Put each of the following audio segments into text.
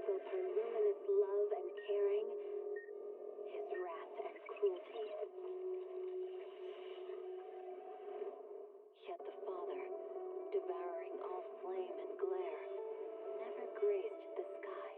both her luminous love and caring, his wrath and cruelty. Yet the Father, devouring all flame and glare, never graced the sky.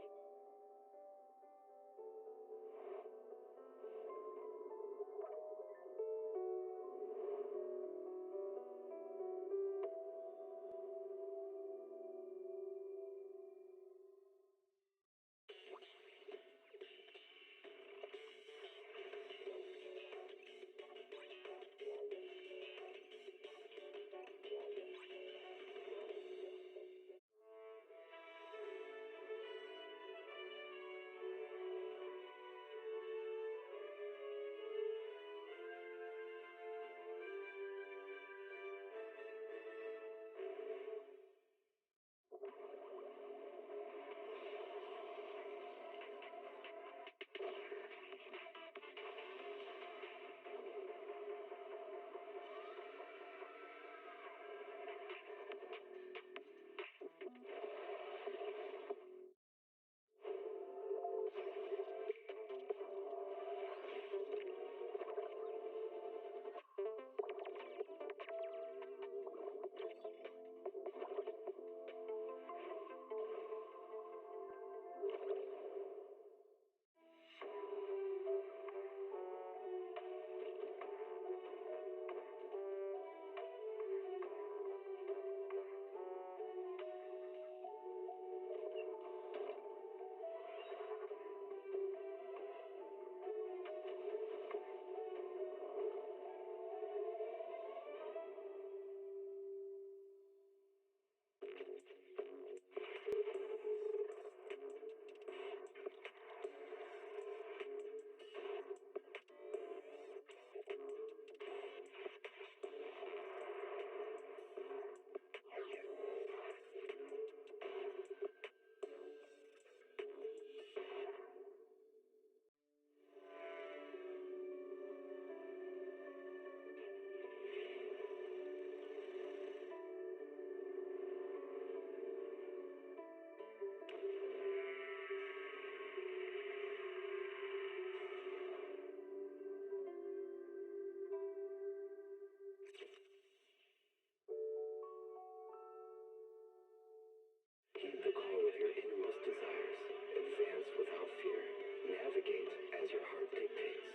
Heed the call of your innermost desires. Advance without fear. Navigate as your heart dictates.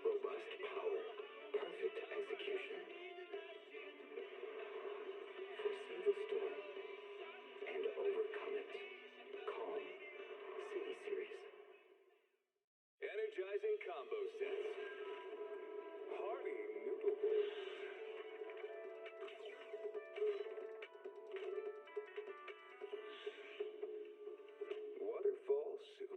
Robust power. Perfect execution. Foresee the storm and overcome it. Calm. City Series. Energizing combo sets. Hearty noodle bowls. Waterfall soup.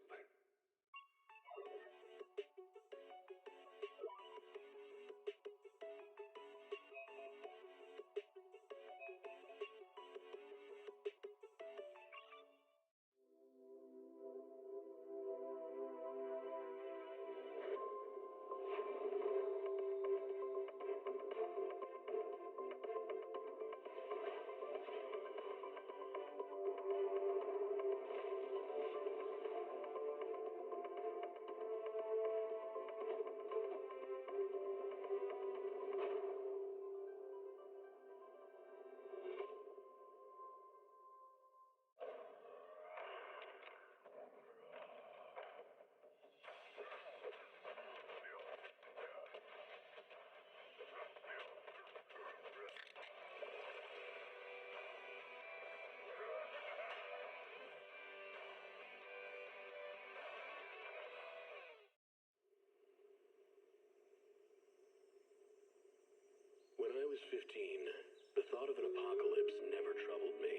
When I was 15, the thought of an apocalypse never troubled me.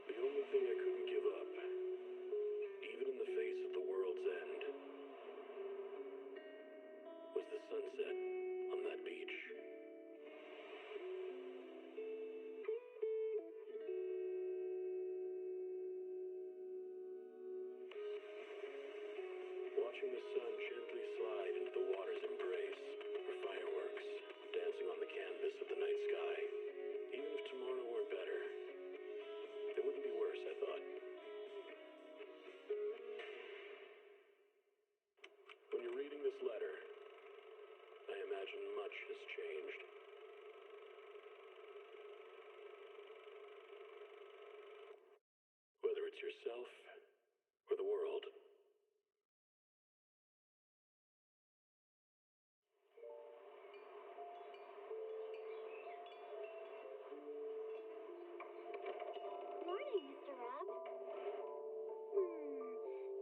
The only thing I couldn't give up, even in the face of the world's end, was the sunset on that beach. watching the sun gently slide into the water's embrace, or fireworks dancing on the canvas of the night sky. Even if tomorrow weren't better, it wouldn't be worse, I thought. When you're reading this letter, I imagine much has changed. Whether it's yourself or the world. Morning, Mr. Rob.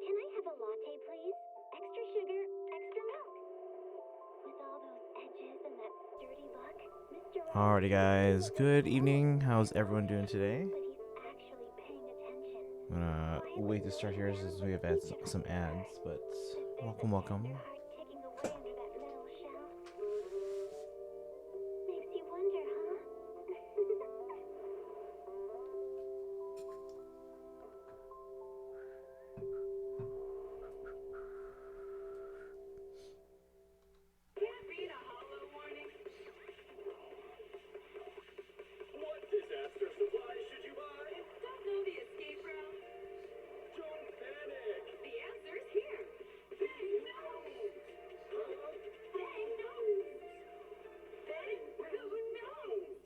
Can I have a latte, please? Extra sugar, extra milk. With all those edges and that sturdy look, Mr. Rob. Alrighty, guys. Good evening. How's everyone doing today? But he's actually paying attention. I'm gonna wait to start here since we have some ads, but welcome, welcome. Your heart ticking away under that metal shell. Makes you wonder, huh? Can't read a hollow warning. What disaster supplies should you buy? Don't know the escape route? Don't panic. The answer's here. Bang nose. Bang nose. Bang rude nose.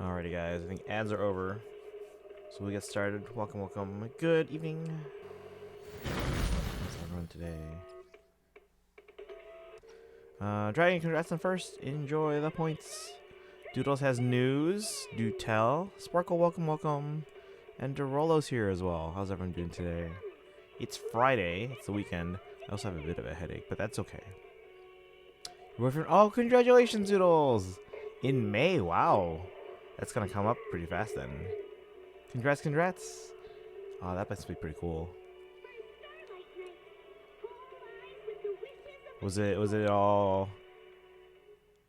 Alrighty, guys. I think ads are over, so we get started. Welcome, welcome. Good evening. How's everyone today? Dragon, congrats on first. Enjoy the points. Doodles has news. Do tell. Sparkle, welcome, welcome. And Derolo's here as well. How's everyone doing today? It's Friday. It's the weekend. I also have a bit of a headache, but that's okay. Oh, congratulations, Doodles! In May, wow. That's gonna come up pretty fast then. Congrats, congrats. Oh, that must be pretty cool. Was it all?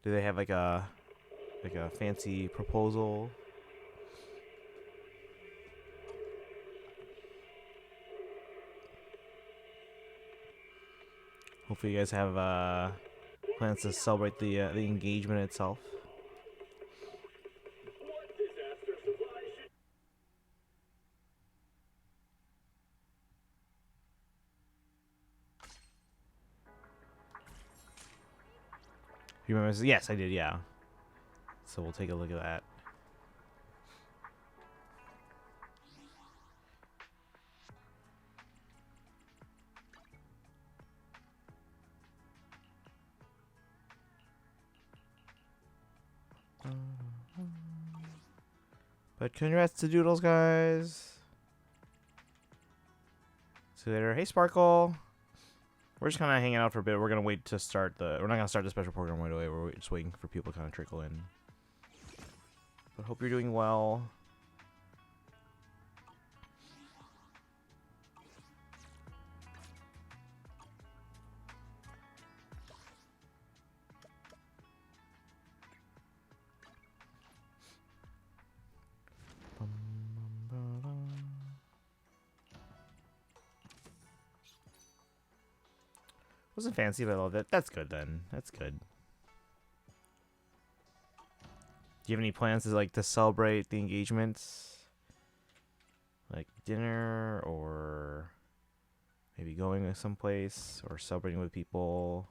Do they have like a fancy proposal? Hopefully you guys have plans to celebrate the engagement itself. What disaster supplies should You remember? Yes, I did. Yeah. So we'll take a look at that. But congrats to Doodles, guys. See you later. Hey, Sparkle. We're just kind of hanging out for a bit. We're gonna wait to start the. We're not gonna start the special program right away. We're just waiting for people to kind of trickle in. But hope you're doing well. Wasn't fancy, but I love it. That's good then. That's good. Do you have any plans to celebrate the engagements? Like dinner or maybe going to someplace or celebrating with people?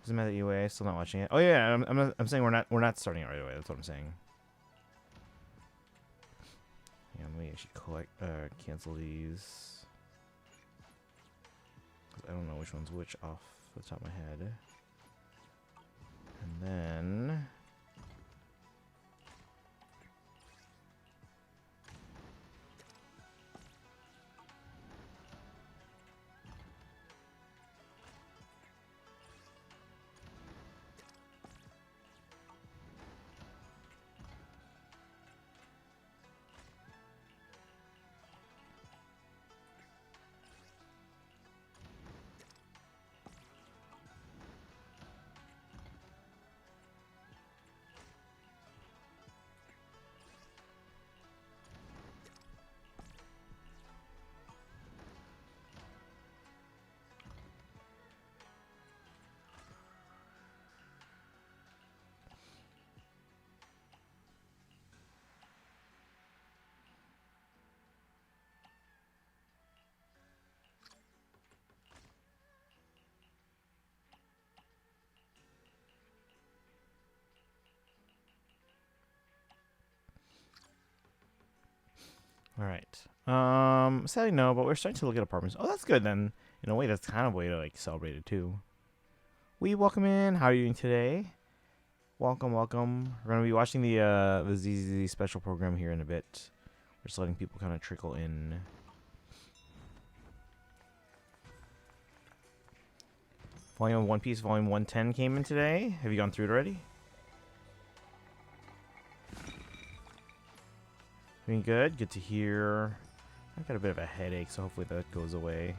Doesn't matter either way. Still not watching it. Oh yeah, I'm saying we're not starting it right away. That's what I'm saying. Yeah, let me actually cancel these. 'Cause I don't know which one's which off the top of my head. And then. All right. Sadly no, but we're starting to look at apartments. Oh, that's good then. In a way, that's kind of a way to like celebrate it too. We welcome in. How are you doing today? Welcome, welcome. We're gonna be watching the ZZZ special program here in a bit. We're just letting people kind of trickle in. Volume of One Piece, Volume 110 came in today. Have you gone through it already? Doing good. Good to hear. I've got a bit of a headache, so hopefully that goes away.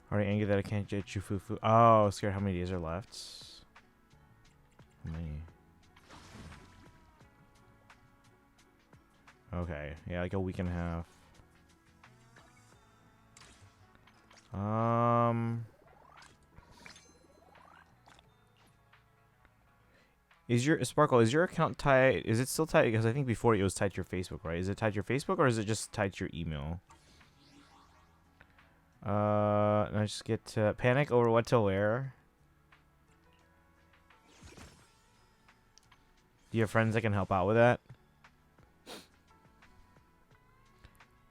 Already angry that I can't get you fufu. Oh, scared how many days are left. How many? Okay, yeah, like a week and a half. Is your Sparkle? Is your account tied? Is it still tied? Because I think before it was tied to your Facebook, right? Is it tied to your Facebook or is it just tied to your email? And I just get to panic over what to wear. Do you have friends that can help out with that?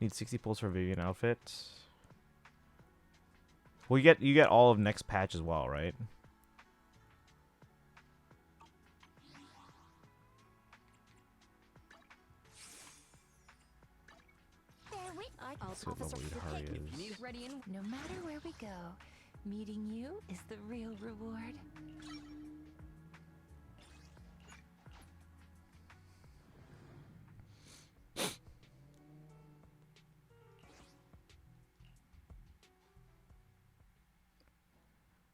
Need 60 pulls for Vivian outfit. Well, you get all of next patch as well, right? Let's see what level Yudhari is. Ready and no matter where we go, meeting you is the real reward.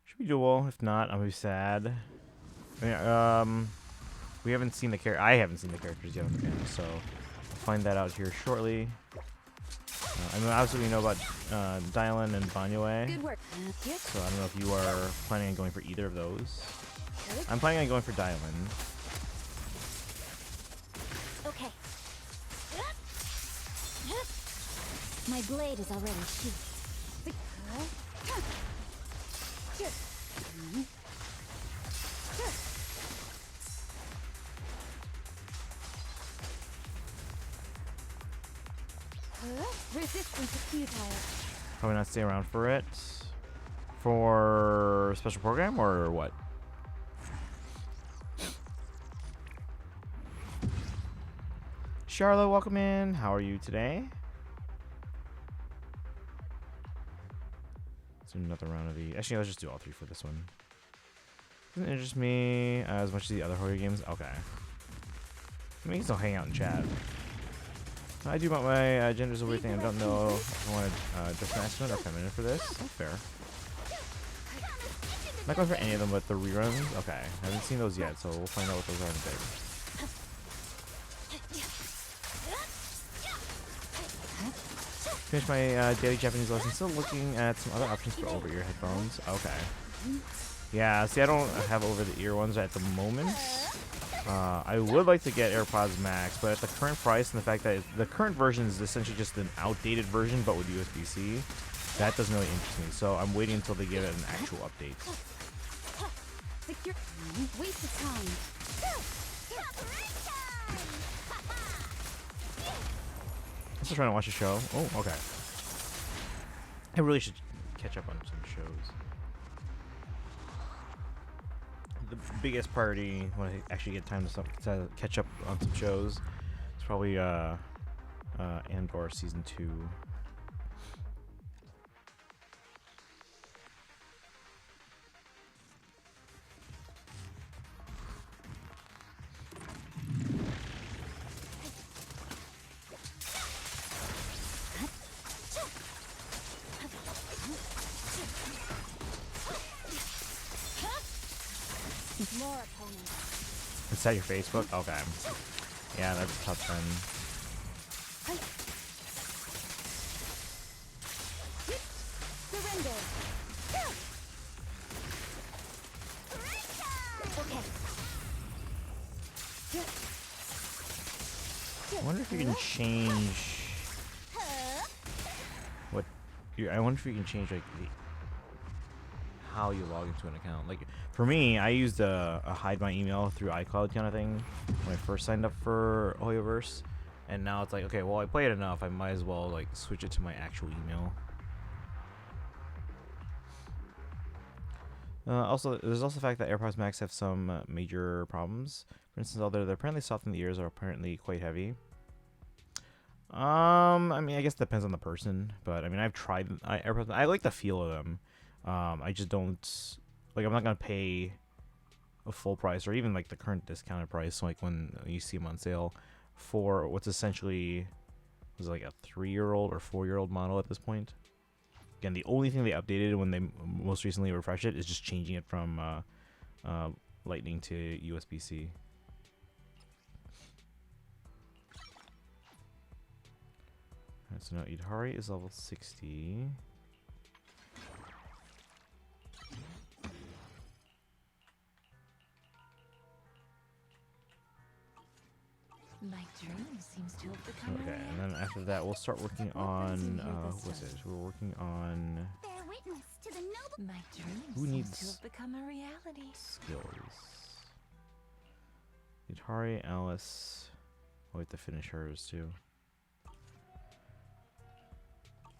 Should be dual. If not, I'm gonna be sad. I mean, we haven't seen the character. I haven't seen the characters yet on the panel, so I'll find that out here shortly. I mean, obviously we know about Dylan and Banyue. Good work. So I don't know if you are planning on going for either of those. I'm planning on going for Dylan. Okay. My blade is already sheathed. Resistance is futile. Probably not stay around for it. For special program or what? Charlotte, welcome in. How are you today? Let's do another round of the. Actually, let's just do all three for this one. Doesn't interest me as much as the other horror games. Okay. I mean, you can still hang out and chat. I do want my gender's a weird thing. I don't know if I want to just an estimate. Okay, I'm in for this. That's fair. not going for any of them, but the reruns. Okay, I haven't seen those yet, so we'll find out what those are in a bit. Finished my daily Japanese lesson. Still looking at some other options for over-ear headphones. Okay. Yeah, see, I don't have over-the-ear ones at the moment. I would like to get AirPods Max, but at the current price and the fact that the current version is essentially just an outdated version, but with USB-C, that doesn't really interest me. So I'm waiting until they give it an actual update. Waste of time. I'm still trying to watch a show. Oh, okay. I really should catch up on some shows. The biggest priority when I actually get time to catch up on some shows is probably Andor Season 2. More opponents. Is that your Facebook? Okay. Yeah, that's tough then. Surrender. I wonder if you can change what I wonder if you can change like how you log into an account. Like for me, I used a hide my email through iCloud kind of thing when I first signed up for Hoyoverse, and now it's like, okay, well I played enough, I might as well like switch it to my actual email. Also, there's also the fact that AirPods Max have some major problems. For instance, although they're apparently soft in the ears, are apparently quite heavy. I mean, I guess it depends on the person, but I mean, I've tried AirPods. I like the feel of them. I just don't like. I'm not gonna pay a full price or even like the current discounted price, like when you see them on sale, for what's essentially was like a 3-year-old or 4-year-old model at this point. Again, the only thing they updated when they most recently refreshed it is just changing it from Lightning to USB-C. Alright, so now Idhari is level 60. My dream seems to have become Okay, and then after that, we'll start working on what's it? We're working on Bear witness to the noble. My dream Who seems needs- to have become a reality. skills. Idhari, Alice. Oh, we have to finish hers too.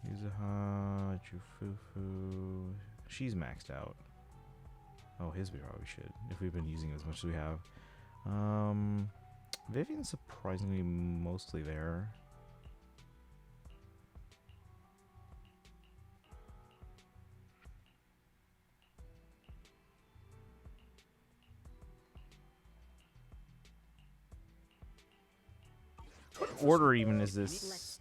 Yuzuha, Jufufu. She's maxed out. Oh, his we probably should, if we've been using it as much as we have. Vivian's surprisingly mostly there. What order even is this?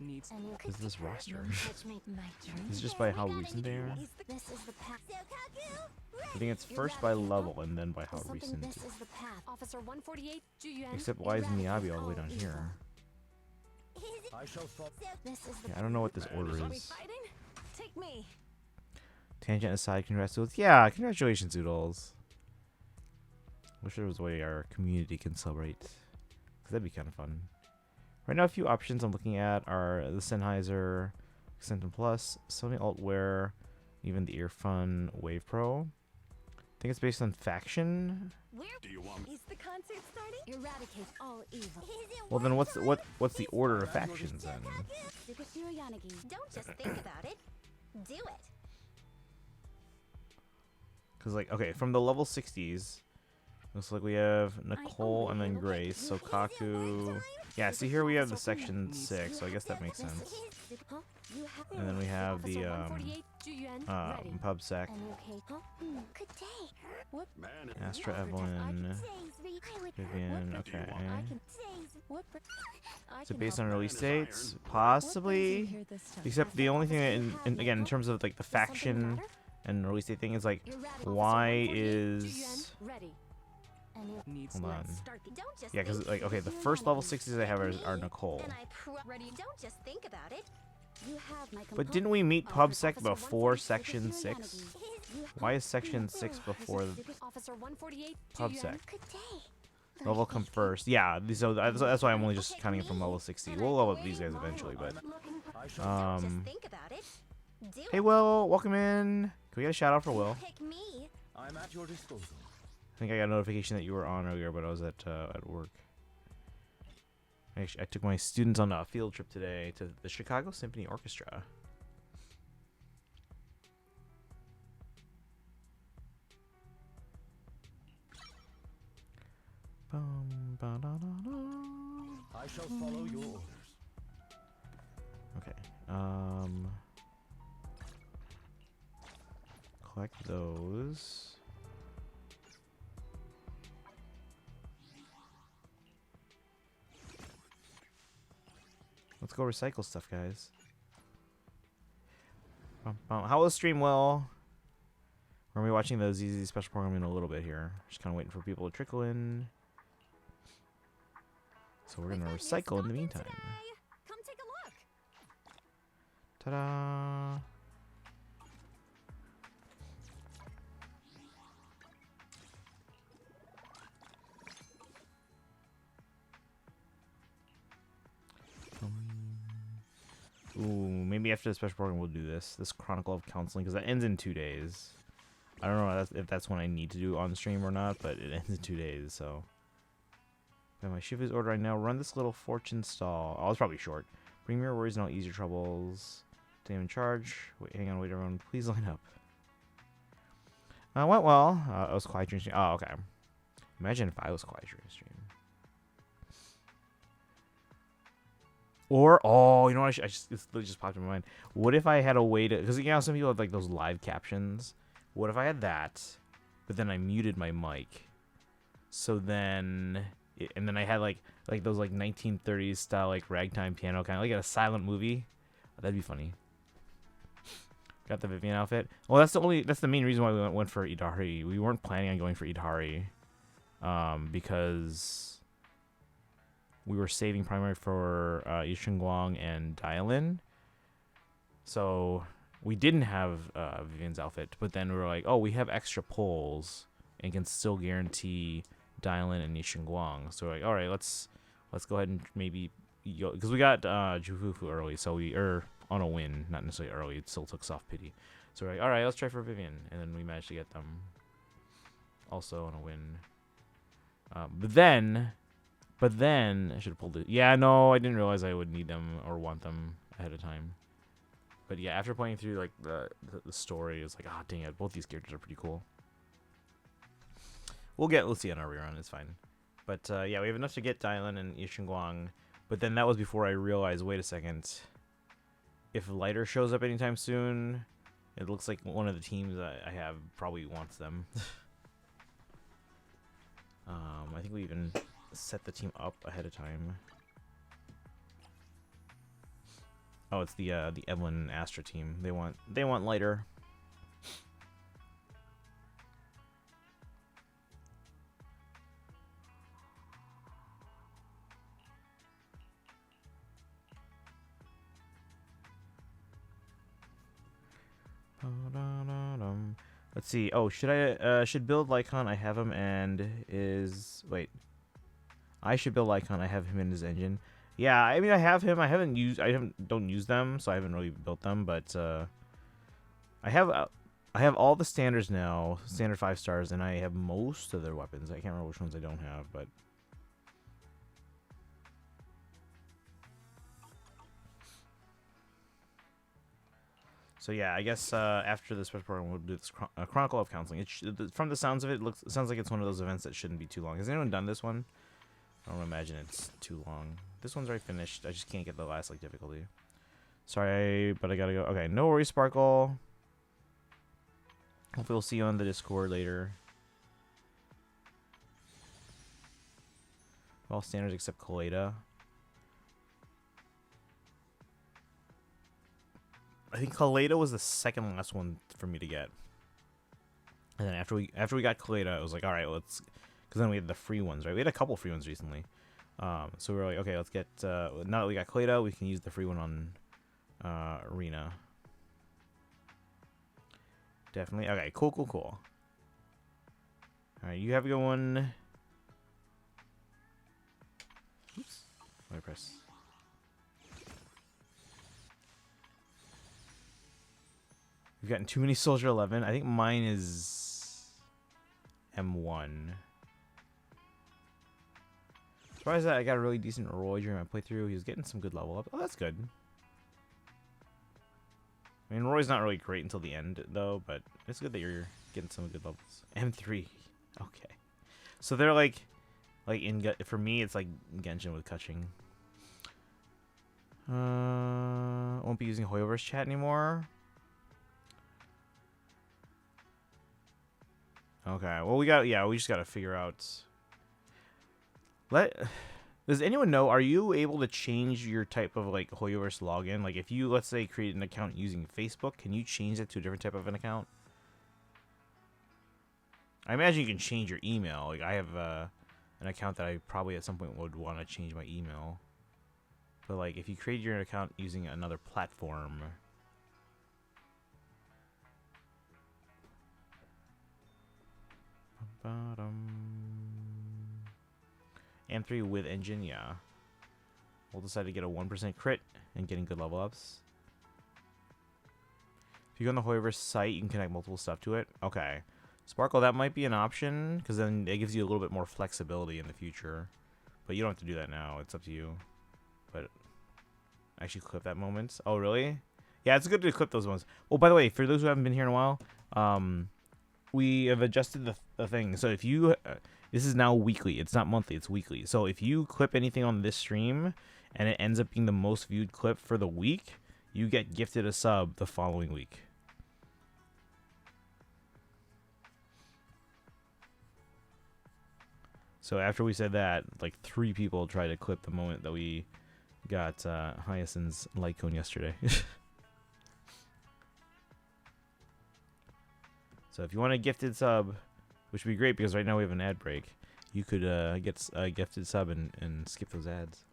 Is this roster? My dream. Is it just by how recent they are? This is the path. I think it's first by level and then by how recent. This is the path. Officer 148, Juyuan. Except why is Miyabi all the way down here? This is the Yeah, I don't know what this order is. Take me. Tangent aside, congrats, Doodles. Yeah, congratulations, Doodles. Wish there was a way our community can celebrate, because that'd be kind of fun. Right now, a few options I'm looking at are the Sennheiser Accentum Plus, Sony Altwear, even the Earfun Wave Pro. I think it's based on Faction. Do you want Is the concert starting? eradicate all evil. Well, then what's the order of factions then? Don't just think about it. Do it. Because like, okay, from the level 60s, looks like we have Nicole and then Grace. So Kaku. Yeah, see here we have the section 6, so I guess that makes sense. And then we have the PubSec, Good day. Astra Evelyn, Vivian. Okay. So based on release dates, possibly. Except the only thing that, again, in terms of like the faction and release date thing is like, You're ready. why Officer 148, is... GN, ready. And it Needs Hold on. let's start the Don't just Yeah, because think like, okay, the first level 60s I have are Nicole. and I ready. Don't just think about it. You have my But didn't we meet PubSec before Section 6? Why is Section 6 before Officer 148, PubSec? Good day. Level come first. Yeah, so that's why I'm only just counting it from level 60. We'll level up these guys eventually, but... Don't just think about it. Do Hey, it. Will, welcome in. Can we get a shout out for Will? Pick me. I'm at your disposal. I think I got a notification that you were on earlier, but I was at work. Actually, I took my students on a field trip today to the Chicago Symphony Orchestra. Bum, ba-da-da-da. I shall follow your orders. Okay. Collect those. Let's go recycle stuff, guys. How was the stream? Well, we're gonna be watching the ZZZ special program in a little bit here. Just kind of waiting for people to trickle in. So we're gonna recycle in the meantime. Come take a look. Ta-da! Ooh, maybe after the special program we'll do this Chronicle of Counseling, because that ends in 2 days. I don't know if that's when I need to do on stream or not, but it ends in 2 days, so. By my Shiva's order, I now run this little fortune stall. Oh, it's probably short. Bring me your worries and I'll ease your troubles. Stay in charge. Wait, hang on, wait, everyone. Please line up. Went well. I was quiet during stream. Oh, okay. Imagine if I was quiet during stream. Or, oh, you know what? This literally just popped in my mind. What if I had a way to, because you know some people have like those live captions. What if I had that, but then I muted my mic? So then, and then I had like those like 1930s style like ragtime piano kind of like a silent movie. That'd be funny. Got the Vivian outfit. Well, that's the main reason why we went for Idari. We weren't planning on going for Idari, because we were saving primarily for Yishengguang and Dialin. So we didn't have Vivian's outfit, but then we were like, oh, we have extra pulls and can still guarantee Dialin and Yishengguang. So we're like, all right, let's go ahead and maybe go, because we got Jufufu early, so we on a win, not necessarily early. It still took soft pity. So we're like, all right, let's try for Vivian, and then we managed to get them also on a win. But then I should have pulled it. Yeah, no, I didn't realize I would need them or want them ahead of time. But yeah, after playing through like the story, it's like, ah, dang it, both these characters are pretty cool. We'll see on our rerun, it's fine. But yeah, we have enough to get Dylan and Yishengguang. But then that was before I realized, wait a second, if Lighter shows up anytime soon, it looks like one of the teams I have probably wants them. I think we even set the team up ahead of time. Oh, it's the Evelyn and Astra team. They want Lighter. Let's see. Oh, should build Lycon. I have him and I should build Lycon. I have him in his engine. Yeah, I mean I have him. Don't use them, so I haven't really built them. But I have all the standards now, standard 5 stars, and I have most of their weapons. I can't remember which ones I don't have, but. So yeah, I guess after this special program, we'll do this Chronicle of Counseling. From the sounds of it, it sounds like it's one of those events that shouldn't be too long. Has anyone done this one? I don't imagine it's too long. This one's already finished. I just can't get the last like difficulty. Sorry, but I gotta go. Okay, no worries, Sparkle. Hopefully we'll see you on the Discord later. All standards except Kaleda. I think Kaleda was the second last one for me to get. And then after we got Kaleda, it was like, all right, let's, because then we had the free ones, right? We had a couple free ones recently. So we were like, okay, let's get, now that we got Kaleda, we can use the free one on Arena. Definitely. Okay, cool. All right, you have a good one. Oops. Let me press. We've gotten too many Soldier 11. I think mine is M1. Surprised that I got a really decent Roy during my playthrough. He was getting some good level up. Oh, that's good. I mean, Roy's not really great until the end, though, but it's good that you're getting some good levels. M3. Okay. So they're like for me, it's like Genshin with Kuching. Won't be using Hoyoverse chat anymore. Okay. Well, we just gotta figure out. Does anyone know? Are you able to change your type of like Hoyoverse login? Like, if you, let's say, create an account using Facebook, can you change it to a different type of an account? I imagine you can change your email. Like, I have an account that I probably at some point would want to change my email. But like, if you create your account using another platform. M3 with engine, yeah. We'll decide to get a 1% crit and getting good level ups. If you go on the Hoyoverse site, you can connect multiple stuff to it. Okay. Sparkle, that might be an option, because then it gives you a little bit more flexibility in the future. But you don't have to do that now. It's up to you. But actually clip that moment. Oh, really? Yeah, it's good to clip those ones. Well, by the way, for those who haven't been here in a while, we have adjusted the thing. So if you... this is now weekly. It's not monthly. It's weekly. So if you clip anything on this stream and it ends up being the most viewed clip for the week, you get gifted a sub the following week. So after we said that, like 3 people tried to clip the moment that we got Hyacinth's light cone yesterday. So if you want a gifted sub, which would be great because right now we have an ad break, you could get a gifted sub and skip those ads.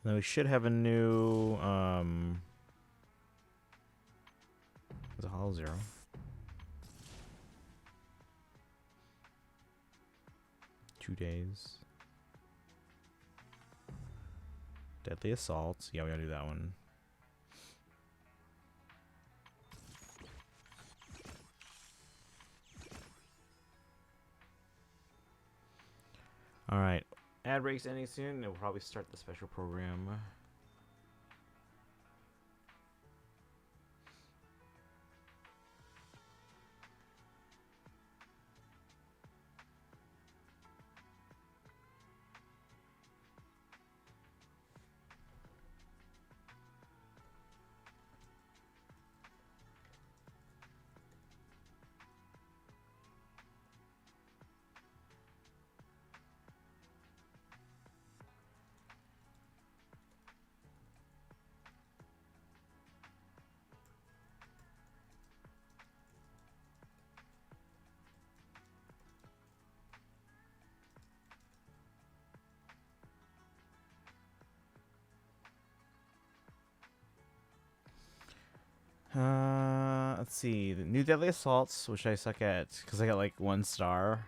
Now we should have a new there's a hollow 0. Days. Deadly assaults. Yeah, we gotta do that one. All right. Ad breaks ending soon, and we'll probably start the special program. Let's see. The new Deadly Assaults, which I suck at because I got like 1 star.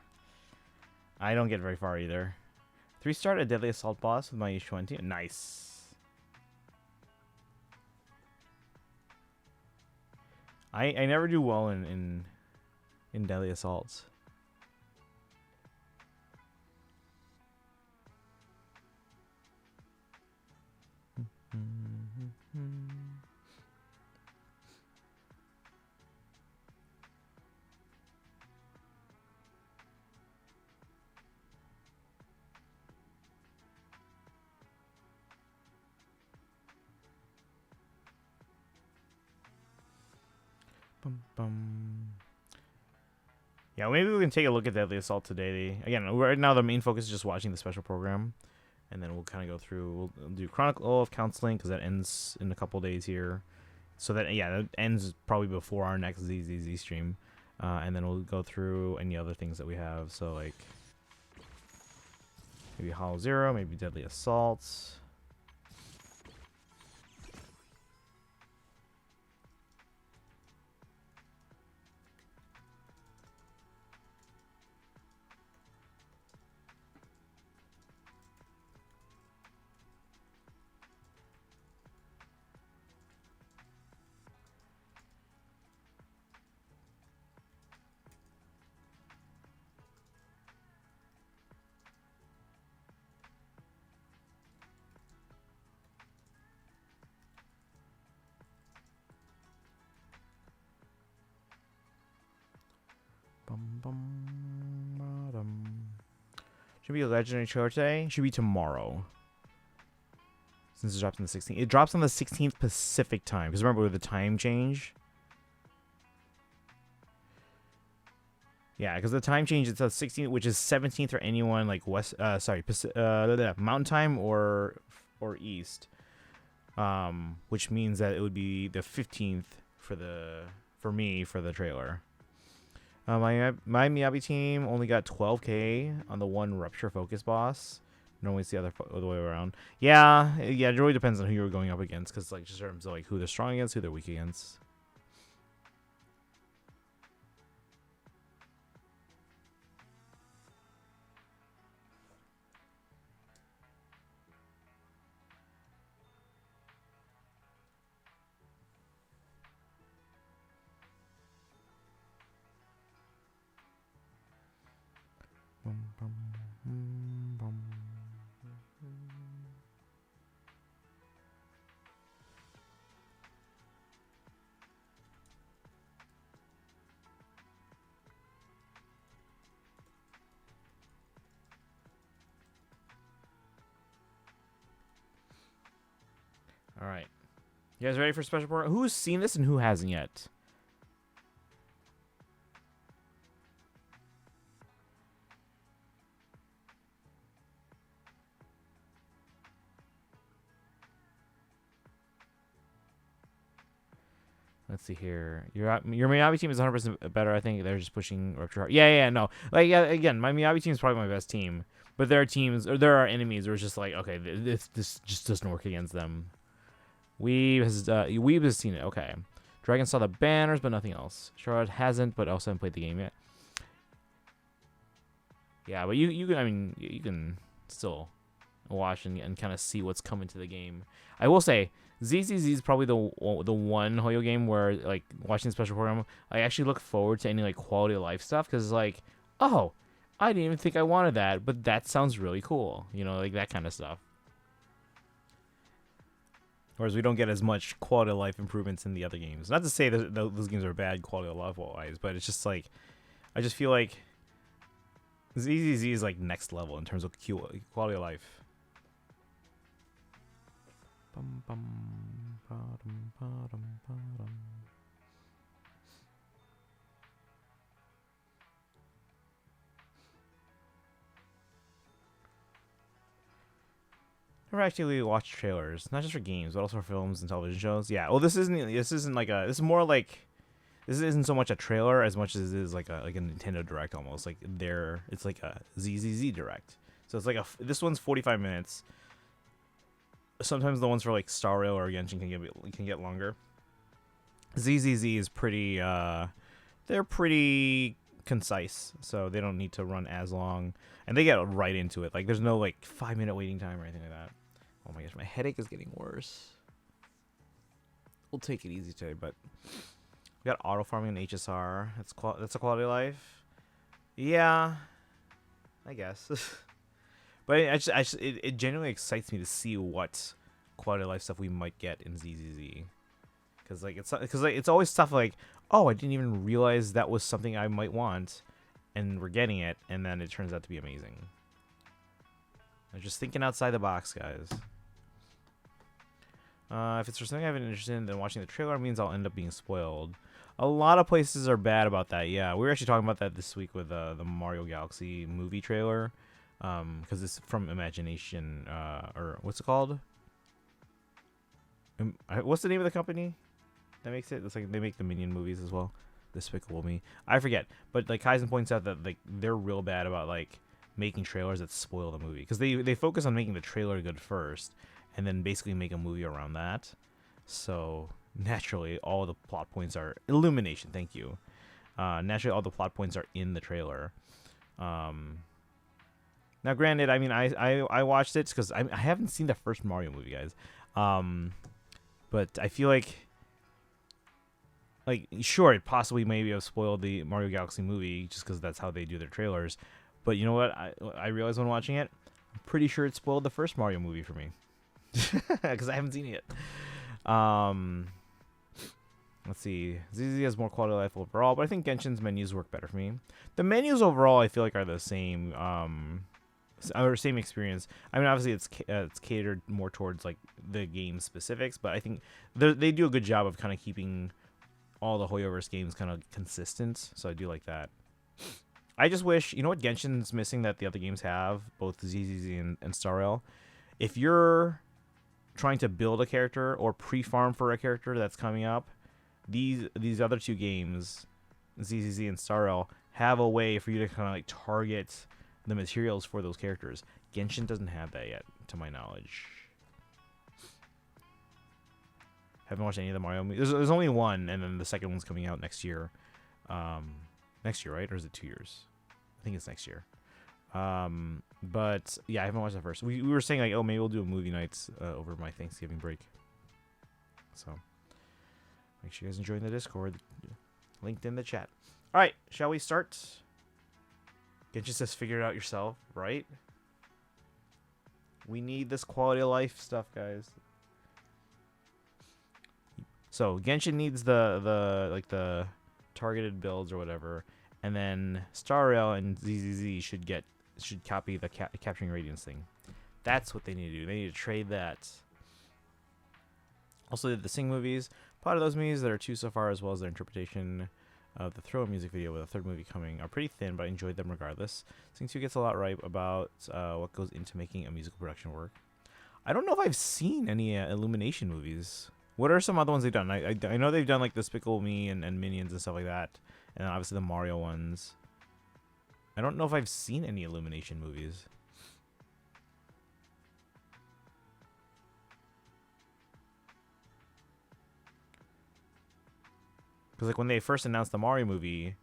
I don't get very far either. 3-star a Deadly Assault boss with my H20. Nice. I never do well in Deadly Assaults. Yeah, maybe we can take a look at Deadly Assault today. Again, right now the main focus is just watching the special program, and then we'll kind of go through. We'll do Chronicle of Counseling because that ends in a couple days here. So that that ends probably before our next ZZZ stream, and then we'll go through any other things that we have. So like maybe Hollow Zero, maybe Deadly Assault. Should be a legendary trailer today. Should be tomorrow. Since it drops on the 16th. It drops on the 16th Pacific time. Because remember with the time change. Yeah, because the time change, it's the 16th, which is 17th for anyone like Mountain Time or East. Which means that it would be the 15th for me for the trailer. My Miyabi team only got 12k on the one Rupture Focus boss. Normally it's the other way around. Yeah, it really depends on who you're going up against, because like just in terms of like who they're strong against, who they're weak against. All right. You guys ready for special program? Who's seen this and who hasn't yet? Let's see here. Your Miyabi team is 100% better. I think they're just pushing Rupture hard. Yeah, no. Like, yeah, again, my Miyabi team is probably my best team. But there are teams, or there are enemies where it's just like, okay, this just doesn't work against them. Weeb has seen it. Okay. Dragon saw the banners, but nothing else. Charlotte hasn't, but also haven't played the game yet. Yeah, but you can still watch and kind of see what's coming to the game. I will say, ZZZ is probably the one Hoyo game where, like, watching the special program, I actually look forward to any, like, quality of life stuff, because, like, oh, I didn't even think I wanted that, but that sounds really cool. You know, like, that kind of stuff. Whereas we don't get as much quality of life improvements in the other games. Not to say that those games are bad quality of life-wise, but it's just, like, I just feel like ZZZ is, like, next level in terms of quality of life. Never actually watched trailers, not just for games, but also for films and television shows. Yeah, well, this isn't like a. This is more like. This isn't so much a trailer as much as it is like a Nintendo Direct almost. Like it's like a ZZZ Direct. So it's like this one's 45 minutes. Sometimes the ones for like Star Rail or Genshin can get longer. ZZZ is pretty. They're pretty concise, so they don't need to run as long, and they get right into it. Like there's no like 5-minute waiting time or anything like that. Oh my gosh, my headache is getting worse. We'll take it easy today, but we got auto farming and HSR. That's a quality of life. Yeah, I guess. But it genuinely excites me to see what quality of life stuff we might get in ZZZ, because it's always stuff like, oh, I didn't even realize that was something I might want, and we're getting it, and then it turns out to be amazing. I'm just thinking outside the box, guys. If it's for something I've been interested in, then watching the trailer means I'll end up being spoiled. A lot of places are bad about that. Yeah, we were actually talking about that this week with the Mario Galaxy movie trailer, because it's from Imagination, or what's it called? What's the name of the company that makes it? It's like they make the Minion movies as well. Despicable Me. I forget, but like Kaizen points out that like they're real bad about like making trailers that spoil the movie, because they focus on making the trailer good first, and then basically make a movie around that. So naturally, all the plot points are illumination. Thank you. Naturally, all the plot points are in the trailer. Now, granted, I mean, I watched it because I haven't seen the first Mario movie, guys. But I feel like sure, it possibly maybe have spoiled the Mario Galaxy movie just because that's how they do their trailers. But you know what? I realized when watching it, I'm pretty sure it spoiled the first Mario movie for me because I haven't seen it yet. Let's see. ZZ has more quality of life overall, but I think Genshin's menus work better for me. The menus overall, I feel like, are the same. Or same experience. I mean, obviously, it's catered more towards like the game specifics, but I think they do a good job of kind of keeping all the Hoyoverse games kind of consistent. So I do like that. I just wish, you know what Genshin's missing that the other games have, both ZZZ and Star Rail? If you're trying to build a character or pre-farm for a character that's coming up, these other two games, ZZZ and Star Rail, have a way for you to kind of like target the materials for those characters. Genshin doesn't have that yet, to my knowledge. Haven't watched any of the Mario movies. There's only one, and then the second one's coming out next year. Next year, right? Or is it 2 years? I think it's next year. But yeah, I haven't watched the first. We were saying like, oh, maybe we'll do a movie nights over my Thanksgiving break. So make sure you guys join the Discord. Linked in the chat. All right, shall we start? Genshin says figure it out yourself, right? We need this quality of life stuff, guys. So Genshin needs the targeted builds or whatever, and then Star Rail and ZZZ should copy the capturing radiance thing. That's what they need to do. They need to trade that. Also, the Sing movies. Part of those movies that are two so far, as well as their interpretation of the Throw music video with a third movie coming, are pretty thin, but I enjoyed them regardless. Sing 2 gets a lot right about what goes into making a musical production work. I don't know if I've seen any Illumination movies. What are some other ones they've done? I know they've done like Despicable Me and Minions and stuff like that, and obviously the Mario ones. I don't know if I've seen any Illumination movies. Because like when they first announced the Mario movie,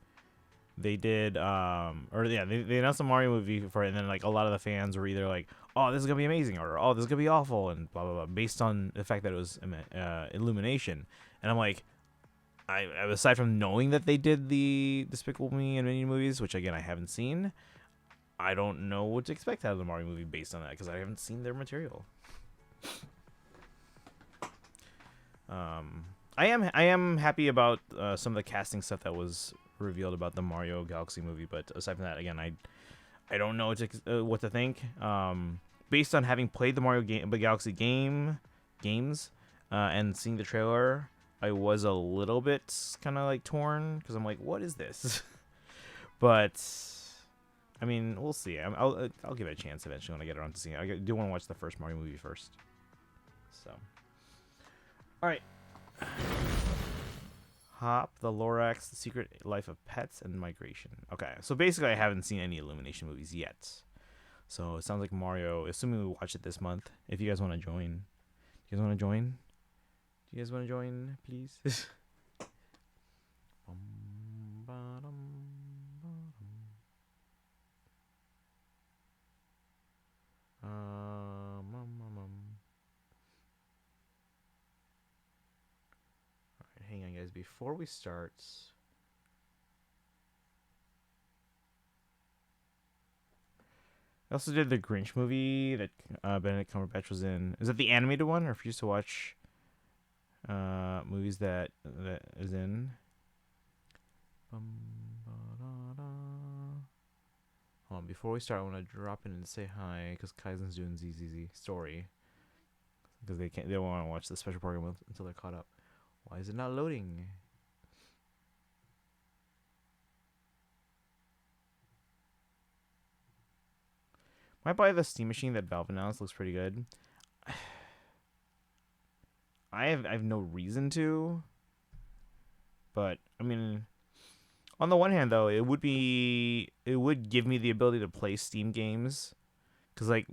they did they announced the Mario movie for it, and then like a lot of the fans were either like, oh, this is gonna be amazing, or oh, this is gonna be awful, and blah blah blah, based on the fact that it was Illumination. And I'm like, I aside from knowing that they did the Despicable Me and Minion movies, which again I haven't seen, I don't know what to expect out of the Mario movie based on that, because I haven't seen their material. I am happy about some of the casting stuff that was revealed about the Mario Galaxy movie, but aside from that, again, I don't know what to think. Based on having played the Galaxy games and seeing the trailer, I was a little bit kind of like torn, because I'm like, what is this? But I mean, we'll see. I'll give it a chance eventually when I get around to seeing it. I do want to watch the first Mario movie first. So, all right. Hop, the Lorax, The Secret Life of Pets, and Migration. Okay, so basically I haven't seen any Illumination movies yet. So it sounds like Mario, assuming we watch it this month. If you guys want to join. You guys want to join? Do you guys want to join, please? Hang on, guys. Before we start, I also did the Grinch movie that Benedict Cumberbatch was in. Is it the animated one, or if you used to watch movies that is in? Hold on, before we start, I want to drop in and say hi, because Kaizen's doing ZZZ story, because they don't want to watch the special program until they're caught up. Why is it not loading? Might buy the Steam Machine that Valve announced. Looks pretty good. I have no reason to. But I mean, on the one hand though, it would give me the ability to play Steam games, cause like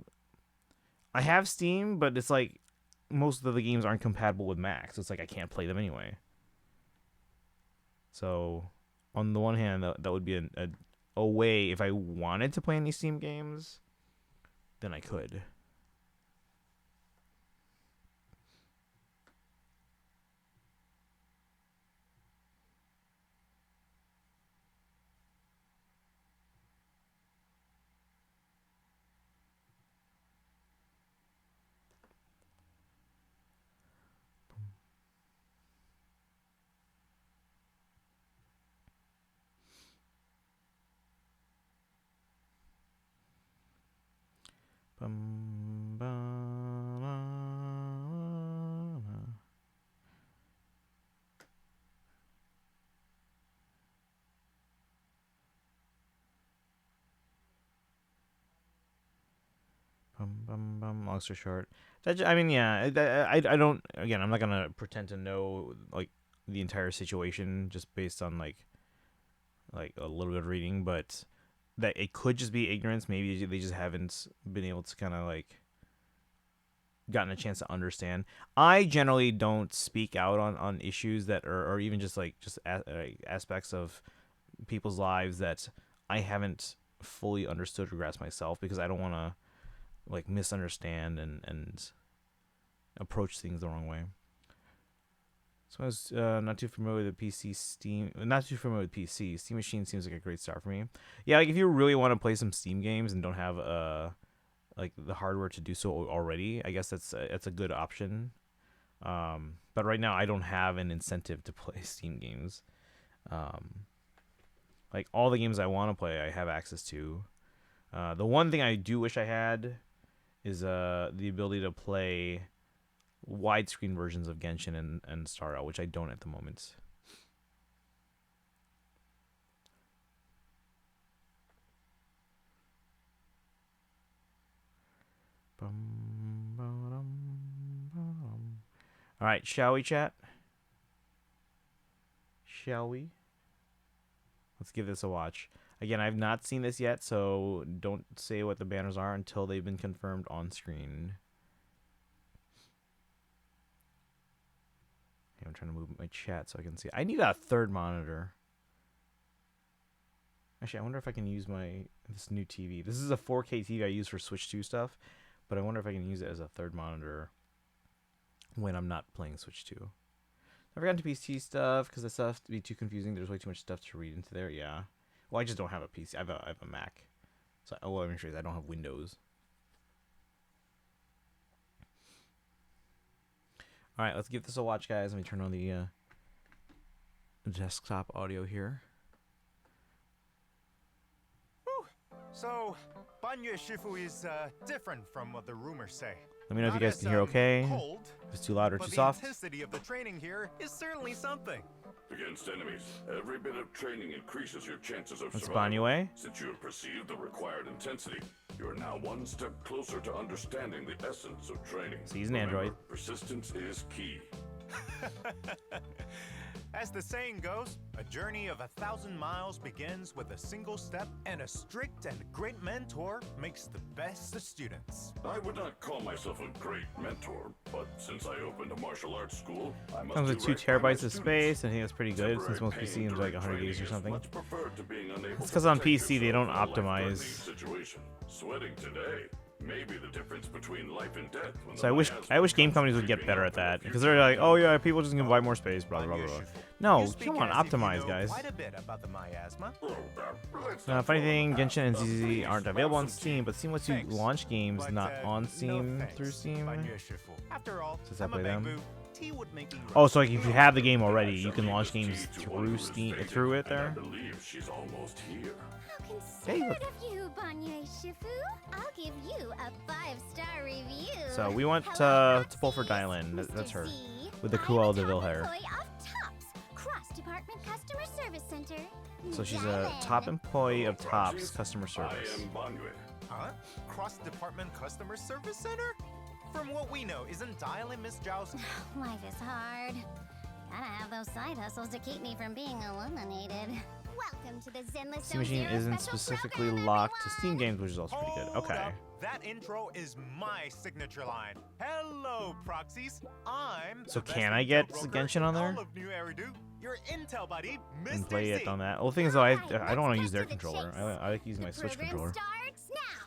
I have Steam, but it's like most of the games aren't compatible with Mac, so it's like I can't play them anyway. So on the one hand, that would be a way if I wanted to play any Steam games, then I could. Bum, ba, la, la. Bum, bum. Long story short, I mean, yeah, I don't. Again, I'm not gonna pretend to know like the entire situation just based on like a little bit of reading, but that it could just be ignorance. Maybe they just haven't been able to kind of like gotten a chance to understand. I generally don't speak out on issues that are, or even just aspects of people's lives that I haven't fully understood or grasped myself, because I don't want to like misunderstand and approach things the wrong way. So I was not too familiar with PC Steam. Not too familiar with PC. Steam Machine seems like a great start for me. Yeah, like if you really want to play some Steam games and don't have like the hardware to do so already, I guess that's a good option. But right now I don't have an incentive to play Steam games. Like all the games I want to play, I have access to. The one thing I do wish I had is the ability to play widescreen versions of Genshin and Star Rail, which I don't at the moment. All right, shall we, chat? Shall we? Let's give this a watch. Again, I've not seen this yet, so don't say what the banners are until they've been confirmed on screen. Okay, I'm trying to move my chat so I can see. I need a third monitor. Actually, I wonder if I can use this new TV. This is a 4K TV I use for Switch 2 stuff, but I wonder if I can use it as a third monitor when I'm not playing Switch 2. Never gotten to PC stuff because the stuff to be too confusing. There's way too much stuff to read into there. Yeah. Well, I just don't have a PC. I have a Mac. So, well, I'm sure I don't have Windows. All right, let's give this a watch, guys. Let me turn on the desktop audio here. Whew. So, Banyue Shifu is different from what the rumors say. Let me know if you Not guys as, can hear okay. cold, If it's too loud or but too the soft. intensity of the training here is certainly something. Against enemies, every bit of training increases your chances of That's survival. Banyue. Since you have perceived the required intensity, you are now one step closer to understanding the essence of training. So he's an Remember, android. Persistence is key. As the saying goes, a journey of 1,000 miles begins with a single step, and a strict and great mentor makes the best of students. I would not call myself a great mentor, but since I opened a martial arts school, I must Comes with do 2 right by my terabytes of students. space. I think that's pretty good Temporary since most pain PCs are during like 100 gigs or training is something. much preferred to being unable It's to 'cause on protect PC they yourself don't from a life-threatening optimize. situation. Sweating today may be the difference between life and death. When So the I wish miasma game comes companies would get creeping better up at in the that, because future. they're like, oh yeah, people just gonna buy more space, blah blah Banyue blah. Shifu, No, you speak come on, as if you optimize, know guys. quite a bit about the miasma. Let's not Funny throw thing, the past Genshin and up, ZZZ please. aren't Grab available on some Steam, but Steam lets you Thanks, launch games but, not on no Steam thanks, through Steam. Banyue Shifu. After all, Does that I'm a play them? bamboo. Tea would make me Oh, rough. so like if you have the game already, you can Leave launch this games key to one who through is Steam fated, through it and I there. believe she's almost here. How Hey, considerate look. of you, Banyue Shifu. I'll give you a 5-star review. So we want Hello, to pull for Roxy. Dylan. That's Mr. her. Z. With the I'm Cruella a de Vil top hair. employee of TOPS, Cross-Department Customer Service Center. So she's a Dylan. top employee of Hello, TOPS Roxy. customer service. I am Banyue. Huh? Cross-department customer service center? From what we know, isn't dialing Miss Zhao's... Life is hard. Gotta have those side hustles to keep me from being eliminated. Welcome to the Zenless Steam Machine isn't specifically locked to Steam games, which is also pretty good. Hold Okay. up. That intro is my signature line. Hello, proxies. I'm So the best can I intel get broker Genshin on in there? all of New Eridu. Your intel buddy, Mr. And play it Z. on that. Well, the thing is, though, I don't want to use their controller. I like using my Switch controller. Starts now.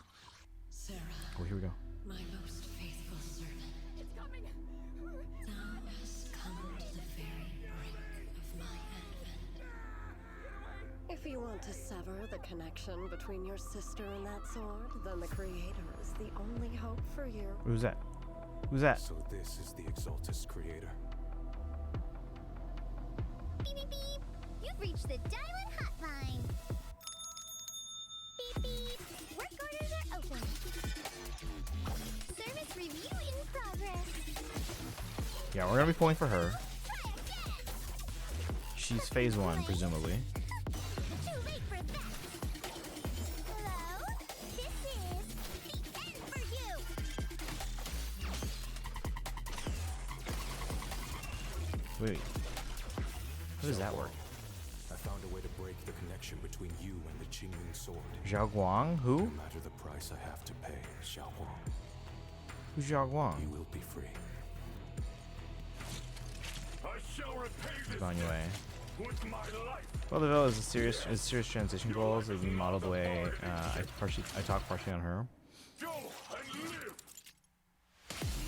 Sarah, Oh, here we go. my most faithful servant. It's coming. Thou hast come to the very brink of my advent. If you want to sever the connection between your sister and that sword, then the Creator is the only hope for you. Who's that? Who's that? So this is the Exaltus creator. Beep, beep, beep. You've reached the Diamond Hotline. Beep, beep. Work orders are open. Service review in progress. Yeah, we're gonna be pulling for her. Try again. She's phase 1, presumably. Too late for that. Hello? This is the end for you. Wait. How does that work? I found a way to break the connection between you and the Qingming sword. Zhao Guang? Who? No matter the price I have to pay, Xiao Huang, Who's Zhao Guang? you will be free. I shall repay He's gone away. with my life. Well, the Villa is serious transition goals. They've been modeled the way I talk partially on her. Go and live.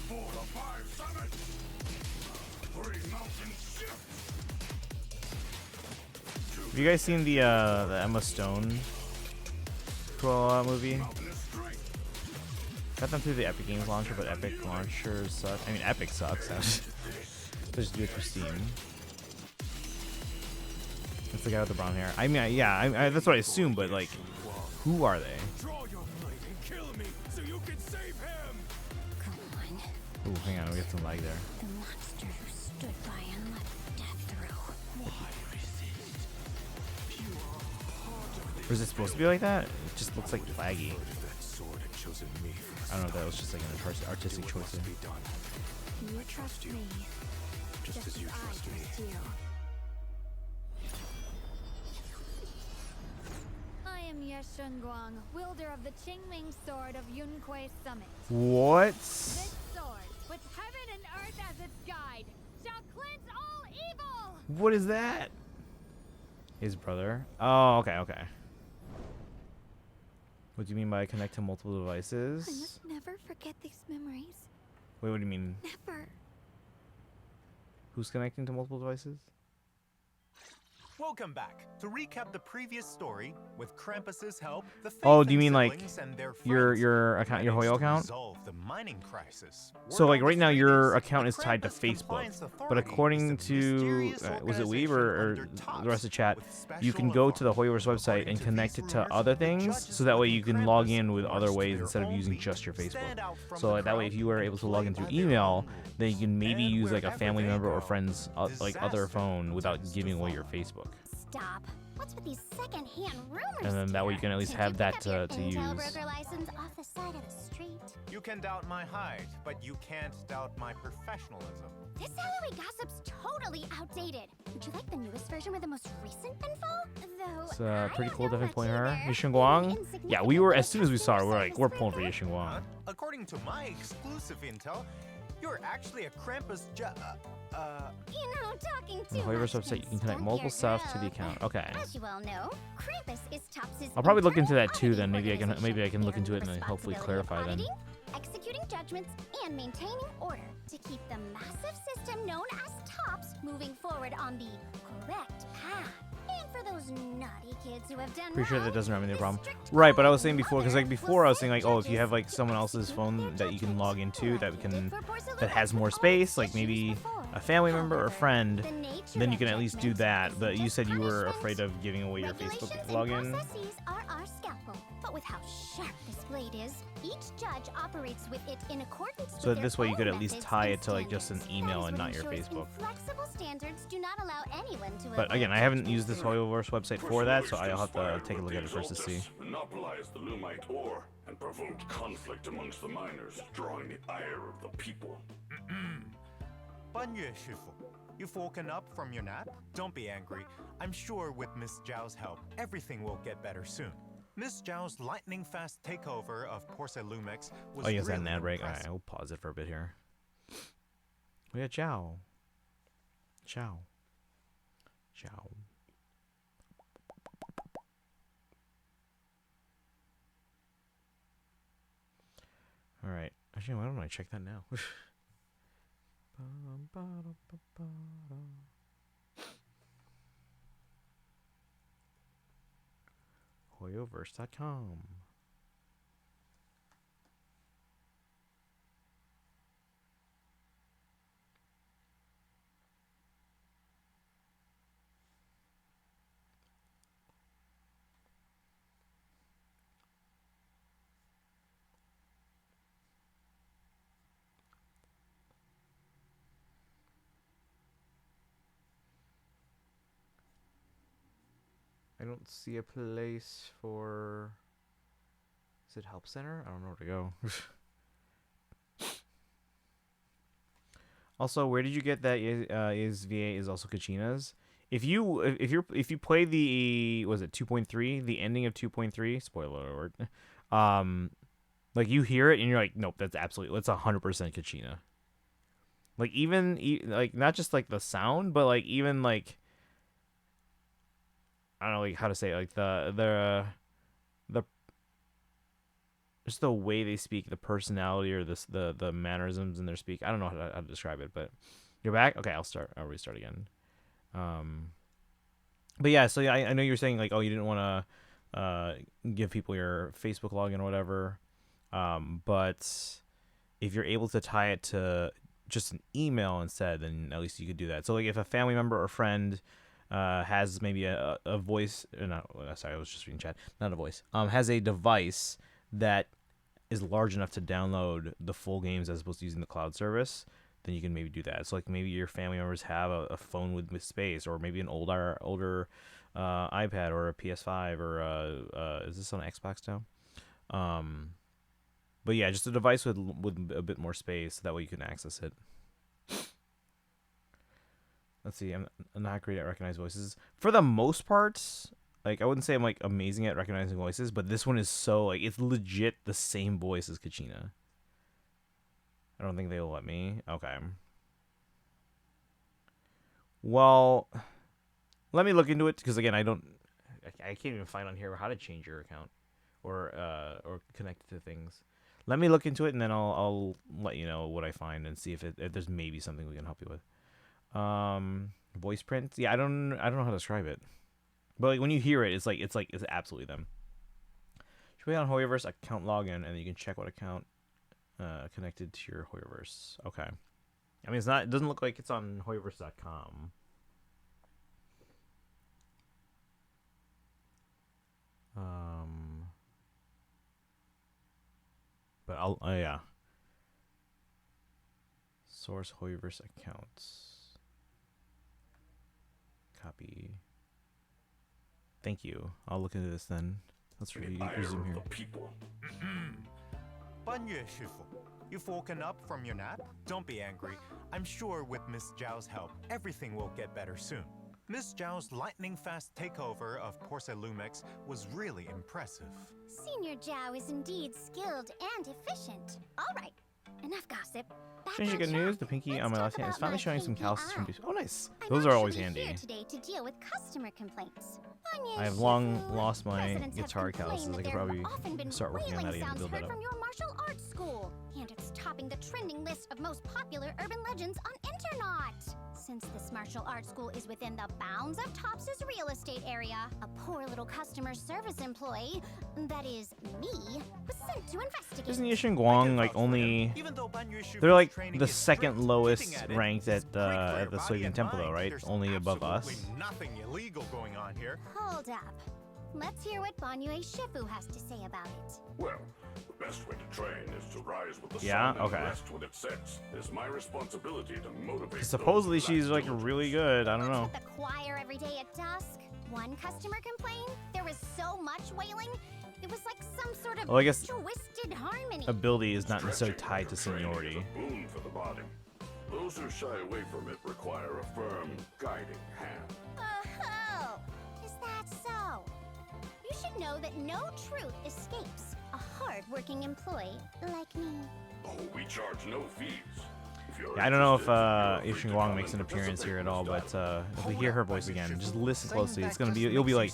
For the 5 summits. 3 mountain shifts. Have you guys seen the Emma Stone movie? Mountain strength. Got them through the Epic Games launcher, but Epic launchers suck. I mean, Epic sucks. Just do it for Steam. It's the guy with the brown hair. I mean, yeah, that's what I assume, but like, who are they? Draw your blade and kill me so you can save him. Come on. Ooh, hang on, we get some lag there. The monster who stood by and let death through. Or is it supposed to be like that? It just looks like laggy. If that sword had chosen me for I don't know if that was just like an artistic choice. be done, You trust me, just as you trust me. you. I am Yeshun Guang, wielder of the Qingming sword of Yunquei Summit. What? This sword, with heaven and earth as its guide, shall cleanse all evil! What is that? His brother. Oh, okay. What do you mean by connect to multiple I devices? must never forget these memories. Wait, what do you mean? Never. Who's connecting to multiple devices? Welcome back. To recap the previous story, with Krampus's help, the Oh, Faith do you and mean like siblings and their your friends account, your managed Hoyo to account? resolve the mining crisis. So Word like on right the now your street is account the is tied to Krampus Facebook, Compliance but Authority according is a to mysterious was it Weave organization or under the rest of chat, with you can special go to the Hoyoverse website According and to connect these it to rumors, other the things, judges so that way within you can log Krampus in with other marched ways their instead of own using beat just your to Facebook. stand out from So the like, that way, if crowd you were and able to log play in through by their email, own then you can maybe And use like a wherever family they member or go, friend's like other phone without tends to giving away your follow. Facebook. Stop. What's with these second-hand rumors? And then that way you can at least Can't have you that pick up to your intel use. broker license off the side of the street? You can doubt my hide, but you can't doubt my professionalism. This salary gossip's totally outdated. Would you like the newest version with the most recent info? Though It's I pretty don't cool, know definitely much pulling her. either. Yishin Maybe Guang? Yeah, we were, as soon as we saw her, we're like, insignificant we're pulling for service Yishin Guang. According to my exclusive intel, you're actually a Krampus You know, talking On too the Hoyoverse much website, you can stump connect multiple your stuff to the growth. account. Okay. As you all know, Krampus is TOPS's I'll probably look into internal that too then. auditing Maybe I can look into it and organization. then hopefully Their clarify then. responsibility of auditing, executing judgments, and maintaining order to keep the massive system known as TOPS moving forward on the correct path. And for those naughty kids who have done Pretty sure wrong, that doesn't remedy the the problem. strict Right, but I was code saying before, because like order before I was saying like, will oh, if you have like judges someone else's execute phone their that you can judgments. log into that Like can for Porcelain that has and more all space, like issues maybe before. a family member or However, friend, the nature then you of can at least do judgment that. But isn't you just said you were punishment. afraid of giving away your Regulations Facebook and login. processes are our scalpel, but with how sharp this blade is. Each judge operates with it in accordance So with their this way you own could at least methods tie and it to like just an standards. email That and is what not your ensures Facebook. inflexible standards do not allow anyone to But again, avoid I haven't judgment. used this Hoyoverse website for that, so I'll have to take a look at it first to see. Monopolized the Lumite ore and provoked conflict amongst the miners, drawing the ire of the people. Banye, Shifu. You've woken up from your nap? Don't be angry. I'm sure with Miss Zhao's help, everything will get better soon. Miss Zhao's lightning-fast takeover of Porcelumix was Oh, yes, that really an ad break. Alright, impressive. we'll pause it for a bit here. We got Ciao. Ciao. Ciao. Alright. Actually, why don't I check that now? Hoyoverse.com. I don't see a place for... Is it Help Center? I don't know where to go. Also, where did you get that is VA is also Kachina's? If you play the, was it 2.3, the ending of 2.3, spoiler alert, like you hear it and you're like, nope, that's 100% Kachina. Like like not just like the sound, but like even like, I don't know like how to say it, like the just the way they speak, the personality or the mannerisms in their speak. I don't know how to describe it, but you're back. Okay, I'll restart again. But yeah, so I know you were saying like, oh, you didn't want to give people your Facebook login or whatever. But if you're able to tie it to just an email instead, then at least you could do that. So like if a family member or friend has maybe a voice, sorry, I was just reading chat, not a voice, has a device that is large enough to download the full games as opposed to using the cloud service, then you can maybe do that. So like maybe your family members have a phone with space, or maybe an older iPad or a PS5 or is this on Xbox now? But yeah, just a device with a bit more space. That way you can access it. Let's see. I'm not great at recognizing voices for the most part. Like I wouldn't say I'm like amazing at recognizing voices, but this one is so like it's legit the same voice as Kachina. I don't think they'll let me. Okay. Well, let me look into it because again, I can't even find on here how to change your account or connect it to things. Let me look into it and then I'll let you know what I find and see if there's maybe something we can help you with. Voice print. Yeah, I don't know how to describe it. But like when you hear it, it's absolutely them. Should we on Hoyoverse account login and then you can check what account connected to your Hoyoverse. Okay. I mean it doesn't look like it's on Hoyoverse.com. But yeah. Source Hoyoverse accounts. Copy. Thank you. I'll look into this then. Let's resume here. Banye, Shifu. You've woken up from your nap? Don't be angry. I'm sure with Miss Zhao's help, everything will get better soon. Miss Zhao's lightning-fast takeover of Porcelumix was really impressive. Senior Zhao is indeed skilled and efficient. All right, enough gossip. Back Strange on good track. news. The pinky Let's on my talk left hand is about finally my showing some KPI. calluses from. Oh, nice. I'm Those are always actually handy. here today to deal with customer complaints. I have long Shifu, lost my residents have guitar complained calluses. that I could there probably have often been start working on that wailing again and sounds build that heard up. from your martial arts school, and it's topping the trending list of most popular urban legends on internet. Since this martial arts school is within the bounds of Tops's real estate area, a poor little customer service employee, that is me, was sent to investigate. Isn't Yishin Guang like only? Even though Banye Shifu's They're like training the is second strict, lowest keeping at it ranked is at great for the your body Soyun and Temple though, mind. right? There's Only above us. absolutely nothing illegal going on here. Hold up. Let's hear what Banyue Shifu has to say about it. Well, the best way to train is to rise with the Yeah, sun and okay. rest when it sets. It's my responsibility to motivate. Supposedly those who she's lack like really good. I don't know. At the choir every day at dusk. One customer complained there was so much wailing. It was like some sort of Well, I guess twisted harmony. ability is not necessarily tied to seniority. Training is a boon for the body. Those who shy away from it require a firm, guiding hand. Oh, is that so? You should know that no truth escapes a hard-working employee like me. Oh, we charge no fees. Yeah, I don't know if Yishin Wang makes an appearance here at all, but if we hear her voice again, just listen closely. It's gonna be, you'll be like,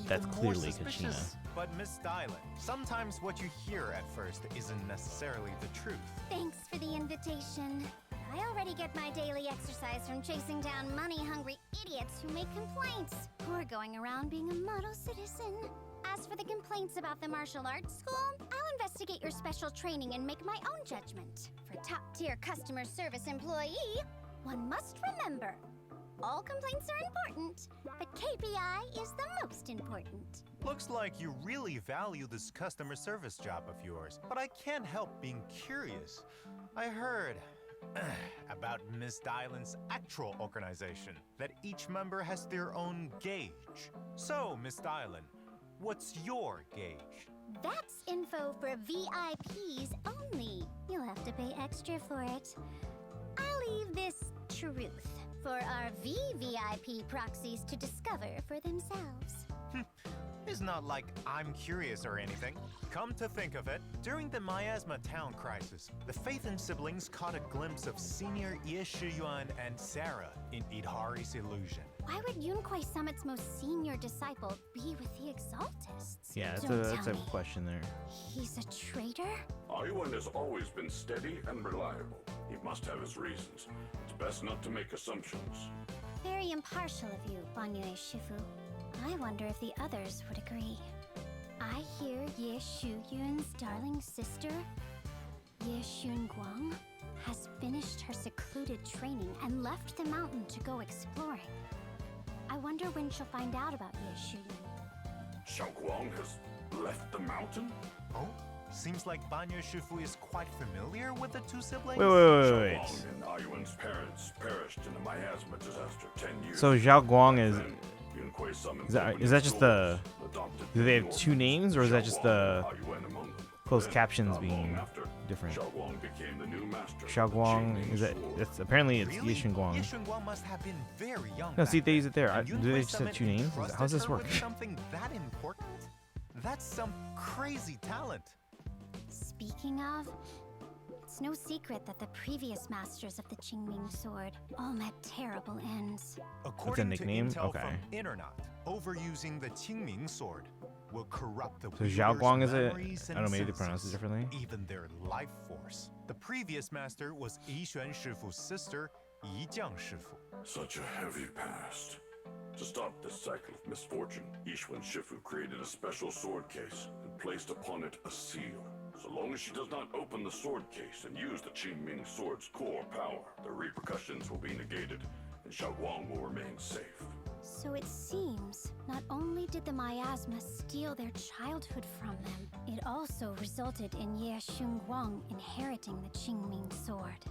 that's clearly Kachina. But Miss Dylan, sometimes what you hear at first isn't necessarily the truth. Thanks for the invitation. I already get my daily exercise from chasing down money-hungry idiots who make complaints, or going around being a model citizen. As for the complaints about the martial arts school, I'll investigate your special training and make my own judgment. For top-tier customer service employee, one must remember, all complaints are important, but KPI is the most important. Looks like you really value this customer service job of yours, but I can't help being curious. I heard about Miss Dylan's actual organization, that each member has their own gauge. So, Miss Dylan, what's your gauge? That's info for VIPs only. You'll have to pay extra for it. I'll leave this truth for our VVIP proxies to discover for themselves. It's not like I'm curious or anything. Come to think of it, during the Miasma town crisis, the Phaethon siblings caught a glimpse of senior Ye Shiyuan and Sarah in Idhari's illusion. Why would Yunquai Summit's most senior disciple be with the Exaltists? Yeah, Don't that's tell a me. question there. He's a traitor? Ayuan has always been steady and reliable. He must have his reasons. It's best not to make assumptions. Very impartial of you, Banyue Shifu. I wonder if the others would agree. I hear Ye Shuyun's darling sister, Ye Guang, has finished her secluded training and left the mountain to go exploring. I wonder when she'll find out about Ye Shuyun. Xiaoguang has left the mountain? Oh? Seems like Banyo Shifu is quite familiar with the two siblings. Wait. Xiaoguang and Ayuan's parents perished in the miasma disaster 10 years So ago. Zhao Guang is... Then, Yunquai summoned Is that just the... adopted Do they have New two Order. names, or is that just the Xiaoguang and Ayuan among them. closed Then, captions not long being after, different? Xiaoguang became the new master of Xiao the Guang, Qingming is that... sword. It's, apparently it's Really? Yishin Guang. Yishin Guang must have been very young. No, back see, they use then. it there. And Do Yunquai they just have Summit two names? entrusted How does this her work? with something that important? That's some crazy talent. Speaking of, it's no secret that the previous masters of the Qingming sword all met terrible ends. According nickname? to intel Okay. from Internet, overusing the Qingming sword will corrupt the So Zhao wielder's Guang is it? memories I don't know, maybe they and pronounce it senses, differently. even their life force. The previous master was Yixuan Shifu's sister, Yijiang Shifu. Such a heavy past. To stop this cycle of misfortune, Yishuan Shifu created a special sword case and placed upon it a seal. So long as she does not open the sword case and use the Qingming sword's core power, the repercussions will be negated, and Xiaoguang will remain safe. So it seems, not only did the miasma steal their childhood from them, it also resulted in Ye Guang inheriting the Qingming sword.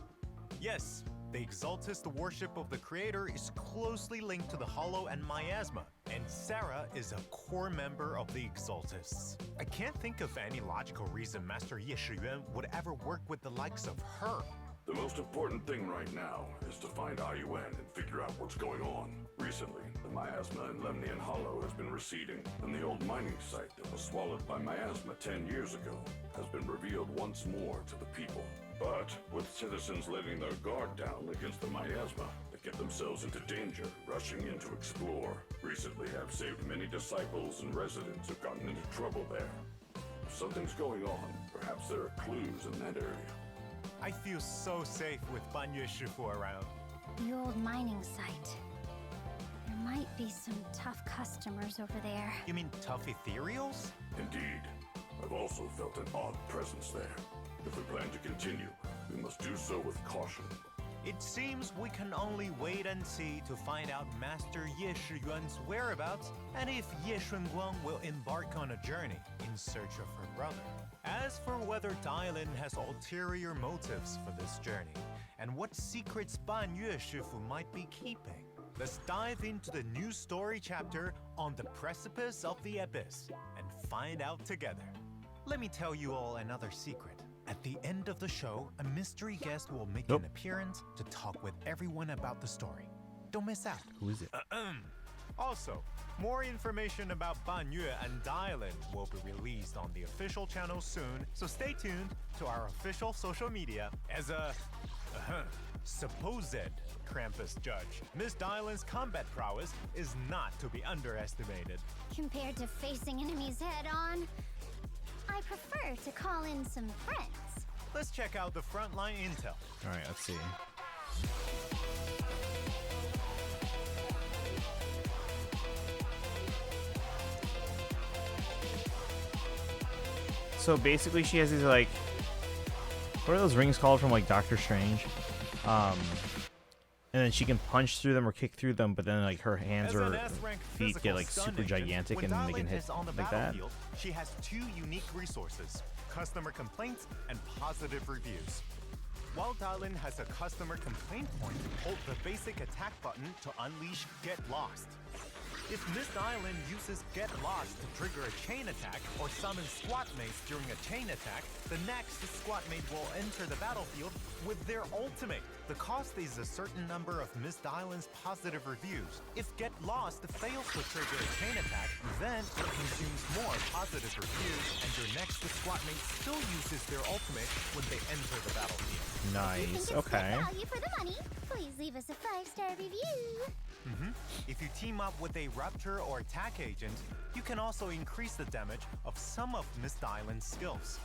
Yes, the Exaltist worship of the Creator is closely linked to the Hollow and Miasma, and Sarah is a core member of the Exaltists. I can't think of any logical reason Master Ye Shiyuan would ever work with the likes of her. The most important thing right now is to find Ayuan and figure out what's going on. Recently, the miasma in Lemnian Hollow has been receding, and the old mining site that was swallowed by miasma 10 years ago has been revealed once more to the people. But with citizens letting their guard down against the miasma, they get themselves into danger, rushing in to explore. Recently have saved many disciples and residents who've gotten into trouble there. If something's going on, perhaps there are clues in that area. I feel so safe with Banyu Shifu around. The old mining site. There might be some tough customers over there. You mean tough ethereals? Indeed. I've also felt an odd presence there. If we plan to continue, we must do so with caution. It seems we can only wait and see to find out Master Ye Shiyuan's whereabouts and if Ye Shunguang will embark on a journey in search of her brother. As for whether Dailin has ulterior motives for this journey, and what secrets Ban Yue Shifu might be keeping, let's dive into the new story chapter on the precipice of the abyss and find out together. Let me tell you all another secret. At the end of the show, a mystery guest will make an appearance to talk with everyone about the story. Don't miss out. Who is it? Also, more information about Ban Yue and Dailin will be released on the official channel soon, so stay tuned to our official social media. As a supposed Krampus judge, Miss Dailin's combat prowess is not to be underestimated. Compared to facing enemies head-on, I prefer to call in some friends. Let's check out the frontline intel. All right, let's see. So basically, she has these like, what are those rings called from like Doctor Strange? And then she can punch through them or kick through them, but then like her hands or feet get like super gigantic and they can hit like that. She has two unique resources: customer complaints and positive reviews. While Dailin has a customer complaint point, hold the basic attack button to unleash Get Lost. If Miss Dailin uses Get Lost to trigger a chain attack or summon squad mates during a chain attack, the next squad mate will enter the battlefield with their ultimate. The cost is a certain number of Miss Dailin's positive reviews. If Get Lost fails to trigger a chain attack, then it consumes more positive reviews, and your next squad mate still uses their ultimate when they enter the battlefield. Nice. Okay. Value for the money. Please leave us a 5-star review. If you team up with a Rupture or Attack agent, you can also increase the damage of some of Miss Dailin's skills.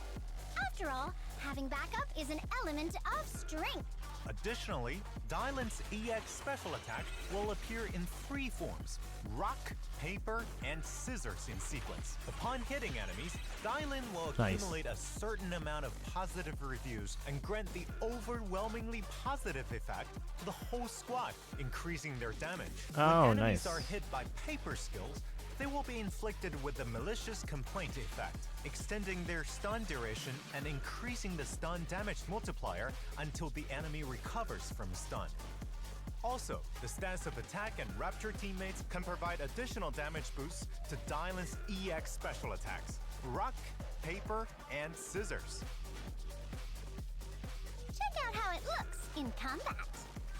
After all, having backup is an element of strength. Additionally, Dailin's EX special attack will appear in 3 forms: rock, paper, and scissors in sequence. Upon hitting enemies, Dailin will accumulate a certain amount of positive reviews and grant the overwhelmingly positive effect to the whole squad, increasing their damage. When enemies are hit by paper skills, they will be inflicted with the malicious complaint effect, extending their stun duration and increasing the stun damage multiplier until the enemy recovers from stun. Also, the stance of attack and Rapture teammates can provide additional damage boosts to Dailin's EX special attacks: rock, paper, and scissors. Check out how it looks in combat.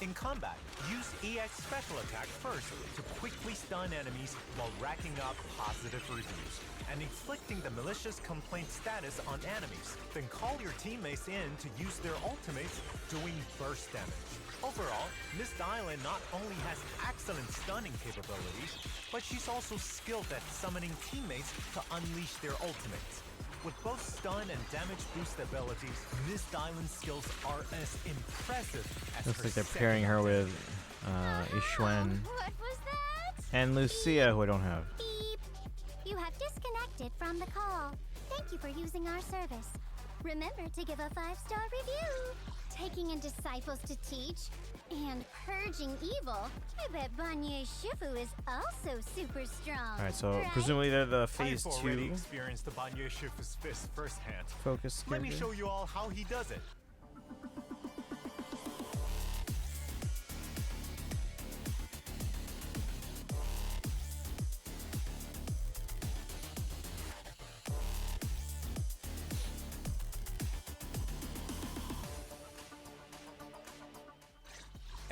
In combat, use EX special attack first to quickly stun enemies while racking up positive reviews and inflicting the malicious complaint status on enemies. Then call your teammates in to use their ultimates, doing burst damage. Overall, Miss Dailin not only has excellent stunning capabilities, but she's also skilled at summoning teammates to unleash their ultimates. With both stun and damage boost abilities, Miss Dailin's skills are as impressive as Looks her like they're second pairing her attack. with Ishwen What was that? and Lucia, who I don't have. Beep. You have disconnected from the call. Thank you for using our service. Remember to give a 5-star review. Taking in disciples to teach and purging evil. I bet Ban Yue Shifu is also super strong. All right, so right? presumably they're the phase I've already 2 experienced the Ban Yue Shifu's fist firsthand. focus. Let me character. show you all how he does it.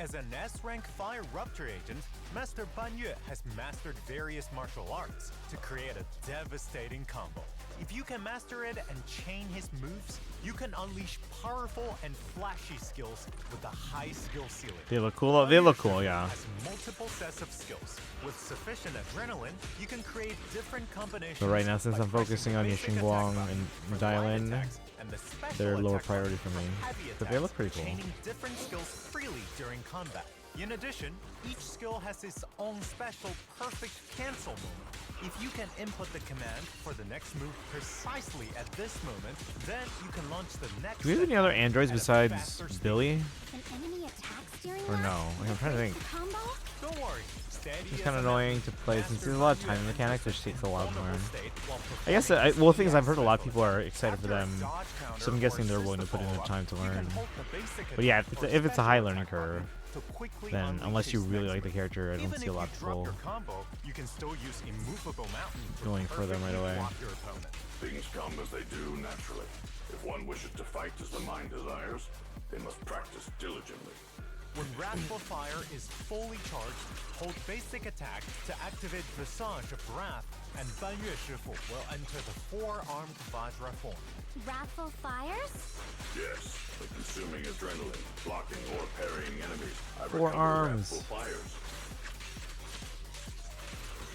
As an S-rank fire rupture agent, Master Ban Yue has mastered various martial arts to create a devastating combo. If you can master it and chain his moves, you can unleash powerful and flashy skills with a high skill ceiling. They look cool. They look cool, yeah. Has multiple sets of skills. With sufficient adrenaline, you can create different combinations. But right now, since by I'm focusing on pressing Yishin basic Guang attack and buttons for light Dailin, attacks, and the special they're lower attack priority button for me. heavy But they attacks, look pretty cool. chaining different skills freely during combat. In addition, each skill has its own special perfect cancel move. If you can input the command for the next move precisely at this moment, then you can launch the next. Do we have any other androids at a besides faster speed. Billy? An enemy attack steering Or wheel? no? Like, I'm trying to think. Combo? Don't worry. Steady It's as kind of a annoying mountain. to play since there's a lot of time mechanics, which takes a while to learn. State while I guess, performing well, the thing is, I've heard a CS lot of people are excited for After a them, dodge counter so I'm or guessing they're willing to system put in the follow-up, time to you can learn. hold the basic But yeah, attack or if it's a special high attack learning button curve, to quickly then unleash unless you his really next like the move. character, I don't Even see a if lot you of drop people your combo, you can still use immovable mountain to going for them right perfectly away. block your opponent. Things come as they do naturally. If one wishes to fight as the mind desires, they must practice diligently. When Wrathful Fire is fully charged, hold basic attack to activate Visage of Wrath, and Ban Yue Shifu will enter the four-armed Vajra form. Wrathful fires? Yes, by consuming adrenaline, blocking or parrying enemies, I Four recover arms. wrathful fires.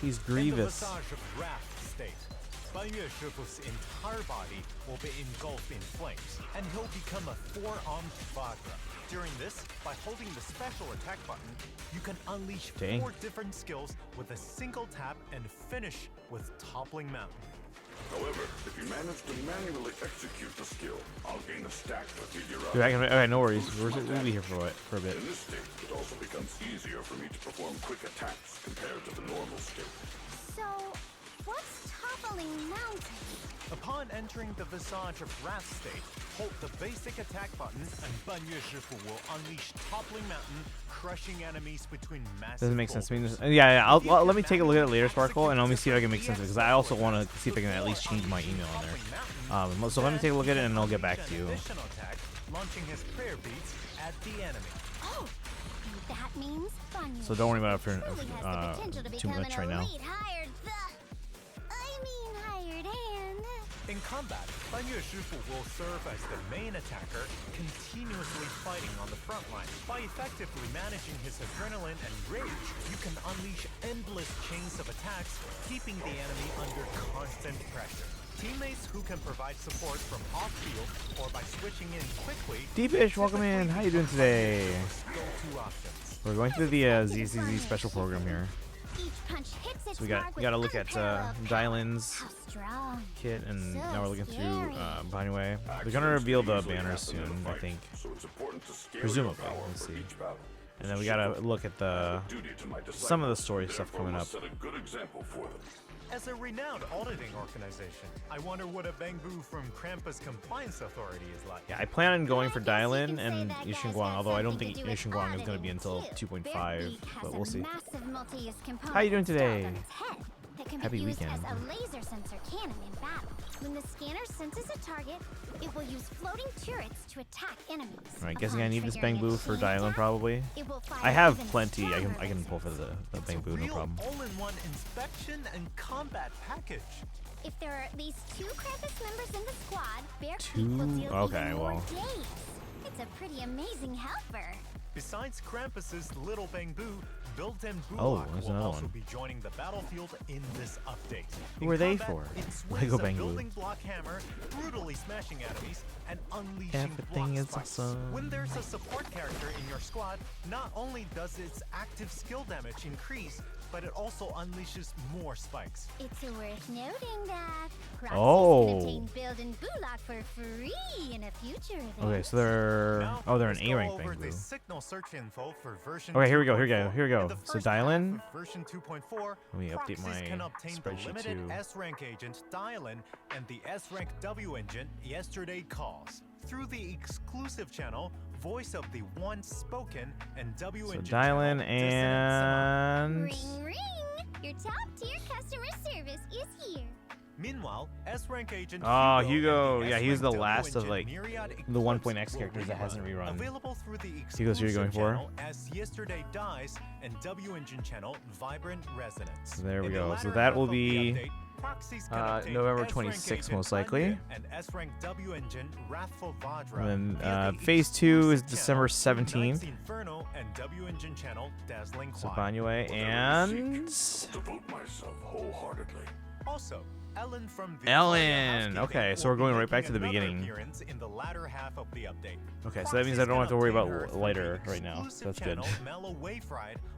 He's In the Grievous. Visage of Wrath state, Ban Yue Shifu's entire body will be engulfed in flames, and he'll become a four-armed Vajra. During this, by holding the special attack button, you can unleash Dang. 4 different skills with a single tap and finish with Toppling Mountain. However, if you manage to manually execute the skill, I'll gain a stack of meteorite. Dude, okay, no worries. We'll be here for a bit. In this state, it also becomes easier for me to perform quick attacks compared to the normal state. So, what's Toppling Mountain? Upon entering the Visage of Wrath state, hold the basic attack button and Ban Yue Shifu will unleash Toppling Mountain, crushing enemies between massive Doesn't make sense to me. boulders. Yeah, I'll let me take a look at it later, Sparkle, and let me see if I can make sense of it, because I also want to see if I can at least change my email in there. So let me take a look at it, and I'll get back to you. Additional attack, launching his prayer beads at the enemy. Oh, and that means Ban Yue So don't worry about it truly has the potential to too become much an right now. elite hired hired hand. In combat, Ban Yue Shifu will serve as the main attacker, continuously fighting on the front line. By effectively managing his adrenaline and rage, you can unleash endless chains of attacks, keeping the enemy under constant pressure. Teammates who can provide support from off-field or by switching in quickly. Deepish, welcome in. How you doing today? Go-to options. We're going through the ZZZ special program here. Each punch hits its So we mark with got to look at unparalleled Dylan's How strong. kit, and So now we're looking through scary. Byway. They're gonna reveal the banners soon, I think. So it's important to scale Presumably, your power we'll for see. each battle. And then we gotta look at the Duty to my some of the disciples, story stuff therefore coming up. must set a good example for them. As a renowned auditing organization, I wonder what a Bangbu from Krampus Compliance Authority is like. Yeah, I plan on going for I guess you Dylan can say and that guy's Yishin got Guang, although I don't something think to do with Yishin Guang is gonna be auditing, until too. 2.5, Their beak has but a we'll see. massive multi-use component How you doing today? installed on its head that can Happy be used weekend. as a laser sensor cannon in battle. When the scanner senses a target, it will use floating turrets to attack enemies. Alright, guessing I Upon need this triggering a Bangbu for chain Dylan attack, probably. it will fire I have even plenty. I stronger can pull for lasers. the It's a Bangbu, no real problem. all-in-one inspection and combat package. If there are at least 2 Krampus members in the squad, Bear Creek Two? will deal Okay, even more well. days. It's a pretty amazing helper. Besides Krampus's little Bangbu, built-in Oh, Bullock there's will another also one. be joining the battlefield in this update. Who In are they combat, for? it swings Lego a Bangbu. building block hammer, brutally smashing enemies, and unleashing Everything block is spikes. awesome. When there's a support character in your squad, not only does its active skill damage increase, but it also unleashes more spikes. It's worth noting that Proxies Oh. can obtain Build and Bullock for free in a future event. Okay, so they're Now, they're an let's go A-rank over the Bangbu. signal search info for version Okay, here we go, 2.4. here we go. In the So first half Dylan. of version 2.4, Let me update proxies my can obtain the spreadsheet limited too. S-rank agent Dylan and the S-rank W engine Yesterday Calls through the exclusive channel Voice of the Once Spoken and W So engine Dylan channel Dissonant and Ring ring! Your top-tier customer service is here. Meanwhile, S-rank agent Oh, Hugo Hugo. and Yeah, he's the S-rank last of W like engine Myriad the Eclipse 1.x will characters that hasn't rerun. Available through the Hugo's who you're going exclusive for? channel As Yesterday Dies and W engine channel Vibrant Resonance. There we In the go. So latter that half will of the be update, proxies can obtain November S-rank 26th agent most likely. Vanya and S-rank W engine Wrathful Vajra. And then via the phase 2 is exclusive December channel 17th. Knight's Inferno and W engine channel Dazzling So Quiet. Banyue Whatever and you seek, devote myself wholeheartedly. Also, Ellen from the Ellen. Okay, so we're going right back to the beginning. In the latter half of the update. Okay, so that means I don't have to worry about lighter right now. So that's good.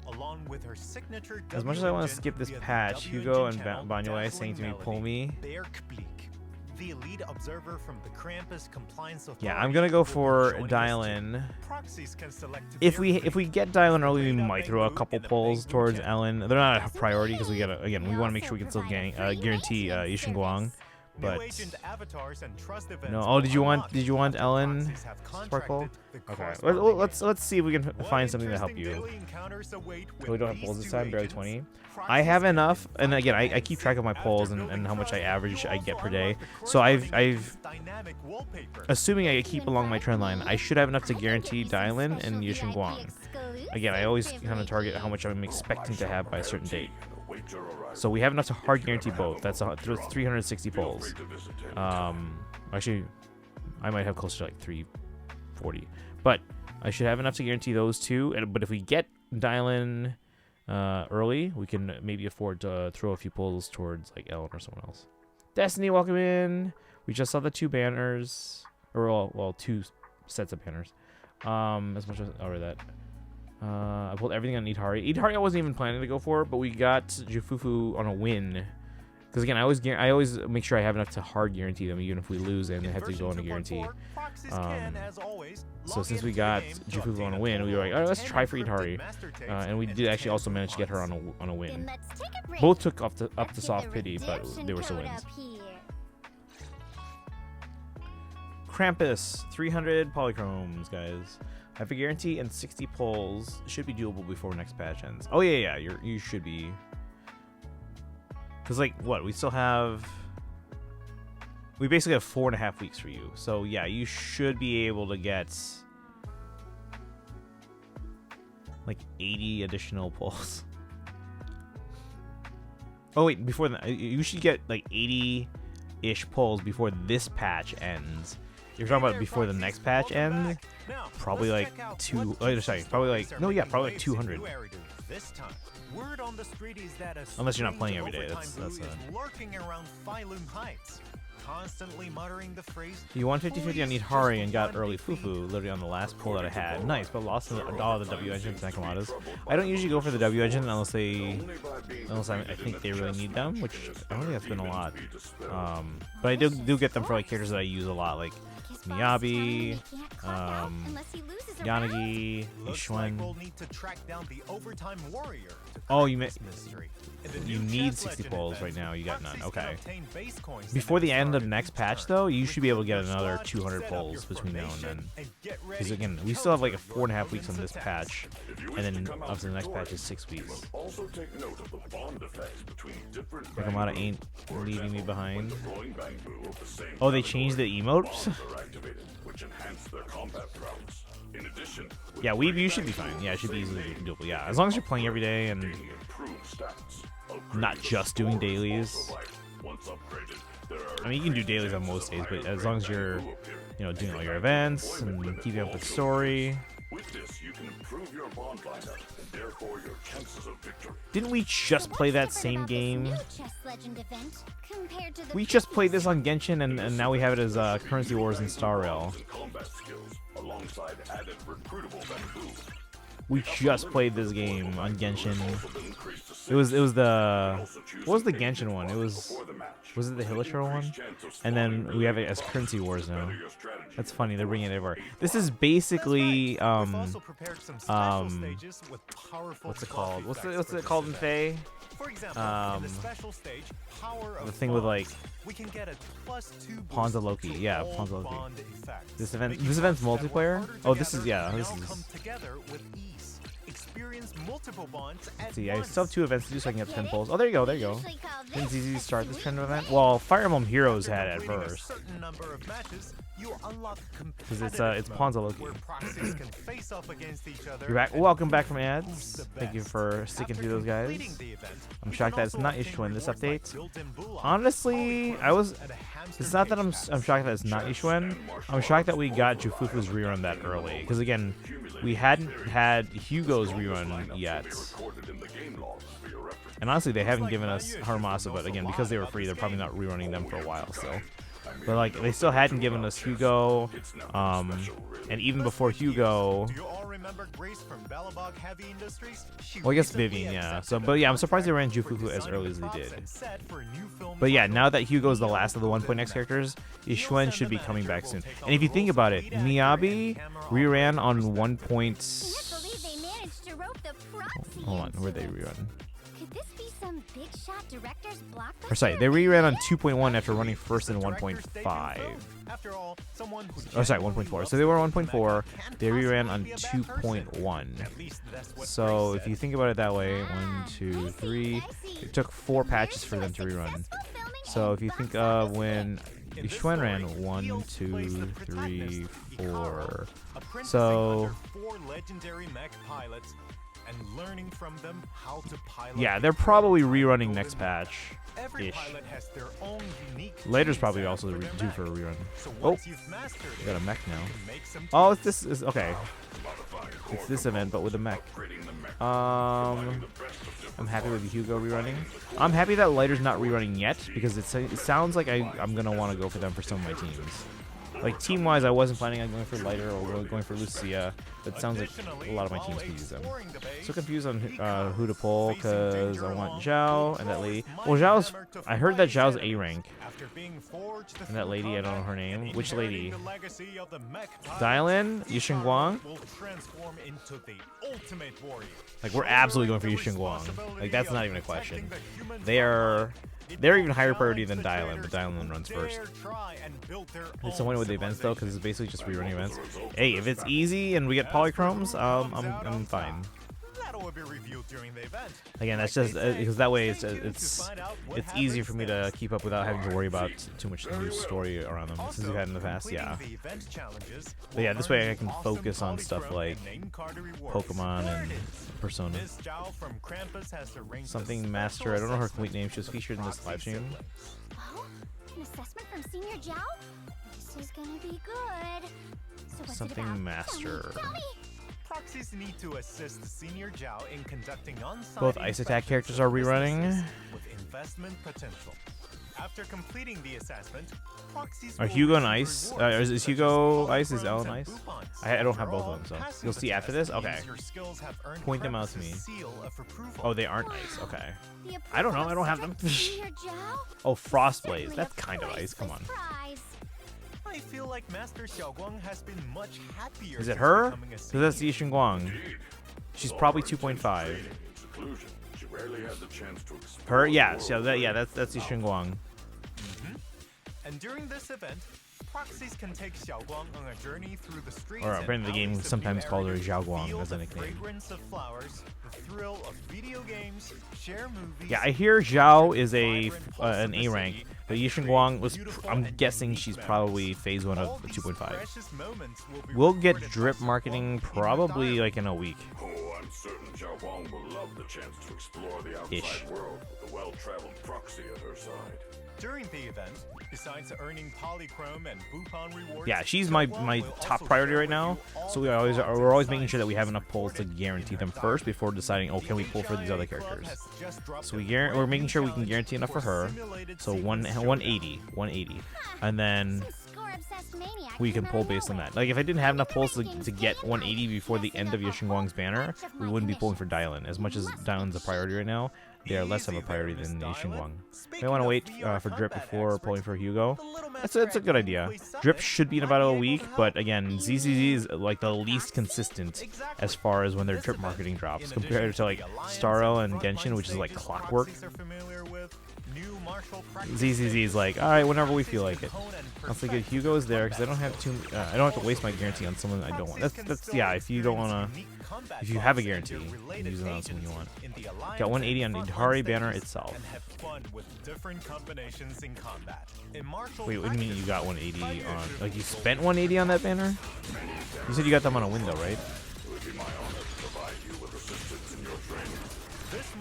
Along with her signature As much as I want to skip this patch, Hugo and Banyue saying to me, pull me. The elite observer from the Krampus Compliance Authority. Yeah, I'm gonna go for dial-in. If we get dial-in early, we might throw a couple pulls towards Ellen. They're not a priority because we gotta, again, we want to make sure we can still guarantee Yishin Guang. But no. Oh, did you want Ellen Sparkle? Okay. Let's see if we can find something to help you. We don't have polls this time. Barely 20. I have enough, and again, I keep track of my polls and how much I get per day. So I've assuming I keep along my trend line, I should have enough to guarantee Dylan and Yishin Guang. Again, I always kind of target how much I'm expecting to have by a certain date. So we have enough to hard guarantee both. That's 360 polls. Actually, I might have closer to like 340, but I should have enough to guarantee those two. But if we get Dylan early, we can maybe afford to throw a few polls towards like Ellen or someone else. Destiny, welcome in. We just saw the 2 banners, or well, 2 sets of banners. As much as that. I pulled everything on Idhari. Idhari I wasn't even planning to go for, but we got Jufufu on a win. Because again, I always make sure I have enough to hard guarantee them, even if we lose and they have to go on a guarantee. So since we got Jufufu on a win, we were like, all right, let's try for Idhari. And we did actually also manage to get her on a win. Both took up to soft pity, but they were still wins. Krampus, 300 polychromes, guys. I have a guarantee and 60 polls. Should be doable before next patch ends. Oh yeah, you should be. Cause like what? We still have. We basically have 4.5 weeks for you. So yeah, you should be able to get like 80 additional polls. Oh wait, before that, you should get like 80-ish polls before this patch ends. You're talking about before the next patch ends? Probably like probably like 200. Unless you're not playing every day. That's lurking around Phylum Heights, constantly muttering the phrase. You won 50-50 on Idhari and got early Fufu, literally on the last pull that I had. Nice, but lost all the W engines and Nakamadas. I don't usually go for the W engine unless I think they really need them, which I don't think that's been a lot. But I do get them for like characters that I use a lot, like Miyabi, Yanagi, Yishuan. Oh, you need 60 polls right now. You got none. Okay. Before the end of the next patch, though, you should be able to get another 200 polls between now and then. Because again, we still have like 4.5 weeks on this patch, and then up to the next patch is 6 weeks. Nakamata ain't leaving me behind. Oh, they changed the emotes? Yeah, you should be fine. Yeah, it should be easily doable. Yeah, as long as you're playing every day and not just doing dailies. I mean, you can do dailies on most days, but as long as you're, doing all your events and keeping up with the story. With this, you can improve your bond lineup and therefore your chances of victory. Didn't we just play that same game? We just played this on Genshin, and now we have it as Currency Wars and Star Rail. We just played this game on Genshin. It was the what was the Genshin one? Was it the Hilichurl one? And then we have it as Currency Wars now. That's funny, they're bringing it over. This is basically what's it called? What's it called in Faye? The thing with like Pawns of Loki. Yeah, Pawns of Loki. This event's multiplayer? Oh, this is. See, I still have 2 events to do so I can get 10 polls. Oh, there you go. Didn't ZZZ start this kind of event? Well, Fire Emblem Heroes had it at first. Because it's Pawns of Loki. You're back. Welcome back from ads. Thank you for sticking through those guys. I'm shocked that it's not Yishuan in this update. Honestly, it's not that I'm shocked that it's not Yishuan. I'm shocked that we got Jufufu's rerun that early. Because again, we hadn't had Hugo's rerun yet. Recorded in the game logs for your reference. And honestly, they haven't given us Harumasa, but again, because they were free, they're probably not rerunning them for a while still. But like, they still hadn't given us Hugo, and even before Hugo, Do you all remember Grace from Balabog Heavy Industries? She well, I guess recently Vivian, yeah. accepted So, but yeah, I'm surprised they ran with Jufufu as designing early as they props did. and set for a new film But yeah, titled now that Hugo's the last of the 1.x characters, Yishuen should be coming back soon. And if you think about it, Miyabi reran on 1. Can't believe they managed to rope the proxy. Hold on, where'd they rerun? Could this be some big shot director's blockbuster? Or sorry, they reran on 2.1 after running first in 1.5. After all, someone who Oh, sorry, 1.4. So they were on 1.4. can't They reran possibly on be a bad person. 2.1. At least that's what So Grace if you said. think about it that way, 1, 2, 3. It took 4 patches for them to rerun. So if you think of when In this Yishuen ran story, 1, Fields 2, plays the 3, protagonist, 4. Ikaru, apprenticing So under 4 legendary mech pilots and learning from them how to pilot. yeah, they're probably rerunning next patch. Every ish. pilot has their own unique Later's tool probably set also for their due for a mech. rerun. So Oh, once you've mastered we got a it, mech you now. can make some Oh, tweaks. this is okay. It's this event, but with a mech. I'm happy with Hugo rerunning. I'm happy that Lighter's not rerunning yet because it sounds like I'm gonna want to go for them for some of my teams. Like team-wise, I wasn't planning on going for Lighter or really going for Lucia, but it sounds like a lot of my teams can use them. So confused on who to pull because I want Zhao and that lady. Well, Zhao's. I heard that Zhao's A rank. And that lady, I don't know her name. Which lady? Dylan? Yishin Guang? Like, we're absolutely going for Yishin Guang. Like, that's not even a question. They're even higher priority than Dylan, but Dylan runs first. It's the one with the events though, because it's basically just rerunning events. Hey, if it's easy and we get polychromes, I'm fine. Again, that's just because that way it's easier for me to keep up without having to worry about too much new story around them since we've had in the past. Yeah. But yeah, this way I can focus on stuff like Pokemon and Persona. Something Master. I don't know her complete name. She was featured in this live stream. Oh, an assessment from Senior Zhao? This is gonna be good. So what's Something it about? Master. Tell me. Proxies need to assist Senior Zhao in conducting on-site Both Ice Attack characters are rerunning. with investment potential. After completing the assessment, proxies Are will Hugo and receive Ice? rewards Is such Hugo as Ice? Is holograms Ellen and Ice? coupons. I don't have Overall, both of them, so passive you'll see after assess this. Okay. means your skills have earned Point them out to me. Krampus's seal of approval. Oh, they aren't Ice. Okay. The I don't know. approval I don't have subject them. Senior Zhao? Oh, Frostblaze. Certainly That's a kind of Ice. Come on. priceless prize. I feel like Master Xiaoguang has been much happier. Is it since her? becoming a So that's senior. Yishin Guang. She's probably 2.5. Seclusion. She rarely had the chance to explore Her? the Yeah. world So that's Yishin Guang. And during this event, proxies can take Xiaoguang on a journey through the streets. Or and apparently the game alleys of sometimes New calls her Area, Zhao Guang feel as a the nickname. fragrance of flowers, the thrill of video games, share movies. Yeah, I hear Zhao is an A rank, but Yishin Guang was. I'm guessing she's probably phase 1 of 2.5. We'll get drip marketing probably like in a week. Oh, I'm certain Zhao Wang will love the chance to explore the outside Ish. world with a well-traveled proxy at her side. During the event, besides earning polychrome and Bupon rewards, Yeah, she's my Xiaoguang will top also priority share right with now. you all So the we're always making designs, sure that we have enough pulls to supported guarantee them and first before deciding, oh, can we pull for these other characters? So we're making sure we can guarantee enough for her. So 180, and then Some score-obsessed maniac we came can out pull of based on nowhere. that. Like if I didn't have enough pulls to get 180 before the end of Yishin Guang's banner, we wouldn't be pulling for Dylan. As much as Dylan's a priority right now, they are less of a priority than Yishin Guang. May want to wait for Drip before pulling for Hugo. It's a good idea. Drip should be in about a week, but again, ZZZ is like the least consistent as far as when their Drip marketing drops compared to like Starro and Genshin, which is like clockwork. ZZZ is like, all right, whenever we feel like it. I'll say good. Hugo is there because I don't have I don't have to waste my guarantee on someone I don't want. That's yeah. If you don't wanna, if you have a guarantee, you use it on someone you want. Got 180 on the Idari banner itself. Wait, what do you mean you got 180 on? Like you spent 180 on that banner? You said you got them on a window, right?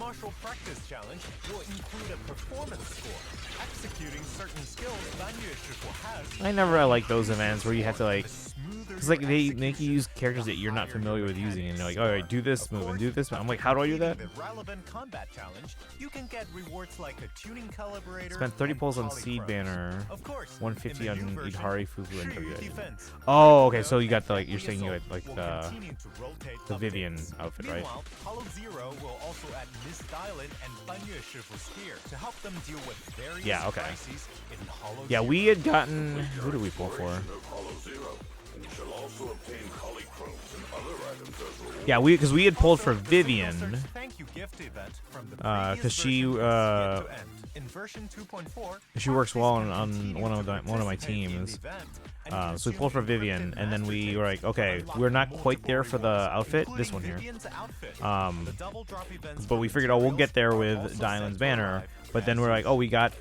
martial practice challenge will include a performance score. Executing certain skills Banyu Shifu has. I never like those events where you have to like, it's like they make you use characters that you're not familiar with using, and they're like, all right, do this move and do this. I'm like, how do I do that? The relevant combat challenge, you can get rewards like a tuning calibrator. Spent 30 and pulls on polychrome. Seed Banner, Of course, 150 in on the new version, Idhari, Fufu, and Shiryu Togepi. Defense. Oh, okay, so you got the, like, you're saying you had like will the continue to rotate the Vivian updates. outfit, right? Meanwhile, Hollow Zero will also add Mist Island and Banyu Shifu's Spear to help them deal with various Yeah, okay. crises in Hollow Yeah, Zero. we had gotten, who did we pull for? Of Hollow Zero. You shall also obtain polychromes and other items as rewards. Yeah, because we had pulled for Also, the single Vivian. search thank you gift event from the 'cause previous she, version is yet to end. In version 2.4, She works well on continue one to of my participate in the teams. event and So we pulled for consume Vivian, encrypted and then master we tapes were like, to okay, unlock we're not quite there for the multiple outfit. rewards, This one here. including Vivian's outfit. The double drop events But for we figured, oh, we'll get there materials are with also Dylan's set to banner. arrive But then as we're like, oh, we got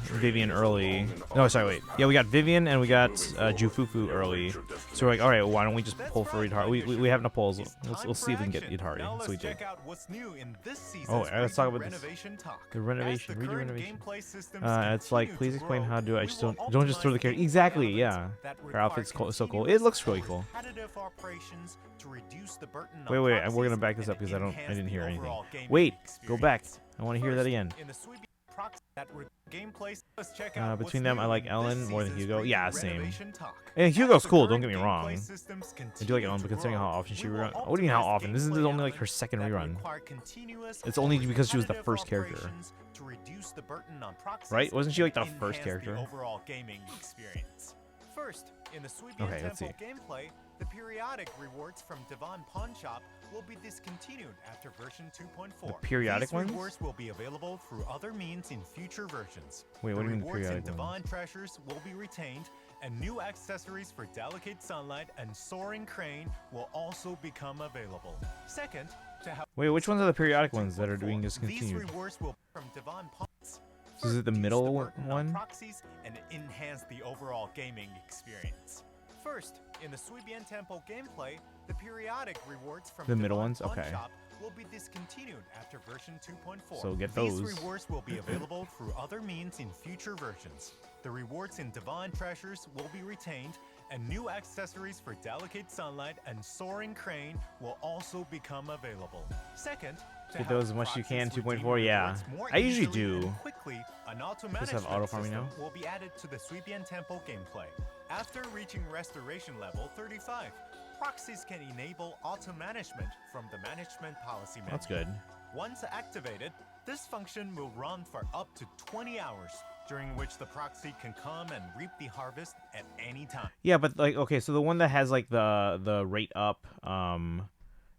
Vivian early. No, sorry, wait. Yeah, we got Vivian and we got Jufufu early. So we're like, all right, well, why don't we just pull for Idhari? We have enough pulls. We'll see if we can get Idhari. Now So we let's did. check out what's new in this season's Oh, let's talk about this. renovation talk. The renovation, As the redo current renovation. gameplay systems It's like, continue please to explain grow, how to do it. I we just will don't just throw the optimize character. gameplay Exactly, elements yeah. that Her require outfit's so cool. It continuous looks really and cool. repetitive operations to reduce the burden on Wait, we're gonna proxies back this up and because I enhance didn't the hear anything. overall gaming Wait, go back. experience. I want to hear that again. In the Sweepy proxy that gameplay, let's check out what's Between them, new I like in Ellen this more than season's Hugo. Yeah, redo same. renovation talk. And As Hugo's the cool. Don't current get me gameplay wrong. systems I do like continue Ellen, to but considering how grow, often she we will rerun. What do you mean how optimize often? This is gameplay only like her elements second that rerun. require continuous It's only and because she was the repetitive first character. operations to reduce the burden on proxies Right? Wasn't she like the and first enhance character? The overall gaming experience. First, in the Sweepy Okay, let's Temple gameplay, the periodic rewards from Devon Pawn Shop will be discontinued after version 2.4. The periodic These ones? rewards will be available through other means in future versions. Wait, what do you mean the rewards in periodic Devon ones? treasures will be retained, and new accessories for Delicate Sunlight and Soaring Crane will also become available. Second, to help Wait, which ones are the periodic ones that are being these discontinued? rewards will from Devon Pawns. So is it the Reduce middle burden on one? proxies and enhance the overall gaming experience. First, in the Suibian Temple gameplay, the periodic rewards from The middle Devon ones? Pawn Okay. Shop will be discontinued after version 2.4. So get These those. rewards will be available through other means in future versions. The rewards in Devon Treasures will be retained, and new accessories for Delicate Sunlight and Soaring Crane will also become available. Second, to Get help those as much as you can, proxies 2.4, redeem yeah. rewards more I usually easily and do. Quickly, an auto Just have management auto farming system now? will be added to the Suibian Temple gameplay. After reaching restoration level 35, proxies can enable auto management from the management policy menu. That's good. Once activated, this function will run for up to 20 hours, during which the proxy can come and reap the harvest at any time. Yeah, but like, okay, so the one that has like the rate up,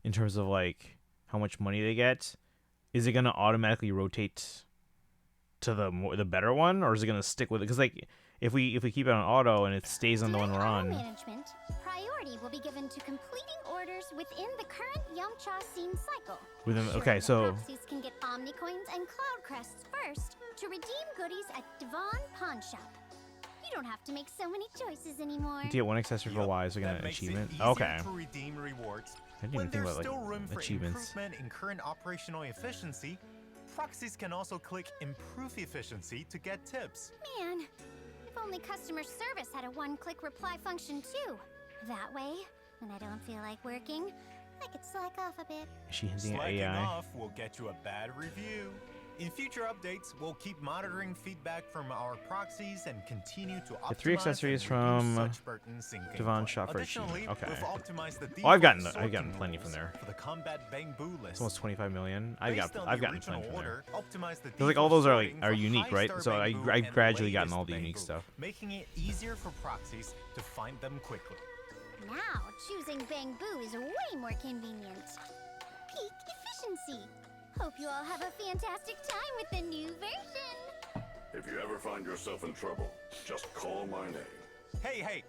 in terms of like how much money they get, is it gonna automatically rotate to the better one, or is it gonna stick with it? Because like, if we keep it on auto and it stays on the one During we're order on, management, priority will be given to completing orders within the current Yamcha scene cycle. within Ensuring okay, the so proxies can get Omni coins and Cloud Crests first to redeem goodies at Devon Pawn Shop. You don't have to make so many choices anymore. to get one accessory for Yup, Y, so get that an makes it achievement. easier Okay, to redeem rewards. I didn't When even think there's about still like room for achievements. improvement in current operational efficiency, proxies can also click Improve Efficiency to get tips. Man, if only customer service had a one-click reply function too. That way, when I don't feel like working, I could slack off a bit. Is she hinting at Slacking AI? off will get you a bad review. In future updates, we'll keep monitoring feedback from our proxies and continue to optimize Get 3 accessories and from reduce such burdens in Devon gameplay. Shop for Additionally, achievement. Okay. we've optimized the Oh, I've gotten default I've gotten sorting plenty from rules there. for the combat bamboo list. It's almost 25 million. I've Based on gotten the plenty original from there. order, optimize the Because like all default those are like sorting are for unique, right? high-star So bamboo I've and gradually gotten latest all the unique bamboo, stuff. making it easier for proxies to find them quickly. Now, choosing Bamboo is way more convenient. Peak efficiency. Hope you all have a fantastic time with the new version. If you ever find yourself in trouble, just call my name. Hey,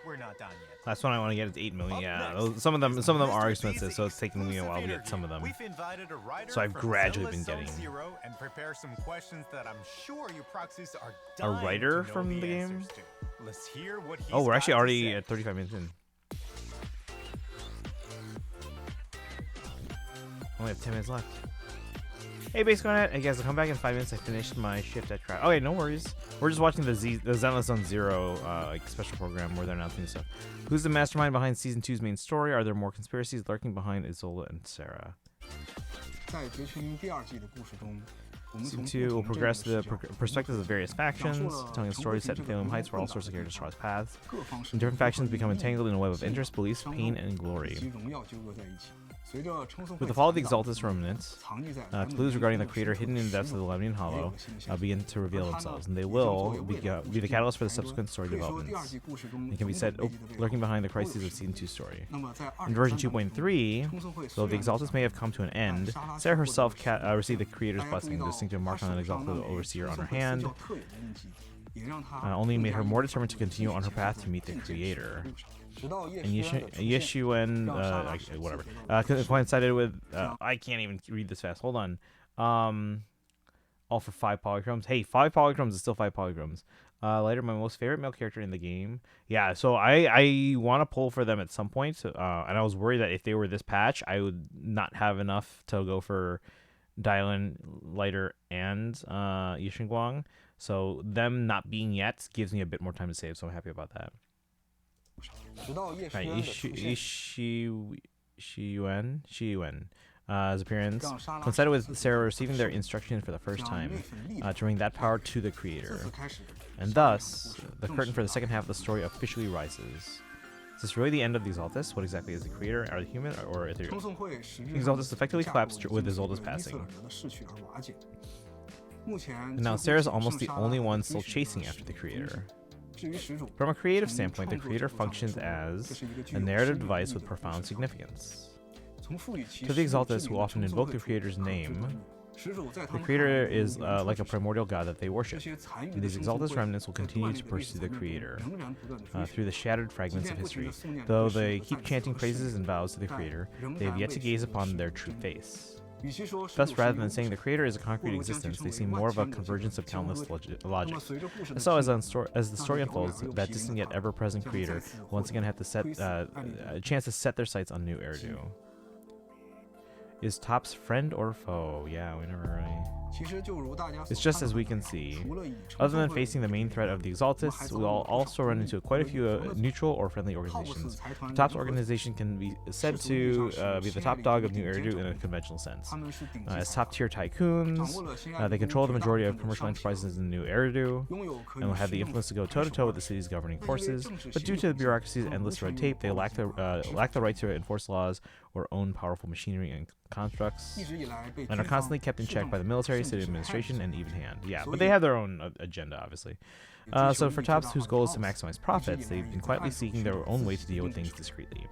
we're not done yet. Last one I want to get is 8 million. Up Yeah, next those- some of them is are Mr. expensive, Z's so it's taking me a while to exclusive get some of them. interview. We've invited a writer So I've from gradually Zelda been Zone getting- Zero and prepare some questions that I'm sure you proxies are A dying writer to know from the game? answers to. Let's hear what he's Oh, we're actually got to already say. at 35 minutes in. Only have 10 minutes left. Hey, BaseConet. Hey, guys, I'll come back in 5 minutes. I finished my shift at Craft. Okay, no worries. We're just watching the Zenless Zone Zero like special program where they're announcing stuff. Who's the mastermind behind Season 2's main story? Are there more conspiracies lurking behind Isola and Sarah? Season 2 will progress the perspectives of various factions, telling a story set in Phalum Heights where all sorts of characters cross paths. And different factions become entangled in a web of interest, beliefs, pain, and glory. With the fall of the Exaltus remnants, clues regarding the creator hidden in the depths of the Lemnian Hollow begin to reveal themselves, and they will be the catalyst for the subsequent story developments. They can be said lurking behind the crises of Season 2 story. In version 2.3, though the Exaltus may have come to an end, Sarah herself received the creator's blessing, the distinctive mark on an Exalted Overseer on her hand, only made her more determined to continue on her path to meet the creator. And Yeshuen, whatever, coincided with, I can't even read this fast, hold on, all for 5 polychromes. Hey, 5 polychromes is still 5 polychromes. Later, my most favorite male character in the game. Yeah, so I want to pull for them at some point, and I was worried that if they were this patch, I would not have enough to go for Dylan, Lighter, and Yisheng. So them not being yet gives me a bit more time to save, so I'm happy about that. Right, Shiyuan, his appearance coincided with Sarah receiving their instruction for the first time to bring that power to the creator. And thus, the curtain for the second half of the story officially rises. Is this really the end of the Exaltus? What exactly is the creator? Are they human or ethereal? The Exaltus effectively collapsed with Isolde's passing. And now Sarah's almost the only one still chasing after the creator. From a creative standpoint, the creator functions as a narrative device with profound significance. To the Exaltus, who often invoke the creator's name, the creator is like a primordial god that they worship. And these Exaltus remnants will continue to pursue the creator through the shattered fragments of history. Though they keep chanting praises and vows to the creator, they have yet to gaze upon their true face. Thus, rather than saying the creator is a concrete existence, they seem more of a convergence of countless logic. So, as the story unfolds, that distant yet ever-present creator will once again have to set a chance to set their sights on New Eridu. Is Top's friend or foe? Yeah, we never really... It's just as we can see. Other than facing the main threat of the Exaltus, we'll also run into quite a few neutral or friendly organizations. Top's organization can be said to be the top dog of New Eridu in a conventional sense. As top-tier tycoons, they control the majority of commercial enterprises in New Eridu, and will have the influence to go toe-to-toe with the city's governing forces, but due to the bureaucracy's endless red tape, they lack the right to enforce laws or own powerful machinery and constructs, and are constantly kept in check by the military, city administration, and even hand. Yeah, but they have their own agenda, obviously. So for Tops, whose goal is to maximize profits, they've been quietly seeking their own way to deal with things discreetly.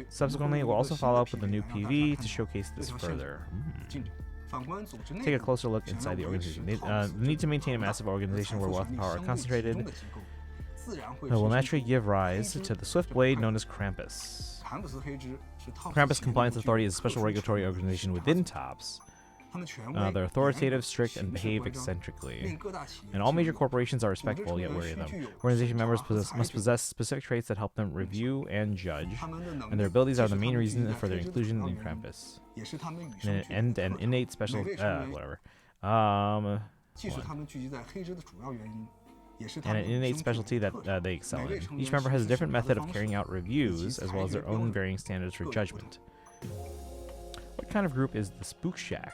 Subsequently, we'll also follow up with a new PV to showcase this further. Take a closer look inside the organization. The need to maintain a massive organization where wealth and power are concentrated will naturally give rise to the swift blade known as Krampus. Krampus Compliance Authority is a special regulatory organization within TOPS. They're authoritative, strict, and behave eccentrically. And all major corporations are respectful, yet wary of them. Organization members must possess specific traits that help them review and judge, and their abilities are the main reason for their inclusion in Krampus. And an innate special... and an innate specialty that they excel in. Each member has a different method of carrying out reviews, as well as their own varying standards for judgment. What kind of group is the Spook Shack?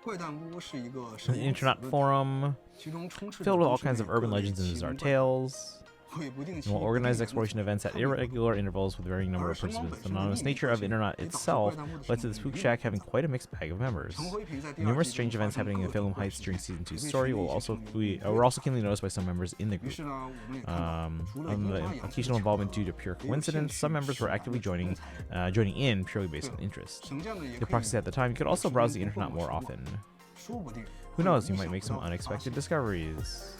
An internet forum filled with all kinds of urban legends and bizarre tales. And will organize exploration events at irregular intervals with a varying number of participants. The anonymous nature of the internet itself led to the Spook Shack having quite a mixed bag of members. Numerous strange events happening in Phalum Heights during Season 2's story were also keenly noticed by some members in the group. The occasional involvement due to pure coincidence, some members were actively joining in purely based on interest. The proxy at the time, you could also browse the internet more often. Who knows, you might make some unexpected discoveries.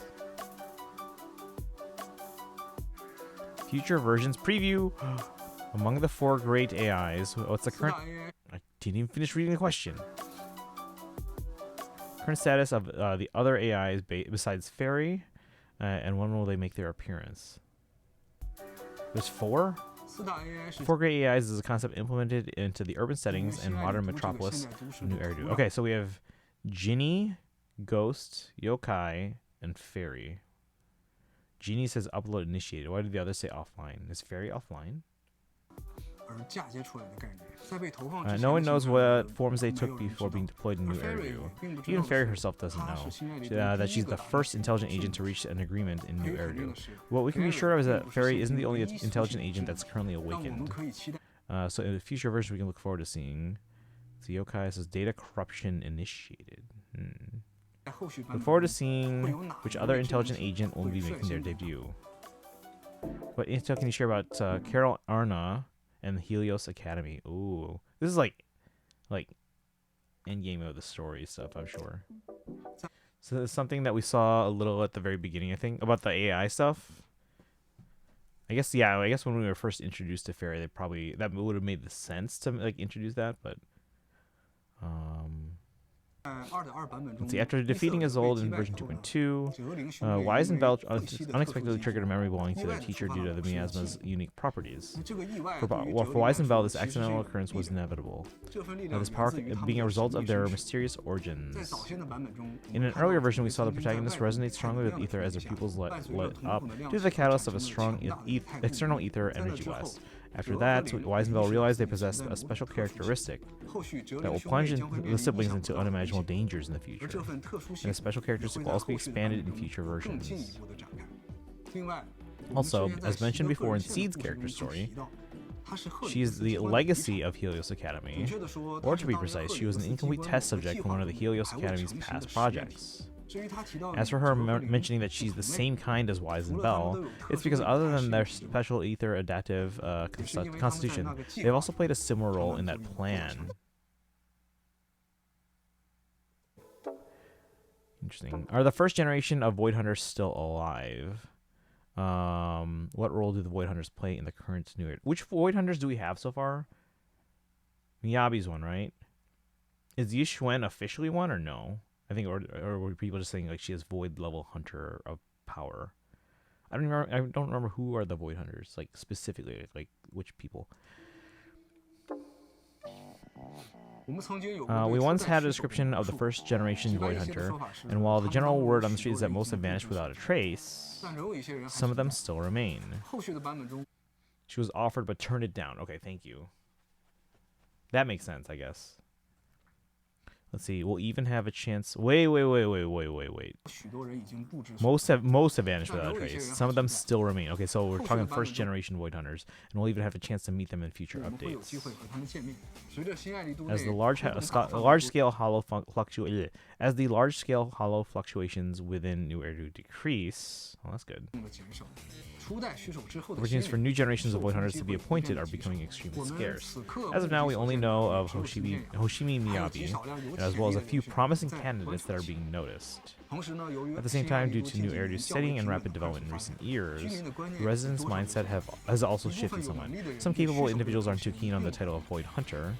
Future versions preview. Among the 4 great AIs, what's the current... I didn't even finish reading the question. Current status of the other AIs besides Fairy, and when will they make their appearance? There's 4? Four great AIs is a concept implemented into the urban settings and modern metropolis of New Eridu. Okay, so we have Genie, Ghost, Yokai, and Fairy. Genie says upload initiated. Why did the others say offline? Is Fairy offline? No one knows what forms they took before being deployed in New Eridu. Even Fairy herself doesn't know that she's the first intelligent agent to reach an agreement in New Eridu. What we can be sure of is that Fairy isn't the only intelligent agent that's currently awakened. So in the future version, we can look forward to seeing. The Yokai says data corruption initiated. Look forward to seeing which other intelligent agent will be making their debut. What intel can you share about Carol Arna and the Helios Academy? Ooh, this is like endgame of the story stuff, I'm sure. So it's something that we saw a little at the very beginning, I think, about the AI stuff. I guess when we were first introduced to Fairy, that would have made the sense to like introduce that, but let's see, after defeating Isolde in version 2.2, Wise and Bell unexpectedly triggered a memory belonging to their teacher due to the miasma's unique properties. For Wise and Bell, this accidental occurrence was inevitable, this power being a result of their mysterious origins. In an earlier version, we saw the protagonist resonate strongly with Ether as their pupils lit up due to the catalyst of a strong external Ether energy blast. After that, Wise and Bell realized they possessed a special characteristic that will plunge the siblings into unimaginable dangers in the future, and the special characteristic will also be expanded in future versions. Also, as mentioned before in Seed's character story, she is the legacy of Helios Academy, or to be precise, she was an incomplete test subject from one of the Helios Academy's past projects. As for her mentioning that she's the same kind as Wise and Bell, it's because other than their special ether adaptive constitution, they've also played a similar role in that plan. Interesting. Are the first generation of Void Hunters still alive? What role do the Void Hunters play in the current New Era? Which Void Hunters do we have so far? Miyabi's one, right? Is Yishuen officially one or no? I think, or were people just saying like she has Void level Hunter of power? I don't remember who are the Void Hunters, like specifically, like which people. We once had a description of the first generation Void Hunter, and while the general word on the street is that most have vanished without a trace, some of them still remain. She was offered but turned it down. Okay, thank you. That makes sense, I guess. Let's see. We'll even have a chance. Wait. Most have vanished without a trace. Some of them still remain. Okay, so we're talking first generation Void Hunters, and we'll even have a chance to meet them in future updates. As the large scale hollow fluctuations within New Eridu decrease. Oh, that's good. Opportunities for new generations of Void Hunters to be appointed are becoming extremely scarce. As of now, we only know of Hoshimi Miyabi, as well as a few promising candidates that are being noticed. At the same time, due to New Eridu's steady and rapid development in recent years, the residents' mindset has also shifted somewhat. Some capable individuals aren't too keen on the title of Void Hunter,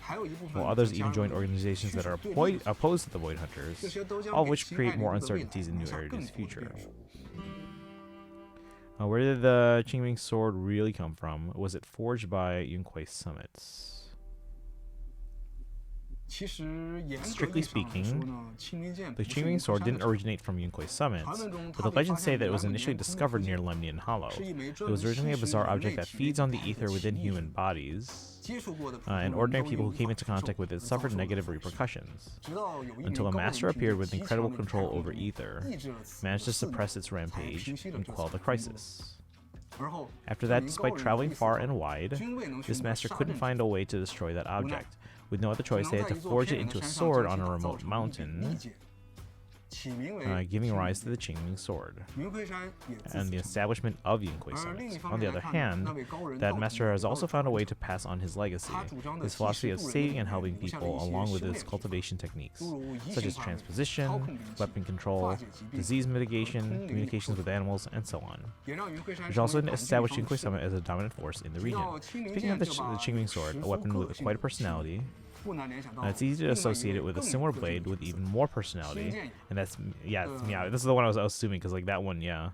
while others even join organizations that are opposed to the Void Hunters, all of which create more uncertainties in New Eridu's future. Where did the Qingming sword really come from? Was it forged by Yunquei Summits? Strictly speaking, the Qingming sword didn't originate from Yunquei Summits, but the legends say that it was initially discovered near Lemnian Hollow. It was originally a bizarre object that feeds on the ether within human bodies, and ordinary people who came into contact with it suffered negative repercussions, until a master appeared with incredible control over ether, managed to suppress its rampage, and quell the crisis. After that, despite traveling far and wide, this master couldn't find a way to destroy that object. With no other choice, they had to forge it into a sword on a remote mountain, giving rise to the Qingming sword and the establishment of Yunquei Summits. On the other hand, that master has also found a way to pass on his legacy, his philosophy of saving and helping people, along with his cultivation techniques, such as transposition, weapon control, disease mitigation, communications with animals, and so on, which also established Yunquei Summit as a dominant force in the region. Speaking of the Qingming sword, a weapon with quite a personality, it's easy to associate it with a similar blade with even more personality, and that's, yeah, it's Miyabi. This is the one I was assuming, because like that one, yeah.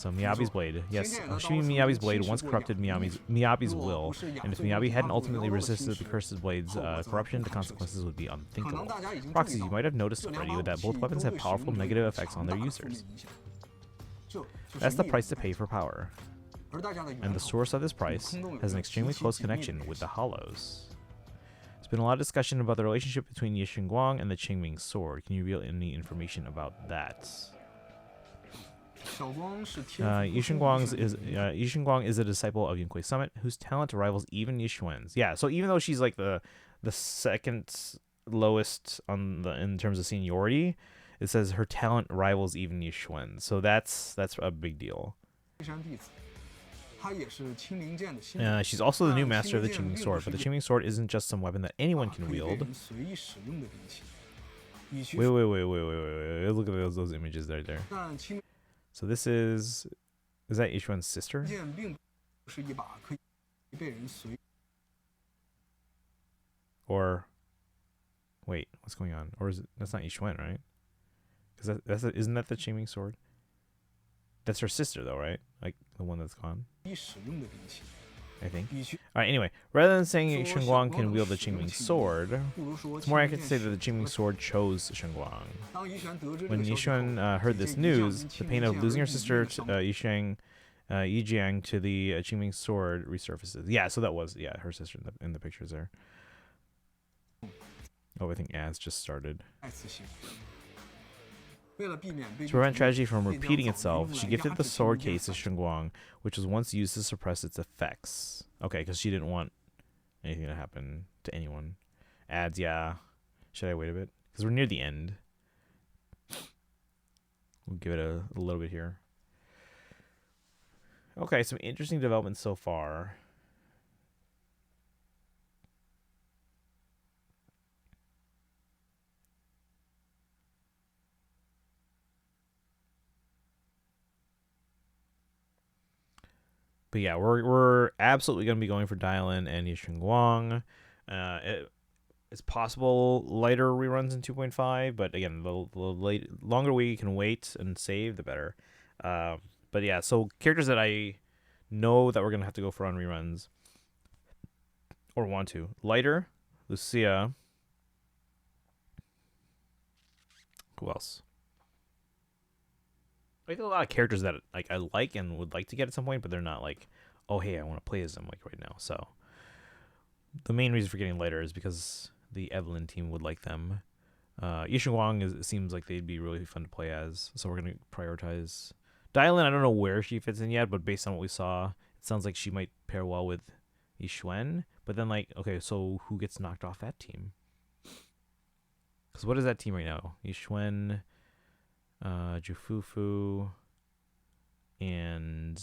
So Miyabi's blade. Yes, Hoshimi Miyabi's blade once corrupted Miyabi's will, and if Miyabi hadn't ultimately resisted the cursed blade's corruption, the consequences would be unthinkable. Proxies, you might have noticed already that both weapons have powerful negative effects on their users. That's the price to pay for power. And the source of this price has an extremely close connection with the Hollows. There's been a lot of discussion about the relationship between Yi Guang and the Qingming sword. Can you reveal any information about that? Yi Guang is a disciple of Yunquei Summit, whose talent rivals even Yi Xuan's. Yeah, so even though she's like the second lowest in terms of seniority, it says her talent rivals even Yi Xuan's. So that's a big deal. She's also the new master of the Qingming sword, but the Qingming sword isn't just some weapon that anyone can wield. Wait. Look at those images right there. So this is that Yi Xuan's sister? Or, wait, what's going on? Or is it, that's not Yi Xuan, right? Because isn't that the Qingming sword? That's her sister, though, right? Like the one that's gone. I think. All right. Anyway, rather than saying Yi Guang can wield the Qingming sword, it's more accurate to say that the Qingming sword chose Yi Guang. When Yi Xuan heard this news, the pain of losing her sister Yi Jiang to the Qingming sword resurfaces. Yeah, so that was her sister in the pictures there. Oh, I think ads just started. To prevent tragedy from repeating itself, she gifted the sword case to Guang, which was once used to suppress its effects. Okay, because she didn't want anything to happen to anyone. Ads, yeah. Should I wait a bit? Because we're near the end. We'll give it a little bit here. Okay, some interesting developments so far. But yeah, we're absolutely going to be going for Dial-In and Yi Guang. It's possible lighter reruns in 2.5, but again, the longer we can wait and save, the better. But yeah, so characters that I know that we're going to have to go for on reruns, or want to. Lighter, Lucia. Who else? I think a lot of characters that I like and would like to get at some point, but they're not like, oh hey, I want to play as them like right now. So the main reason for getting lighter is because the Evelyn team would like them. Yi Guang seems like they'd be really fun to play as, so we're gonna prioritize Dial-In. I don't know where she fits in yet, but based on what we saw, it sounds like she might pair well with Yi Xuan. But then okay, so who gets knocked off that team? Because what is that team right now? Yi Xuan, Jufufu, and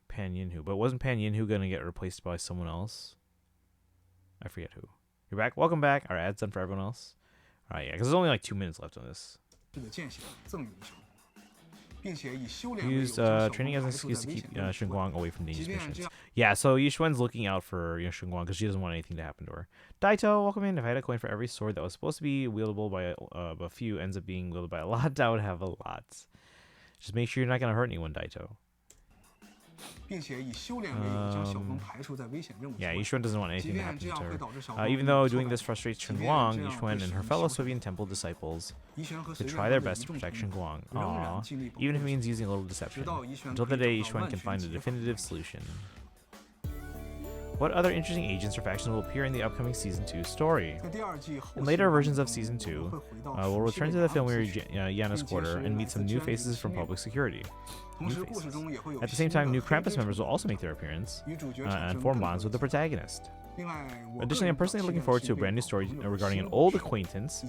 Pan Yinhu. But wasn't Pan Yinhu going to get replaced by someone else? I forget who. You're back? Welcome back. Our ad's done for everyone else. All right, yeah, because there's only like 2 minutes left on this. Used training as an excuse to keep Yi Guang away from dangerous missions. Yeah, so Yi Xuan's looking out for Yi Guang because she doesn't want anything to happen to her. Daito, welcome in. If I had a coin for every sword that was supposed to be wieldable by a few ends up being wielded by a lot, I would have a lot. Just make sure you're not going to hurt anyone, Daito. Yeah, Yi Xuan doesn't want anything to happen to her. Even though doing this frustrates Guang, Yi Xuan and her fellow Soviet Temple disciples to try their best to protect Guang. Aww, even if it means using a little deception. Until the day Yi Xuan can find a definitive solution. What other interesting agents or factions will appear in the upcoming Season 2 story? In later versions of Season 2, we'll return to the Filmary Yana's quarter and meet some new faces from public security. At the same time, new Krampus members will also make their appearance and form bonds with the protagonist. Additionally, I'm personally looking forward to a brand new story regarding an old acquaintance,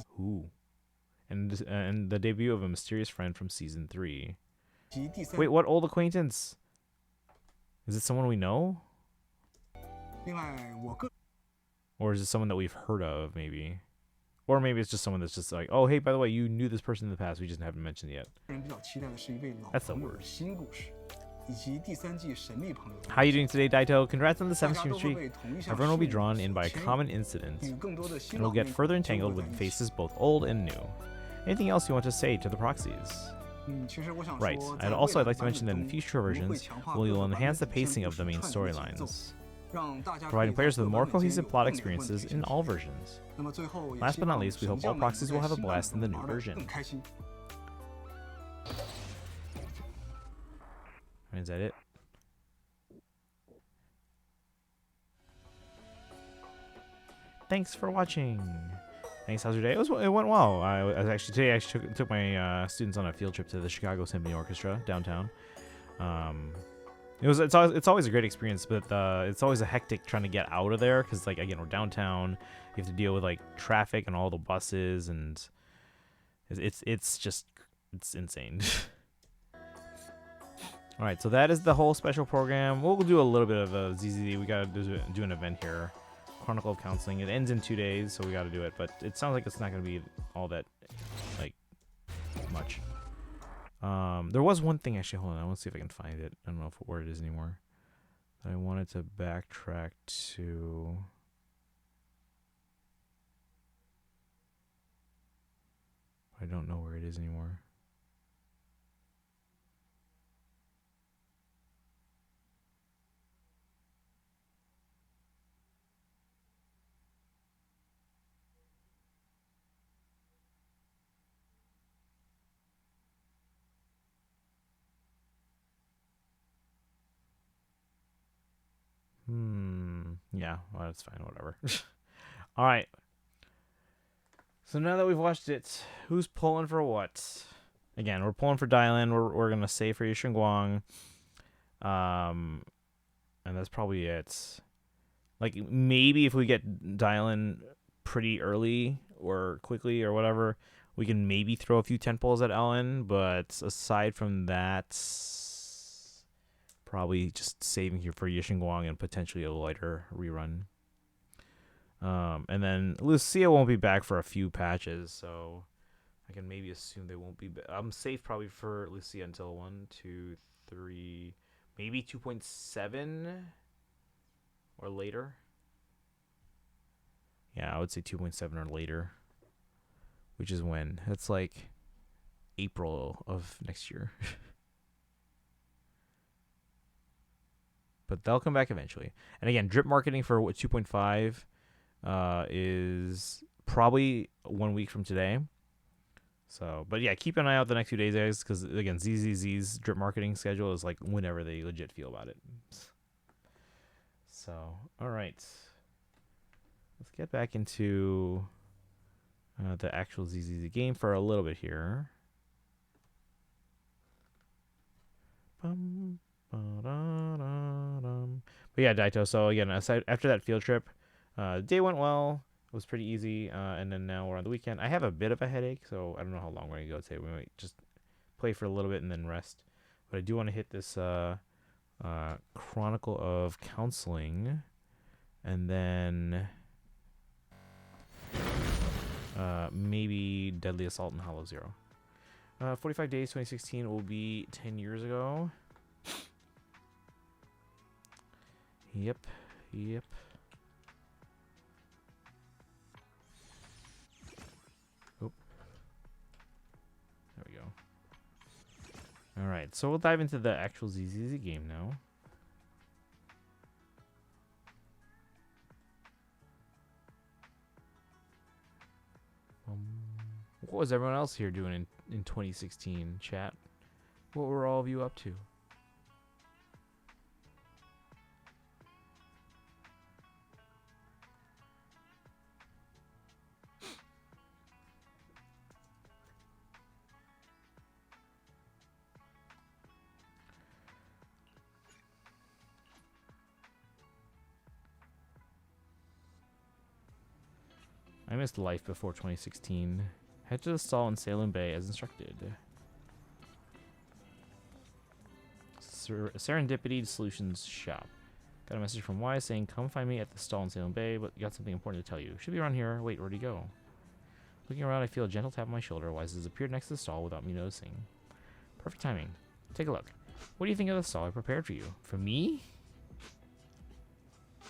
and the debut of a mysterious friend from Season 3. Wait, what old acquaintance? Is it someone we know? Or is it someone that we've heard of, maybe? Or maybe it's just someone that's just like, oh, hey, by the way, you knew this person in the past, we just haven't mentioned it yet. That's the word. How are you doing today, Daito? Congrats on the 7th stream streak. Everyone will be drawn in by a common incident, and will get further entangled with faces both old and new. Anything else you want to say to the proxies? Right. I'd also like to mention that in future versions, we will enhance the pacing of the main storylines, providing players with more cohesive plot experiences in all versions. Last but not least, we hope all proxies will have a blast in the new version. Is that it? Thanks for watching. Thanks. How's your day? It went well. I was actually today. I took my students on a field trip to the Chicago Symphony Orchestra downtown. It's always a great experience, but it's always a hectic trying to get out of there because, like, again, we're downtown. You have to deal with like traffic and all the buses, and it's insane. All right, so that is the whole special program. We'll do a little bit of a ZZZ. We gotta do an event here. Chronicle of Counseling. It ends in 2 days, so we got to do it. But it sounds like it's not going to be all that, like, much. There was one thing, actually. Hold on. I want to see if I can find it. I don't know where it is anymore. I wanted to backtrack to... I don't know where it is anymore. Yeah, well, that's fine, whatever. All right. So now that we've watched it, who's pulling for what? Again, we're pulling for Dylan. We're gonna save for Yishin Guang. And that's probably it. Like, maybe if we get Dylan pretty early or quickly or whatever, we can maybe throw a few tentpoles at Ellen. But aside from that, probably just saving here for Yishin Guang and potentially a lighter rerun. And then Lucia won't be back for a few patches, so I can maybe assume they won't be back. I'm safe probably for Lucia until 1, 2, 3, maybe 2.7 or later. Yeah, I would say 2.7 or later, which is when? That's like April of next year. But they'll come back eventually. And again, drip marketing for 2.5 is probably 1 week from today. So, but yeah, keep an eye out the next few days, guys, because again, ZZZ's drip marketing schedule is like whenever they legit feel about it. So, all right. Let's get back into the actual ZZZ game for a little bit here. But yeah, Daito. So again, aside, after that field trip, the day went well. It was pretty easy. And then now we're on the weekend. I have a bit of a headache, so I don't know how long we're gonna go today. We might just play for a little bit and then rest. But I do want to hit this Chronicle of Counseling, and then maybe Deadly Assault and Hollow Zero. 45 Days 2016 will be 10 years ago. Yep. Oh. There we go. Alright, so we'll dive into the actual ZZZ game now. What was everyone else here doing in 2016, chat? What were all of you up to? I missed life before 2016. Head to the stall in Salem Bay as instructed. Serendipity Solutions Shop. Got a message from Y saying, come find me at the stall in Salem Bay, but got something important to tell you. Should be around here. Wait, where'd he go? Looking around, I feel a gentle tap on my shoulder. Wise has appeared next to the stall without me noticing. Perfect timing. Take a look. What do you think of the stall I prepared for you? For me?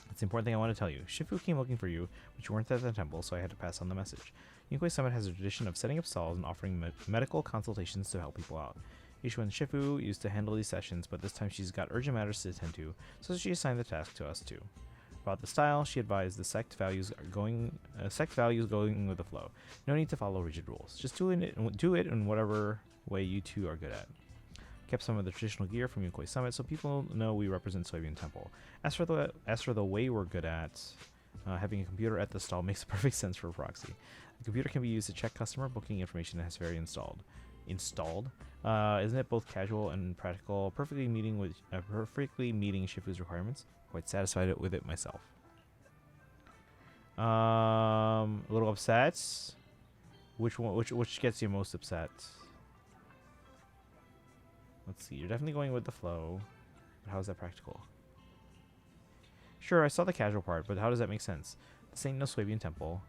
That's the important thing I want to tell you. Shifu came looking for you, but you weren't at the temple, so I had to pass on the message. Yunkoi Summit has a tradition of setting up stalls and offering medical consultations to help people out. Yishuan Shifu used to handle these sessions, but this time she's got urgent matters to attend to, so she assigned the task to us too. About the style, she advised the sect values going with the flow. No need to follow rigid rules. Just do it in whatever way you two are good at. Kept some of the traditional gear from Yunkoi Summit so people know we represent Soybean Temple. As for the way we're good at, having a computer at the stall makes perfect sense for a proxy. The computer can be used to check customer booking information and has Fairy installed. Isn't it both casual and practical, perfectly meeting Shifu's requirements? Quite satisfied with it myself. A little upset. Which gets you most upset? Let's see. You're definitely going with the flow. But how is that practical? Sure, I saw the casual part, but how does that make sense? This ain't no Swabian temple.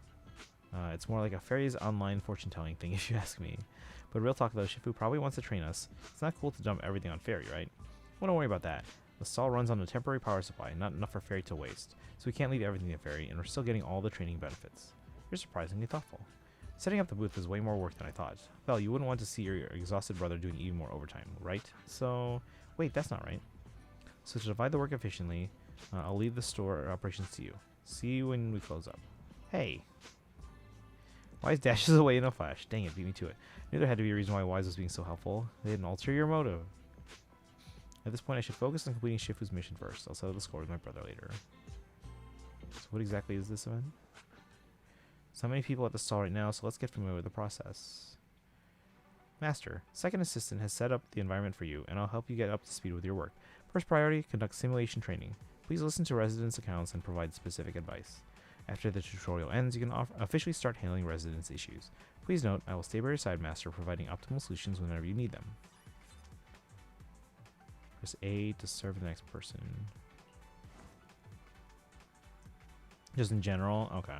It's more like a fairy's online fortune-telling thing, if you ask me. But real talk, though, Shifu probably wants to train us. It's not cool to dump everything on Fairy, right? Well, don't worry about that. The stall runs on a temporary power supply, not enough for Fairy to waste. So we can't leave everything to Fairy, and we're still getting all the training benefits. You're surprisingly thoughtful. Setting up the booth is way more work than I thought. Well, you wouldn't want to see your exhausted brother doing even more overtime, right? So, wait, that's not right. So to divide the work efficiently, I'll leave the store operations to you. See you when we close up. Hey. Wise dashes away in a flash. Dang it, beat me to it. Knew there had to be a reason why Wise was being so helpful. They had an ulterior motive. At this point, I should focus on completing Shifu's mission first. I'll settle the score with my brother later. So what exactly is this event? So many people at the stall right now, so let's get familiar with the process. Master, second assistant has set up the environment for you, and I'll help you get up to speed with your work. First priority, conduct simulation training. Please listen to residents' accounts and provide specific advice. After the tutorial ends, you can officially start handling residents' issues. Please note, I will stay by your side, Master, providing optimal solutions whenever you need them. Press A to serve the next person. Just in general? Okay.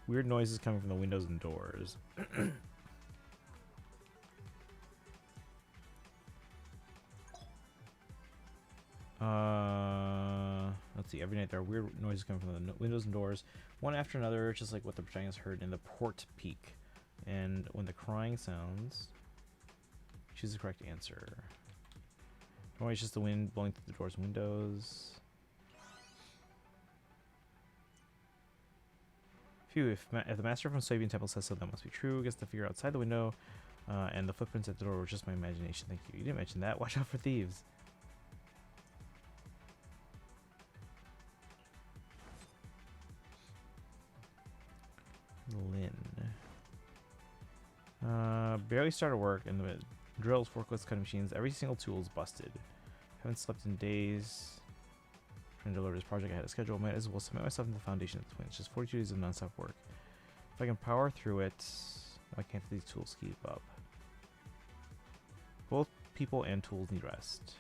Weird noises coming from the windows and doors. Let's see. Every night there are weird noises coming from the windows and doors, one after another, just like what the protagonist heard in the port peak. And when the crying sounds, choose the correct answer. Don't worry, it's just the wind blowing through the doors and windows. Phew, if the master from Soybean Temple says so, that must be true. Guess the figure outside the window and the footprints at the door were just my imagination. Thank you. You didn't mention that. Watch out for thieves. Lynn. Barely started work and the drills, forklifts, cutting machines, every single tool is busted. Haven't slept in days. Trying to deliver this project ahead of schedule. Might as well submit myself into the foundation at the point. It's just 42 days of non-stop work. If I can power through it, why can't these tools keep up? Both people and tools need rest.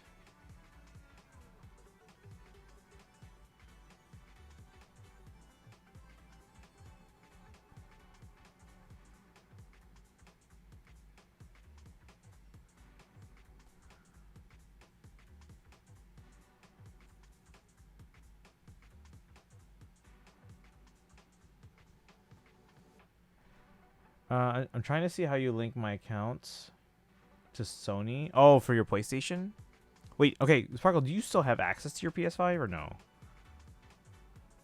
I'm trying to see how you link my account to Sony. Oh, for your PlayStation? Wait, okay, Sparkle, do you still have access to your PS5 or no?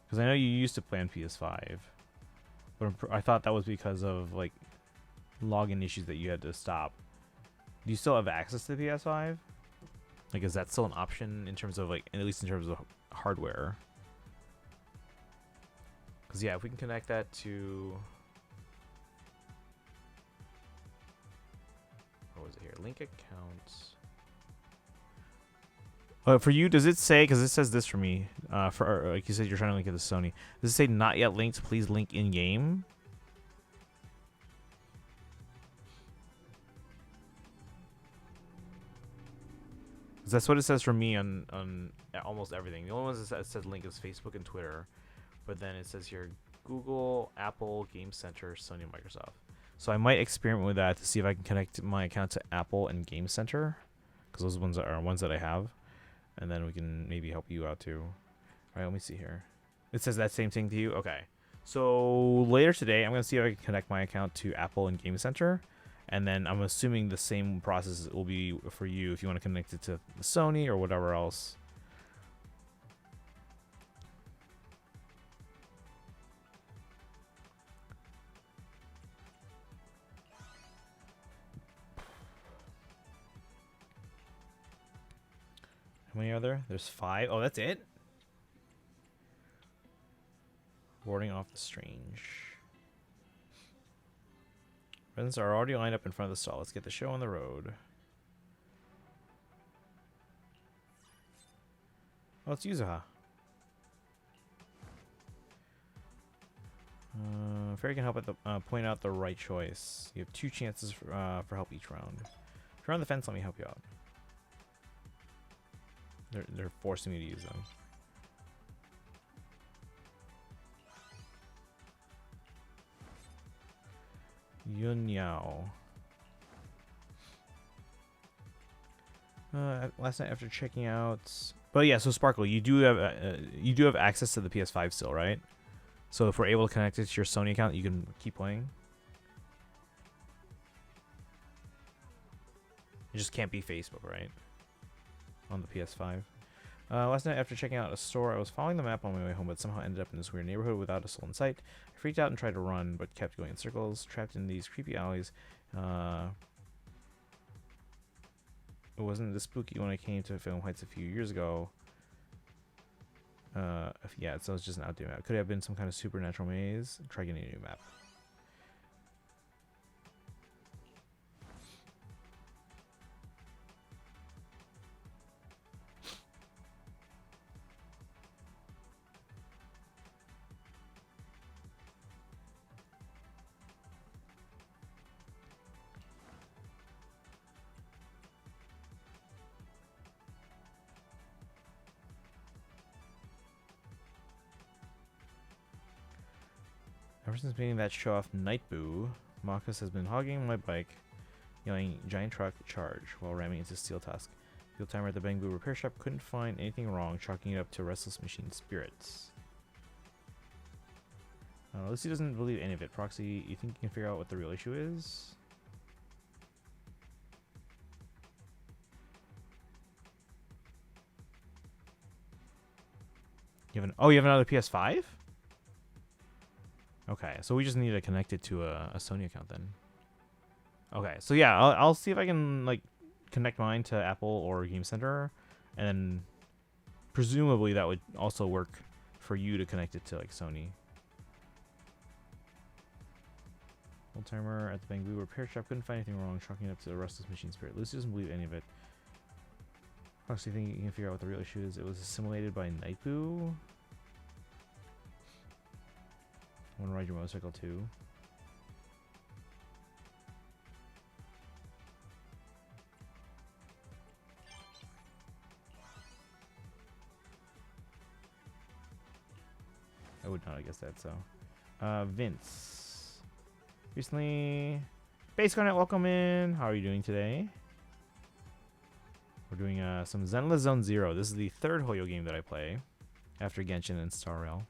Because I know you used to play on PS5. But I thought that was because of, like, login issues that you had to stop. Do you still have access to the PS5? Like, is that still an option in terms of, like, at least in terms of hardware? Because, yeah, if we can connect that to... What was it here? Link accounts. For you, does it say, because it says this for me, like you said, you're trying to link it to Sony. Does it say not yet linked? Please link in game. That's what it says for me on almost everything. The only ones that says link is Facebook and Twitter, but then it says here Google, Apple, Game Center, Sony, and Microsoft. So I might experiment with that to see if I can connect my account to Apple and Game Center, because those ones are ones that I have, and then we can maybe help you out too. All right, let me see here. It says that same thing to you. Okay. So later today, I'm gonna see if I can connect my account to Apple and Game Center, and then I'm assuming the same process will be for you if you want to connect it to the Sony or whatever else. How many are there? There's 5. Oh, that's it? Warding off the strange. Residents are already lined up in front of the stall. Let's get the show on the road. Oh, it's Yuzuha. Fairy can help at the point out the right choice. You have 2 chances for help each round. If you're on the fence, let me help you out. They're forcing me to use them. Yun Yao. Last night after checking out, but yeah. So Sparkle, you do have access to the PS5 still, right? So if we're able to connect it to your Sony account, you can keep playing. It just can't be Facebook, right? On the PS5. Last night after checking out a store, I was following the map on my way home, but somehow ended up in this weird neighborhood without a soul in sight. I freaked out and tried to run, but kept going in circles, trapped in these creepy alleys. It wasn't this spooky when I came to Film Heights a few years ago. Yeah, so it's just an outdated map. Could it have been some kind of supernatural maze? Try getting a new map. Ever since meeting that show-off Nightboo, Marcus has been hogging my bike, yelling giant truck charge while ramming into steel tusk. Fuel timer at the Bangboo repair shop couldn't find anything wrong, chalking it up to restless machine spirits. Lucy doesn't believe any of it. Proxy, you think you can figure out what the real issue is? You have you have another PS5? Okay, so we just need to connect it to a Sony account then. Okay, so yeah, I'll see if I can like connect mine to Apple or Game Center, and then presumably that would also work for you to connect it to like Sony. Old timer at the Bangboo repair shop couldn't find anything wrong, chalking it up to the restless machine spirit. Lucy doesn't believe any of it. Actually, think you can figure out what the real issue is. It was assimilated by Nightboo. Want to ride your motorcycle too? I would not, I guess that's so. Vince. Recently, Base Garnet, welcome in. How are you doing today? We're doing some Zenless Zone Zero. This is the 3rd Hoyo game that I play after Genshin and Star Rail.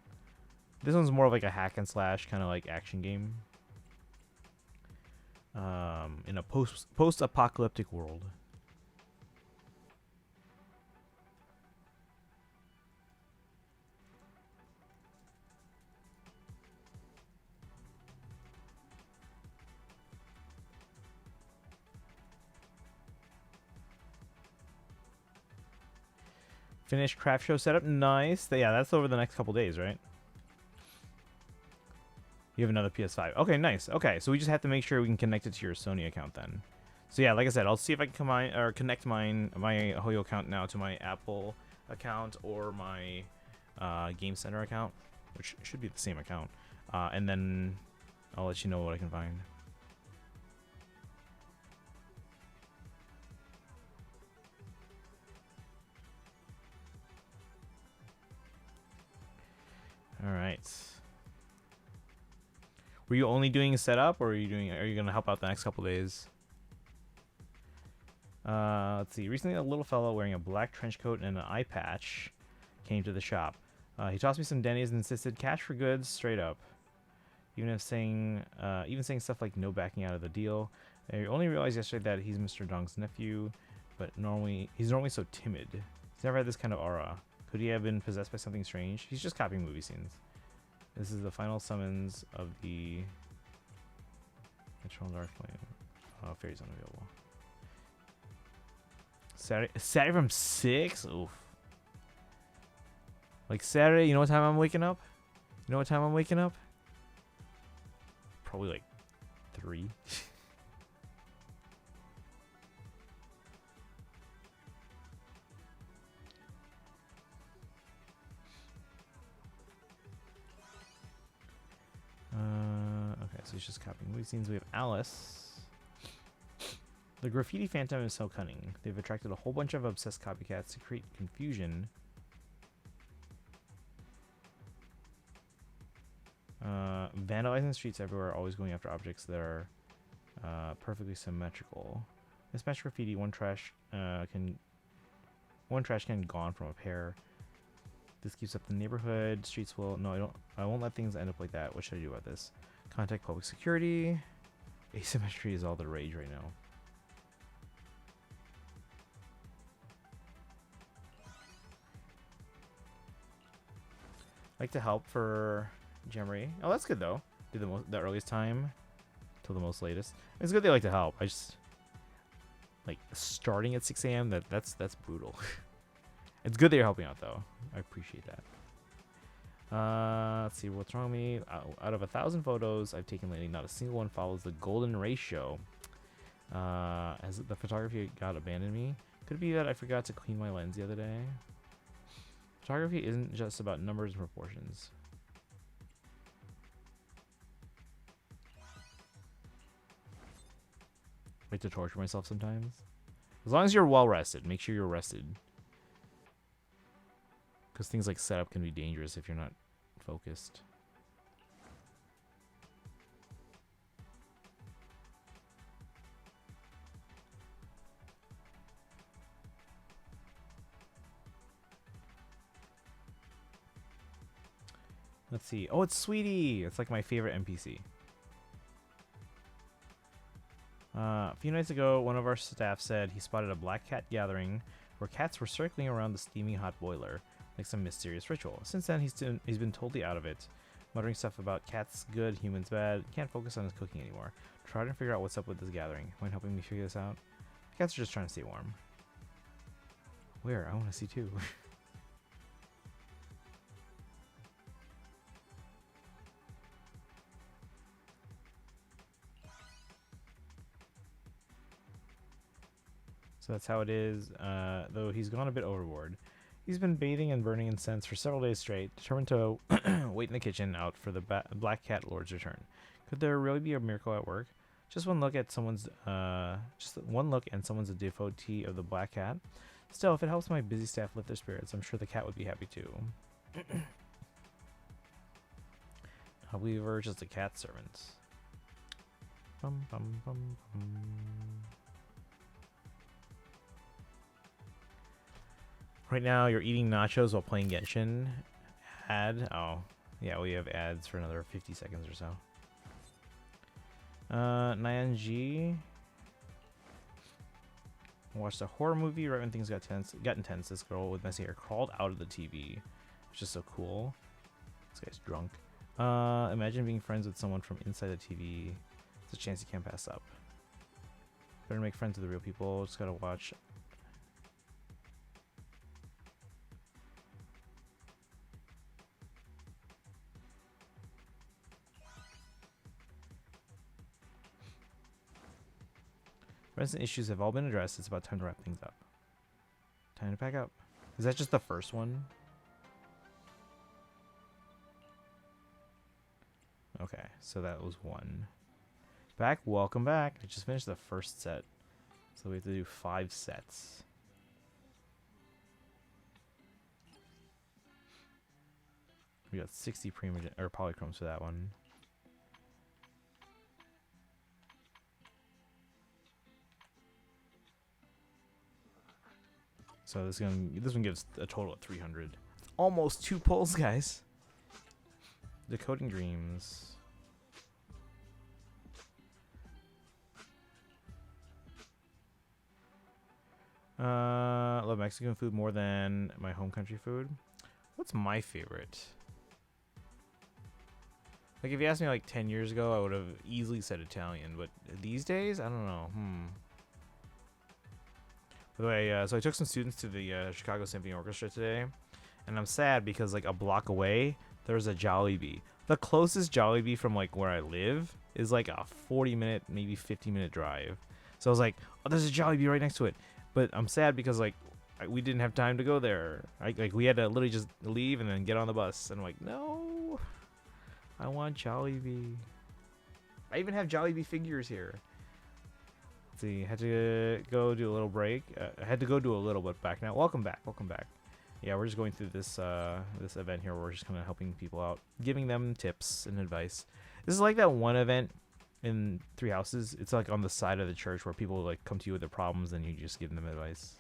This one's more of like a hack and slash kind of like action game. In a post-apocalyptic world. Finished craft show setup. Nice. Yeah, that's over the next couple days, right? You have another PS5. Okay, nice. Okay, so we just have to make sure we can connect it to your Sony account then. So yeah, like I said, I'll see if I can connect my Hoyo account now to my Apple account or my Game Center account, which should be the same account. And then I'll let you know what I can find. All right. Were you only doing setup, or are you gonna help out the next couple days? Let's see. Recently, a little fellow wearing a black trench coat and an eye patch came to the shop. He tossed me some Denny's and insisted cash for goods, straight up. Even saying stuff like no backing out of the deal. I only realized yesterday that he's Mr. Dong's nephew, but he's normally so timid. He's never had this kind of aura. Could he have been possessed by something strange? He's just copying movie scenes. This is the final summons of the Eternal Dark Flame. Oh, Fairy's unavailable. Saturday from 6? Oof. Like Saturday, you know what time I'm waking up? You know what time I'm waking up? Probably like 3. Okay, so he's just copying movie scenes. We have Alice. The graffiti phantom is so cunning. They've attracted a whole bunch of obsessed copycats to create confusion. Vandalizing streets everywhere, always going after objects that are perfectly symmetrical. Mismatched graffiti, one trash can gone from a pair. This keeps up the neighborhood. Streets will I won't let things end up like that. What should I do about this? Contact public security. Asymmetry is all the rage right now. Like to help for Gemry. Oh, that's good though. Do the earliest time till the most latest. It's good they like to help. I just like starting at 6 a.m. That's brutal. It's good that you're helping out though. I appreciate that. Let's see what's wrong with me. Out of 1,000 photos I've taken lately, not a single one follows the golden ratio. Has the photography god abandoned me? Could it be that I forgot to clean my lens the other day? Photography isn't just about numbers and proportions. I like to torture myself sometimes. As long as you're well rested, make sure you're rested. Because things like setup can be dangerous if you're not focused. Let's see. Oh, it's Sweetie. It's like my favorite NPC. A few nights ago, one of our staff said he spotted a black cat gathering where cats were circling around the steaming hot boiler, like some mysterious ritual. Since then, he's been totally out of it, muttering stuff about cats good, humans bad, can't focus on his cooking anymore. Try to figure out what's up with this gathering. Mind helping me figure this out? Cats are just trying to stay warm. Where? I want to see too. So that's how it is, though he's gone a bit overboard. He's been bathing and burning incense for several days straight, determined to wait in the kitchen out for the Black Cat Lord's return. Could there really be a miracle at work? Just one look and someone's a devotee of the Black Cat. Still, if it helps my busy staff lift their spirits, I'm sure the cat would be happy too. I believe we're just a cat servant. Bum, bum, bum, bum. Right now, you're eating nachos while playing Genshin. Ad. Oh, yeah, we have ads for another 50 seconds or so. Nyan G. Watched a horror movie right when things got intense. This girl with messy hair crawled out of the TV. It's just so cool. This guy's drunk. Imagine being friends with someone from inside the TV. It's a chance you can't pass up. Better make friends with the real people. Just gotta watch. Resident issues have all been addressed. It's about time to wrap things up. Time to pack up. Is that just the first one? Okay, so that was one. Welcome back. I just finished the first set. So we have to do 5 sets. We got 60 polychromes for that one. So this one gives a total of 300. Almost 2 pulls, guys. Decoding dreams. Love Mexican food more than my home country food. What's my favorite? Like, if you asked me like 10 years ago, I would have easily said Italian, but these days, I don't know. By the way, so I took some students to the Chicago Symphony Orchestra today, and I'm sad because like a block away, there's a Jollibee. The closest Jollibee from like where I live is like a 40-minute, maybe 50-minute drive. So I was like, oh, there's a Jollibee right next to it. But I'm sad because like we didn't have time to go there. Like we had to literally just leave and then get on the bus. And I'm like, no, I want Jollibee. I even have Jollibee figures here. Let's see, had to go do a little break. I had to go do a little bit back now. Welcome back. Welcome back. Yeah, we're just going through this this event here where we're just kind of helping people out, giving them tips and advice. This is like that one event in Three Houses. It's like on the side of the church where people like come to you with their problems and you just give them advice.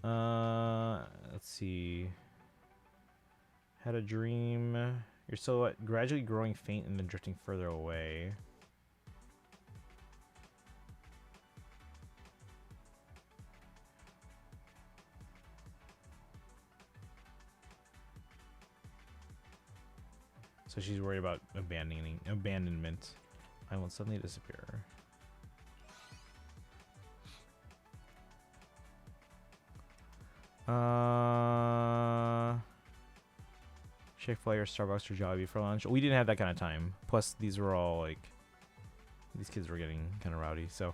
Let's see. Had a dream. You're so gradually growing faint and then drifting further away. So she's worried about abandonment. I will suddenly disappear. Chick-fil-A or Starbucks or Jollibee for lunch. We didn't have that kind of time. Plus, these were all like, these kids were getting kind of rowdy. So,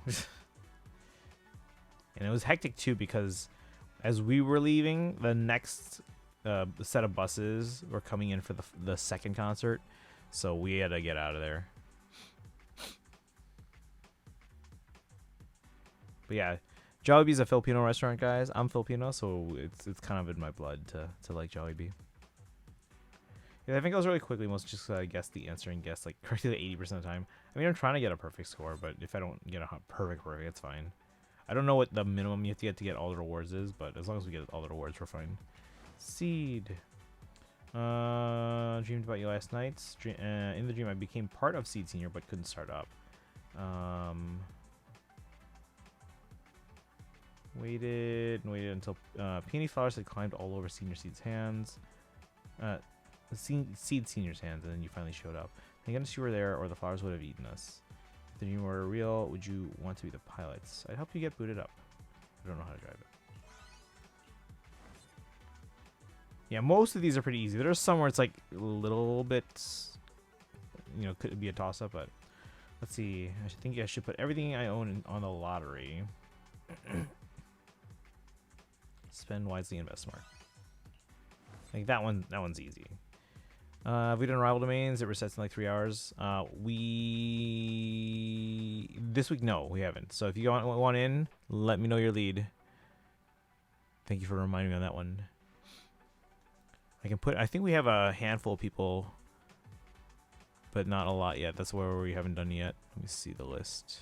and it was hectic too because as we were leaving, the next set of buses were coming in for the second concert, so we had to get out of there. But yeah, Jollibee's a Filipino restaurant, guys. I'm Filipino, so it's kind of in my blood to like Jollibee. Yeah, I think it was really quickly. Most just guess the answer and guess like correctly 80% of the time. I mean, I'm trying to get a perfect score, but if I don't get a perfect, it's fine. I don't know what the minimum you have to get all the rewards is, but as long as we get all the rewards, we're fine. Seed. Dreamed about you last night. In the dream, I became part of Seed Senior, but couldn't start up. Waited until peony flowers had climbed all over Senior Seed's hands. Seed Senior's hands, and then you finally showed up. Thank goodness you were there, or the flowers would have eaten us. If the dream were real, would you want to be the pilots? I'd help you get booted up. I don't know how to drive it. Yeah, most of these are pretty easy. There's some where it's like a little bit, you know, could be a toss-up, but let's see. I think I should put everything I own on the lottery. Spend wisely, invest smart. Like that one's easy. Have we done rival domains? It resets in like 3 hours. This week, no, we haven't. So if you want in, let me know your lead. Thank you for reminding me on that one. I think we have a handful of people, but not a lot yet. That's where we haven't done yet. Let me see the list.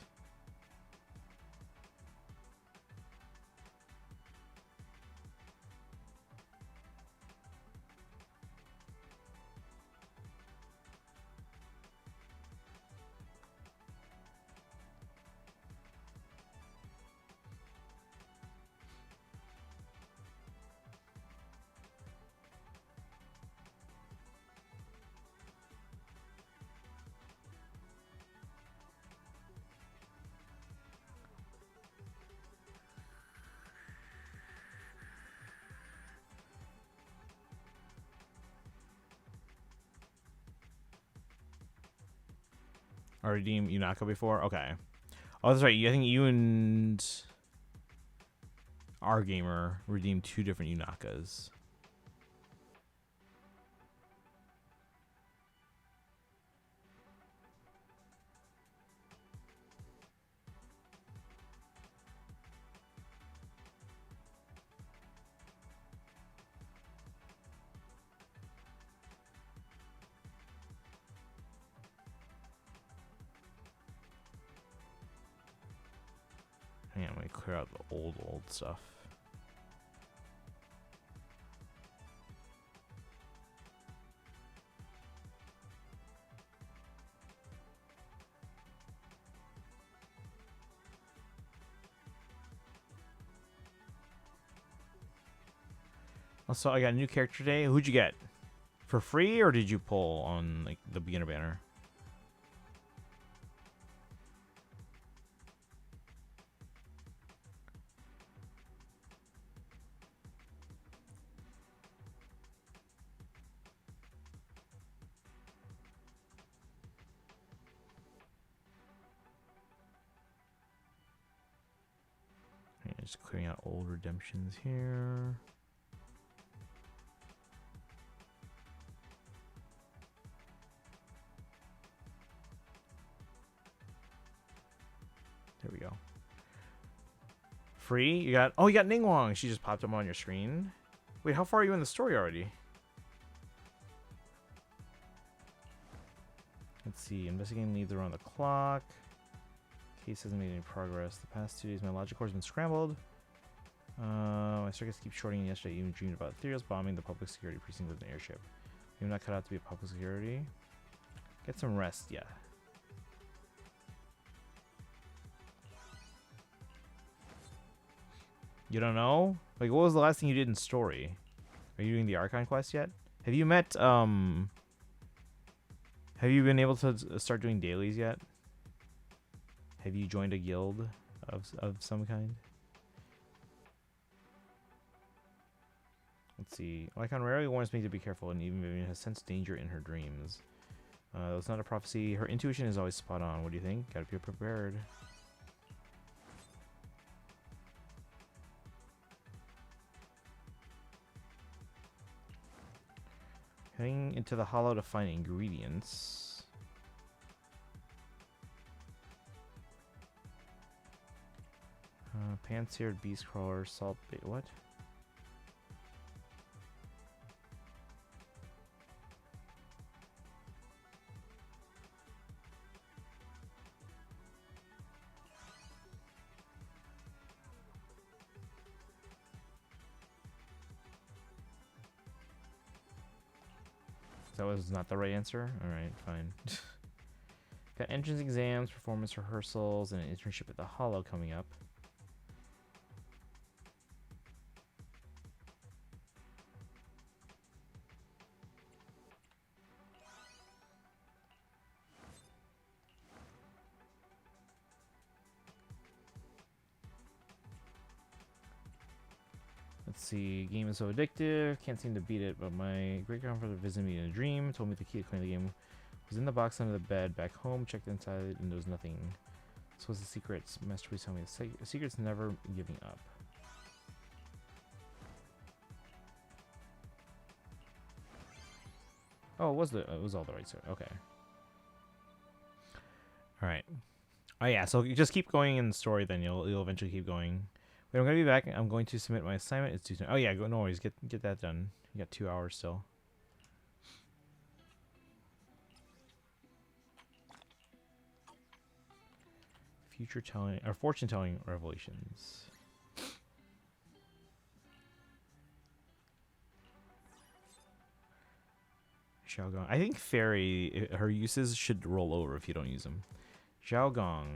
I redeemed Unaka before? Okay. Oh, that's right. I think you and our gamer redeemed 2 different Unakas. Hang on, Let me clear out the old stuff. Also, I got a new character today. Who'd you get? For free, or did you pull on like the beginner banner? Okay, just clearing out old redemptions here. There we go. Free? You got... Oh, you got Ningguang. She just popped up on your screen. Wait, how far are you in the story already? Let's see. Investigating leads around the clock. Case hasn't made any progress. The past 2 days, my logic core has been scrambled. My circuits keep shorting. Yesterday, I even dreamed about Ethereal's bombing the public security precinct with an airship. You're not cut out to be a public security. Get some rest, yeah. You don't know? Like, what was the last thing you did in story? Are you doing the Archon quest yet? Have you met, have you been able to start doing dailies yet? Have you joined a guild of some kind? Let's see. Lycon rarely warns me to be careful, and even Vivian has sensed danger in her dreams. That's not a prophecy. Her intuition is always spot on. What do you think? Gotta be prepared. Heading into the hollow to find ingredients. Pan-seared beast crawler, salt bait. What? That was not the right answer? Alright, fine. Got entrance exams, performance rehearsals, and an internship at the Hollow coming up. Let's see, game is so addictive, can't seem to beat it, but my great grandfather visited me in a dream, told me the key to clean the game was in the box under the bed back home, checked inside, and there was nothing. This was the secret. Master please tell me the secret's never giving up. Oh, it was all the right sort. Okay. Alright. Oh yeah, so you just keep going in the story, then you'll eventually keep going. Wait, I'm gonna be back. I'm going to submit my assignment. It's too soon. Oh yeah, no worries. Get that done. You got 2 hours still. Future telling or fortune telling revelations. Xiaogong. I think fairy. Her uses should roll over if you don't use them. Xiaogong.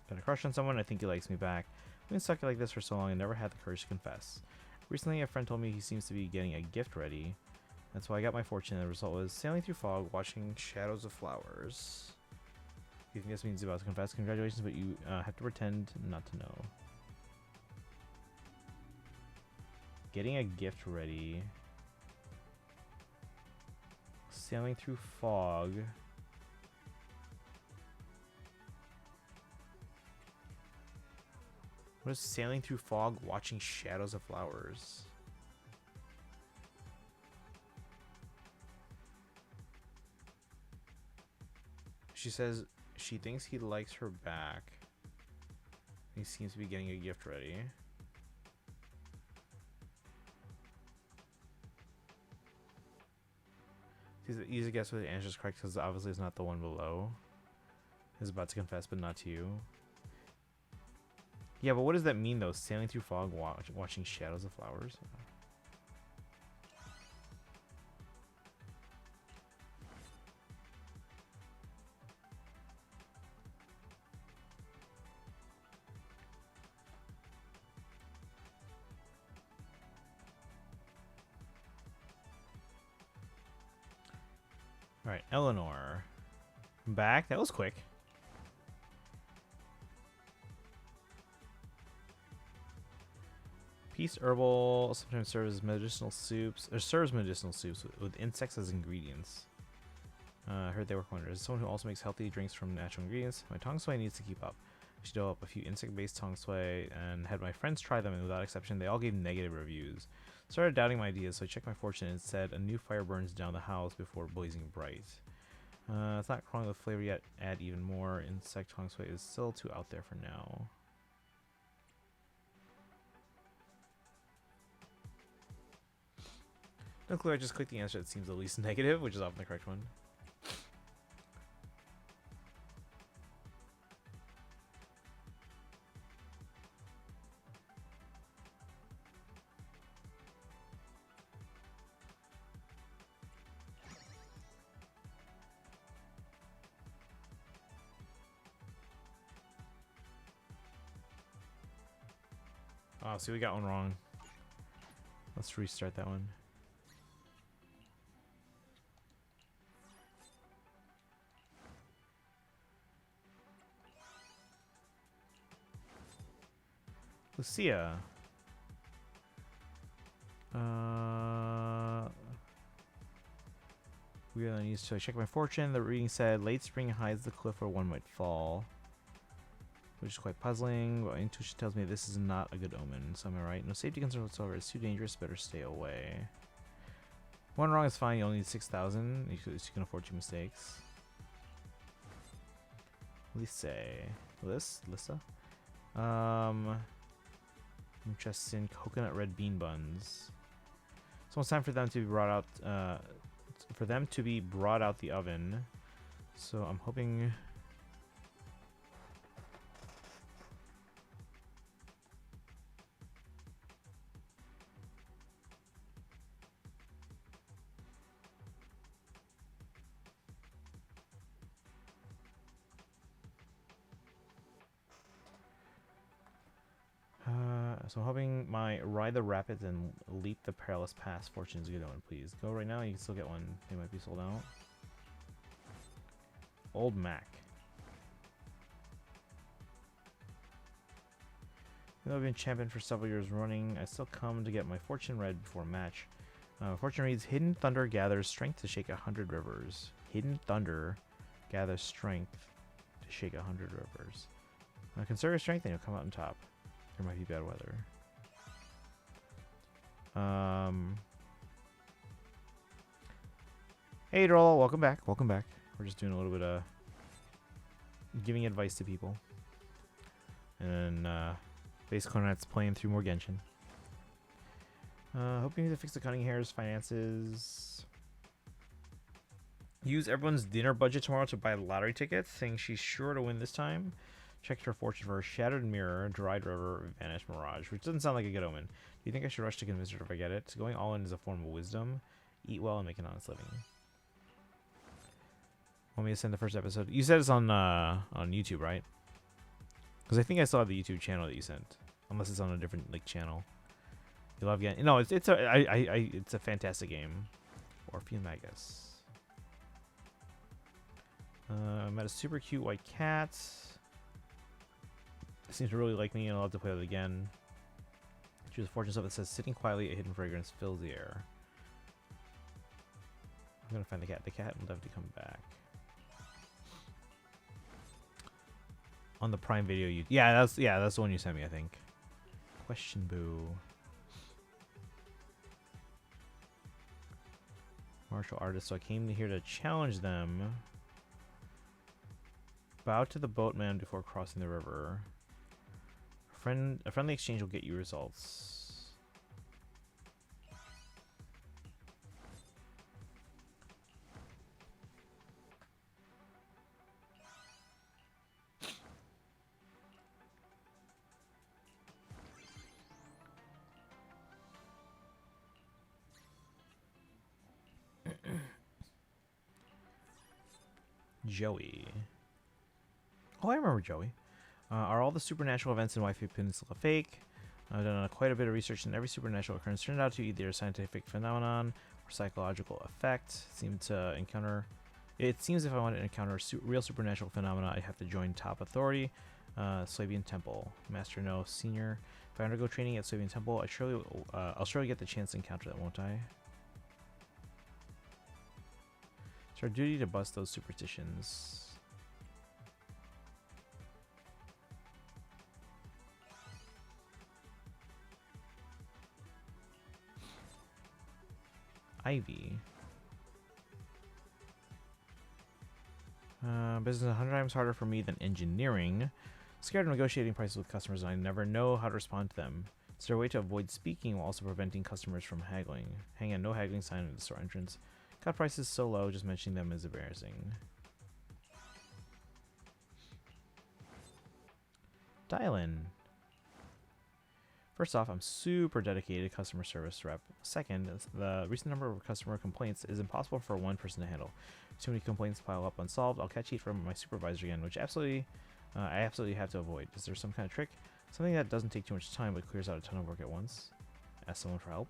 Got a crush on someone, I think he likes me back. I've been stuck like this for so long and never had the courage to confess. Recently, a friend told me he seems to be getting a gift ready. That's why I got my fortune, and the result was sailing through fog, watching shadows of flowers. You think this means he's about to confess? Congratulations, but you have to pretend not to know. Getting a gift ready. Sailing through fog. What is sailing through fog, watching shadows of flowers? She says she thinks he likes her back. He seems to be getting a gift ready. It's an easy guess whether the answer is correct because obviously it's not the one below. is about to confess, but not to you. Yeah, but what does that mean though? Sailing through fog, watching shadows of flowers. All right, Eleanor. I'm back. That was quick. Peace herbal sometimes serves medicinal soups, or serves medicinal soups with insects as ingredients. I heard they work wonders. As someone who also makes healthy drinks from natural ingredients, my tong sui needs to keep up. I should develop a few insect-based tong sui and had my friends try them, and without exception, they all gave negative reviews. Started doubting my ideas, so I checked my fortune and said a new fire burns down the house before blazing bright. It's not crawling with flavor yet. Add even more. Insect tong sui is still too out there for now. No clue, I just clicked the answer that seems the least negative, which is often the correct one. Oh, see, we got one wrong. Let's restart that one. Lucia. We are used to check my fortune. The reading said late spring hides the cliff where one might fall, which is quite puzzling. Well, intuition tells me this is not a good omen, so am I right? No safety concern whatsoever. It's too dangerous. Better stay away. One wrong is fine. You only need 6,000. You can afford 2 mistakes. Lissa. Interesting. Coconut red bean buns. So it's time for them to be brought out. The oven. So I'm hoping. So I'm hoping my ride the rapids and leap the perilous pass fortune is a good one, please. Go right now, you can still get one. They might be sold out. Old Mac. Even though I've been champion for several years running, I still come to get my fortune read before a match. Fortune reads, Hidden Thunder gathers strength to shake 100 rivers. Hidden Thunder gathers strength to shake 100 rivers. Conserve your strength and you'll come out on top. There might be bad weather. Hey Droll, welcome back. Welcome back. We're just doing a little bit of giving advice to people. And basically that's playing through more Genshin. Hoping to fix the cutting hairs, finances. Use everyone's dinner budget tomorrow to buy lottery tickets, saying she's sure to win this time. Checked her fortune for a shattered mirror, dried river, vanished mirage, which doesn't sound like a good omen. Do you think I should rush to convince her if I get it? Going all in is a form of wisdom. Eat well and make an honest living. Want me to send the first episode? You said it's on YouTube, right? Because I think I saw the YouTube channel that you sent, unless it's on a different channel. You love Genshin? No, it's a fantastic game. Orpheum Magus. I met a super cute white cat. Seems to really like me, and I'll have to play with it again. Choose a fortune stuff that says, sitting quietly, a hidden fragrance fills the air. I'm gonna find the cat. The cat will have to come back. On the Prime Video, that's the one you sent me, I think. Question boo. Martial artist. So I came here to challenge them. Bow to the boatman before crossing the river. A friendly exchange will get you results. Joey. Oh, I remember Joey. Are all the supernatural events in Wi-Fi Peninsula fake? I've done quite a bit of research, and every supernatural occurrence turned out to either a scientific phenomenon or psychological effect. It seems if I want to encounter a real supernatural phenomena, I have to join top authority, Swabian Temple. Master No Senior. If I undergo training at Swabian Temple, I'll surely get the chance to encounter that, won't I? It's our duty to bust those superstitions. Ivy. Business is 100 times harder for me than engineering. Scared of negotiating prices with customers, and I never know how to respond to them. Is there a way to avoid speaking while also preventing customers from haggling? Hang a no haggling sign at the store entrance. Cut prices so low, just mentioning them is embarrassing. Dial in. First off, I'm super dedicated customer service rep. Second, the recent number of customer complaints is impossible for one person to handle. Too many complaints pile up unsolved. I'll catch heat from my supervisor again, which I absolutely have to avoid. Is there some kind of trick? Something that doesn't take too much time but clears out a ton of work at once? Ask someone for help.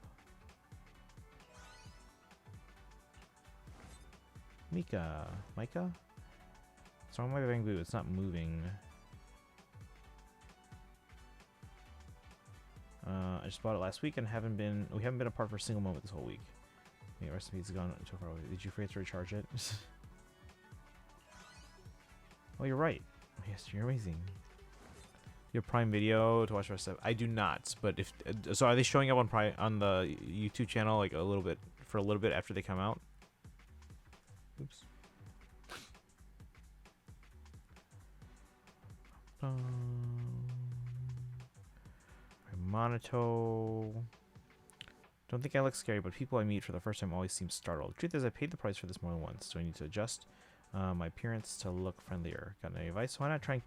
Micah? What's wrong with my bamboo? It's not moving. I just bought it last week and we haven't been apart for a single moment this whole week. Yeah, recipe's gone too far away. Did you forget to recharge it? Oh, you're right. Yes, you're amazing. You have Prime Video to watch the rest of. I do not, but if so, are they showing up on the YouTube channel like a little bit after they come out? Oops. Monato. Don't think I look scary, but people I meet for the first time always seem startled. Truth is, I paid the price for this more than once. Do I need to adjust my appearance to look friendlier? Got any advice? Why not try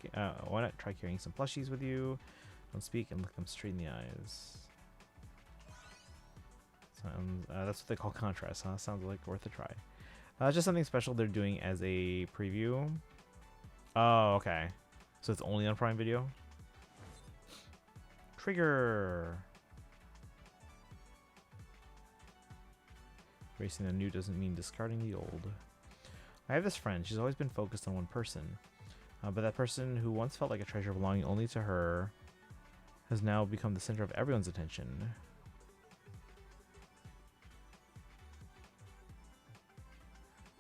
carrying some plushies with you? Don't speak and look them straight in the eyes. That's what they call contrast, huh? Sounds like worth a try. Just something special they're doing as a preview. Oh, okay. So it's only on Prime Video? Trigger! Racing the new doesn't mean discarding the old. I have this friend. She's always been focused on one person. But that person who once felt like a treasure belonging only to her has now become the center of everyone's attention.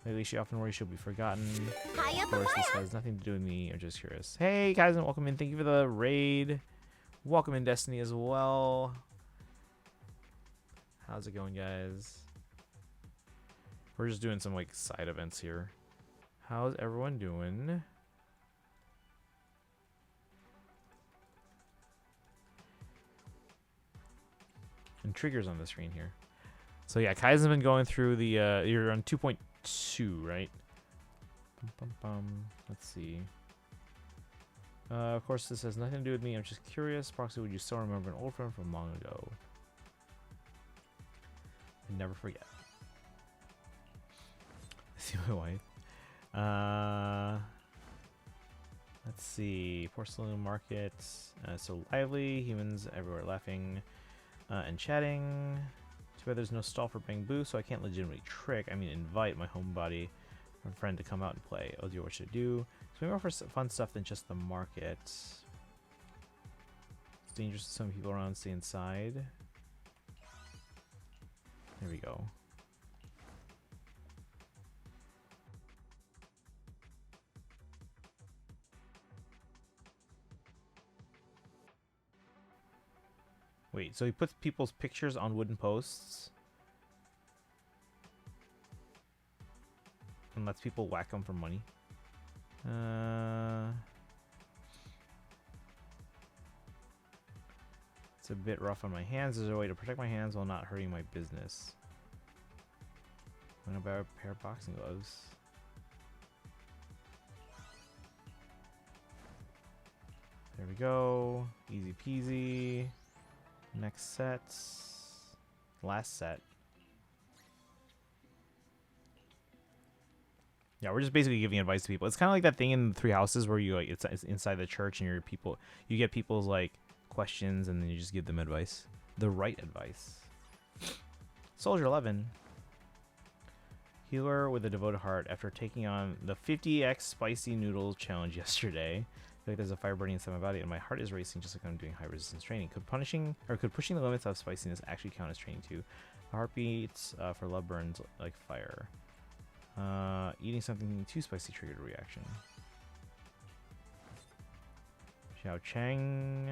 Lately, she often worries she'll be forgotten. Of course, this has nothing to do with me. I'm just curious. Hey, guys, and welcome in. Thank you for the raid. Welcome in, Destiny, as well. How's it going, guys? We're just doing some, like, side events here. How's everyone doing? And triggers on the screen here. So, yeah, Kai's been going through the, you're on 2.2, right? Let's see. Of course, this has nothing to do with me. I'm just curious. Proxy, would you still remember an old friend from long ago? I never forget. See my wife. Let's see. Porcelain market. So lively. Humans everywhere laughing and chatting. Too bad there's no stall for bamboo, so I can't legitimately trick. I mean, invite my homebody and friend to come out and play. Oh dear, what should I do? So maybe more for fun stuff than just the market. It's dangerous to some people around. Stay inside. There we go. Wait, so he puts people's pictures on wooden posts and lets people whack them for money. It's a bit rough on my hands. Is there a way to protect my hands while not hurting my business? I'm gonna buy a pair of boxing gloves. There we go. Easy peasy. Next set. Last set. Yeah, we're just basically giving advice to people. It's kind of like that thing in Three Houses where you like it's inside the church and you get people's like questions and then you just give them advice, the right advice. Soldier 11, healer with a devoted heart. After taking on the 50x spicy noodles challenge yesterday, I feel like there's a fire burning inside my body and my heart is racing just like I'm doing high resistance training. Could pushing the limits of spiciness actually count as training too? The heartbeats for love burns like fire. Eating something too spicy triggered a reaction. Xiao Chang.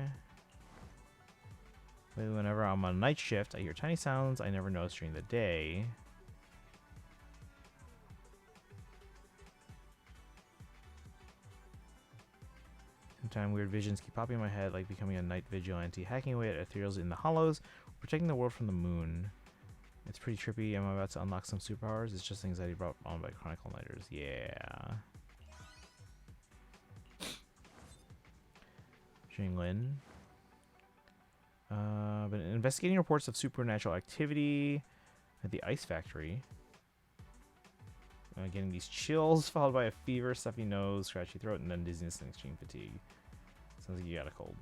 Whenever I'm on night shift, I hear tiny sounds I never noticed during the day. Sometimes weird visions keep popping in my head, like becoming a night vigilante, hacking away at ethereals in the hollows, protecting the world from the moon. It's pretty trippy. I'm about to unlock some superpowers. It's just anxiety brought on by Chronicle Nighters. Yeah. Jinglin. Been investigating reports of supernatural activity at the ice factory. Getting these chills, followed by a fever, stuffy nose, scratchy throat, and then dizziness and extreme fatigue. Sounds like you got a cold.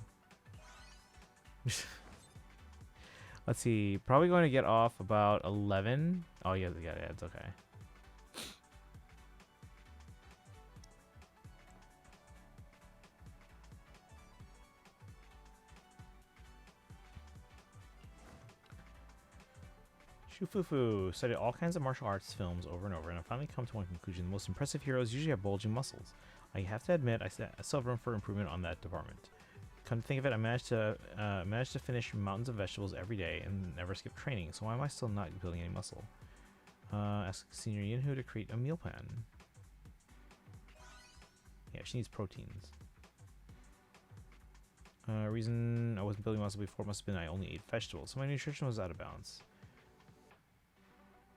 Let's see. Probably going to get off about 11. Oh, yeah, it's okay. Shufufu studied all kinds of martial arts films over and over, and I finally come to one conclusion. The most impressive heroes usually have bulging muscles. I have to admit, I still have room for improvement on that department. Come to think of it, I managed to finish mountains of vegetables every day and never skip training, so why am I still not building any muscle? Ask Senior Yinhu to create a meal plan. Yeah, she needs proteins. Reason I wasn't building muscle before must have been I only ate vegetables, so my nutrition was out of balance.